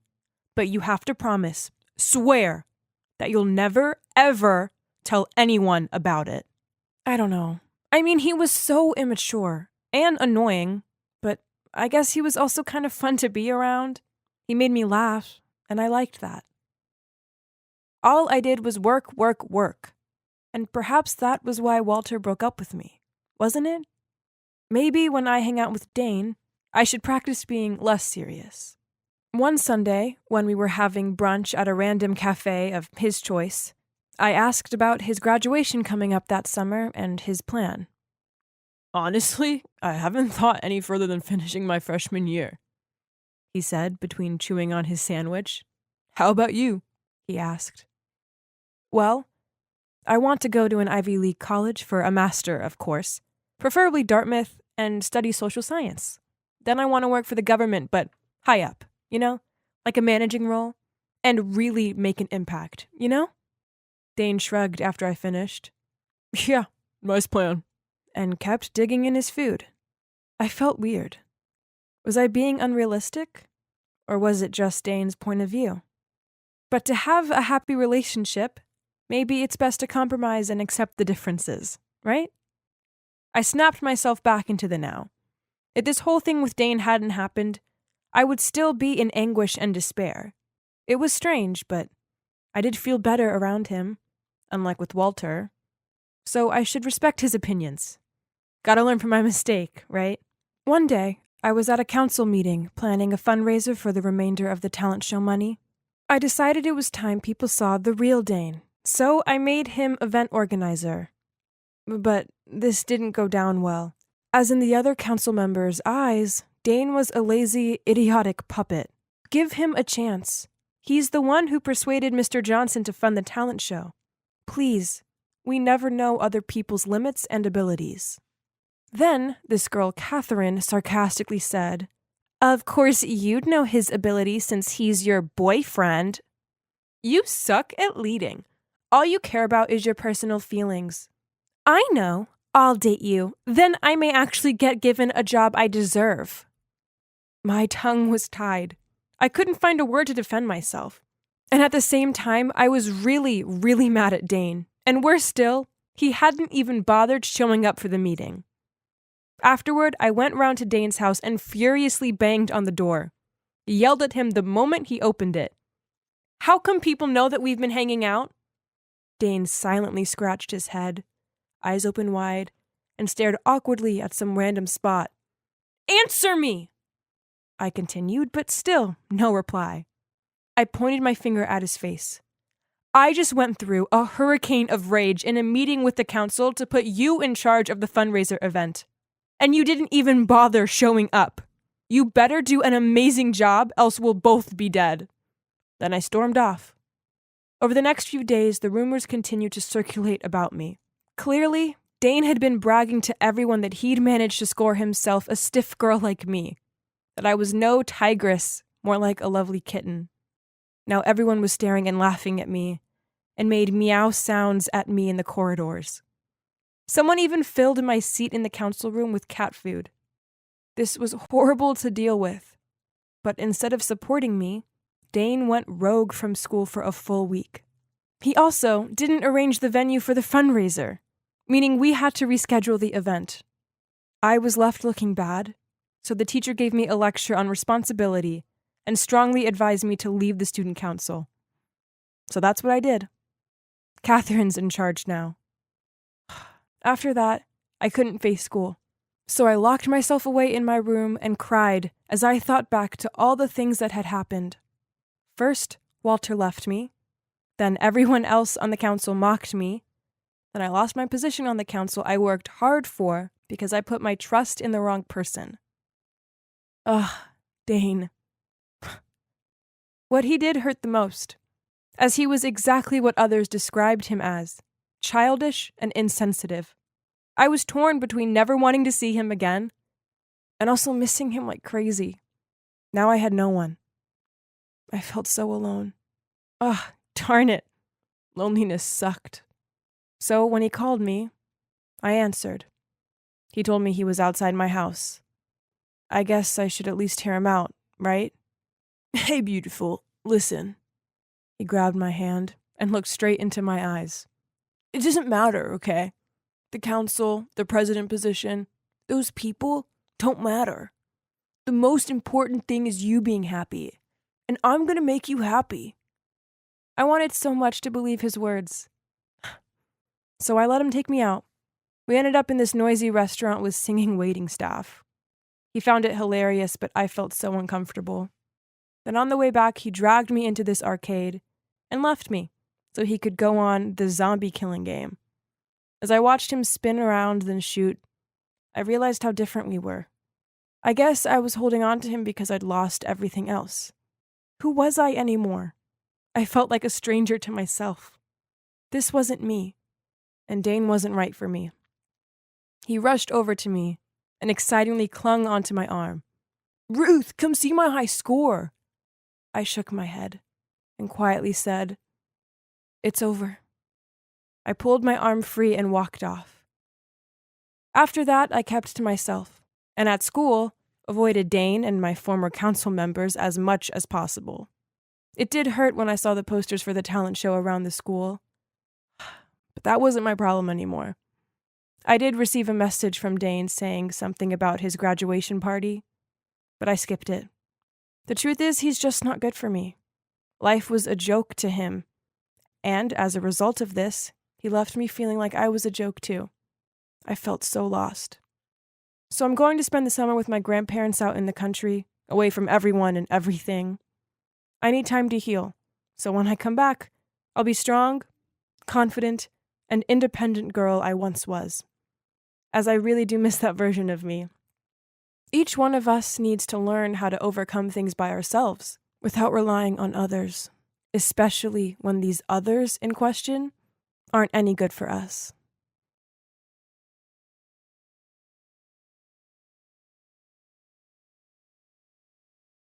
But you have to promise, swear, that you'll never, ever tell anyone about it. I don't know. I mean, he was so immature and annoying, but I guess he was also kind of fun to be around. He made me laugh, and I liked that. All I did was work, work, work. And perhaps that was why Walter broke up with me, wasn't it? Maybe when I hang out with Dane, I should practice being less serious. One Sunday, when we were having brunch at a random cafe of his choice, I asked about his graduation coming up that summer and his plan. Honestly, I haven't thought any further than finishing my freshman year, he said between chewing on his sandwich. How about you? He asked. Well, I want to go to an Ivy League college for a master, of course, preferably Dartmouth, and study social science. Then I want to work for the government, but high up, you know, like a managing role, and really make an impact, you know? Dane shrugged after I finished. Yeah, nice plan. And kept digging in his food. I felt weird. Was I being unrealistic? Or was it just Dane's point of view? But to have a happy relationship, maybe it's best to compromise and accept the differences, right? I snapped myself back into the now. If this whole thing with Dane hadn't happened, I would still be in anguish and despair. It was strange, but I did feel better around him, unlike with Walter. So I should respect his opinions. Gotta learn from my mistake, right? One day, I was at a council meeting planning a fundraiser for the remainder of the talent show money. I decided it was time people saw the real Dane, so I made him event organizer. But this didn't go down well. As in the other council members' eyes, Dane was a lazy, idiotic puppet. Give him a chance. He's the one who persuaded Mr. Johnson to fund the talent show. Please, we never know other people's limits and abilities. Then this girl, Catherine, sarcastically said, Of course you'd know his ability since he's your boyfriend. You suck at leading. All you care about is your personal feelings. I know. I'll date you. Then I may actually get given a job I deserve. My tongue was tied. I couldn't find a word to defend myself. And at the same time, I was really, really mad at Dane. And worse still, he hadn't even bothered showing up for the meeting. Afterward, I went round to Dane's house and furiously banged on the door. Yelled at him the moment he opened it. How come people know that we've been hanging out? Dane silently scratched his head, eyes open wide, and stared awkwardly at some random spot. Answer me! I continued, but still, no reply. I pointed my finger at his face. I just went through a hurricane of rage in a meeting with the council to put you in charge of the fundraiser event. And you didn't even bother showing up. You better do an amazing job, else we'll both be dead. Then I stormed off. Over the next few days, the rumors continued to circulate about me. Clearly, Dane had been bragging to everyone that he'd managed to score himself a stiff girl like me, that I was no tigress, more like a lovely kitten. Now everyone was staring and laughing at me, and made meow sounds at me in the corridors. Someone even filled my seat in the council room with cat food. This was horrible to deal with, but instead of supporting me, Dane went rogue from school for a full week. He also didn't arrange the venue for the fundraiser, meaning we had to reschedule the event. I was left looking bad, so the teacher gave me a lecture on responsibility and strongly advised me to leave the student council. So that's what I did. Catherine's in charge now. After that, I couldn't face school. So I locked myself away in my room and cried as I thought back to all the things that had happened. First, Walter left me. Then everyone else on the council mocked me. Then I lost my position on the council I worked hard for because I put my trust in the wrong person. Ugh, Dane. What he did hurt the most, as he was exactly what others described him as, childish and insensitive. I was torn between never wanting to see him again and also missing him like crazy. Now I had no one. I felt so alone. Ugh, darn it. Loneliness sucked. So when he called me, I answered. He told me he was outside my house. I guess I should at least hear him out, right? Hey, beautiful, listen. He grabbed my hand and looked straight into my eyes. It doesn't matter, okay? The council, the president position, those people don't matter. The most important thing is you being happy, and I'm gonna make you happy. I wanted so much to believe his words. So I let him take me out. We ended up in this noisy restaurant with singing waiting staff. He found it hilarious, but I felt so uncomfortable. Then on the way back, he dragged me into this arcade and left me so he could go on the zombie killing game. As I watched him spin around then shoot, I realized how different we were. I guess I was holding on to him because I'd lost everything else. Who was I anymore? I felt like a stranger to myself. This wasn't me, and Dane wasn't right for me. He rushed over to me and excitingly clung onto my arm. Ruth, come see my high score. I shook my head and quietly said, It's over. I pulled my arm free and walked off. After that, I kept to myself, and at school, avoided Dane and my former council members as much as possible. It did hurt when I saw the posters for the talent show around the school, but that wasn't my problem anymore. I did receive a message from Dane saying something about his graduation party, but I skipped it. The truth is, he's just not good for me. Life was a joke to him, and as a result of this, he left me feeling like I was a joke too. I felt so lost. So I'm going to spend the summer with my grandparents out in the country, away from everyone and everything. I need time to heal, so when I come back, I'll be strong, confident, and independent girl I once was. As I really do miss that version of me. Each one of us needs to learn how to overcome things by ourselves, without relying on others, especially when these others in question aren't any good for us.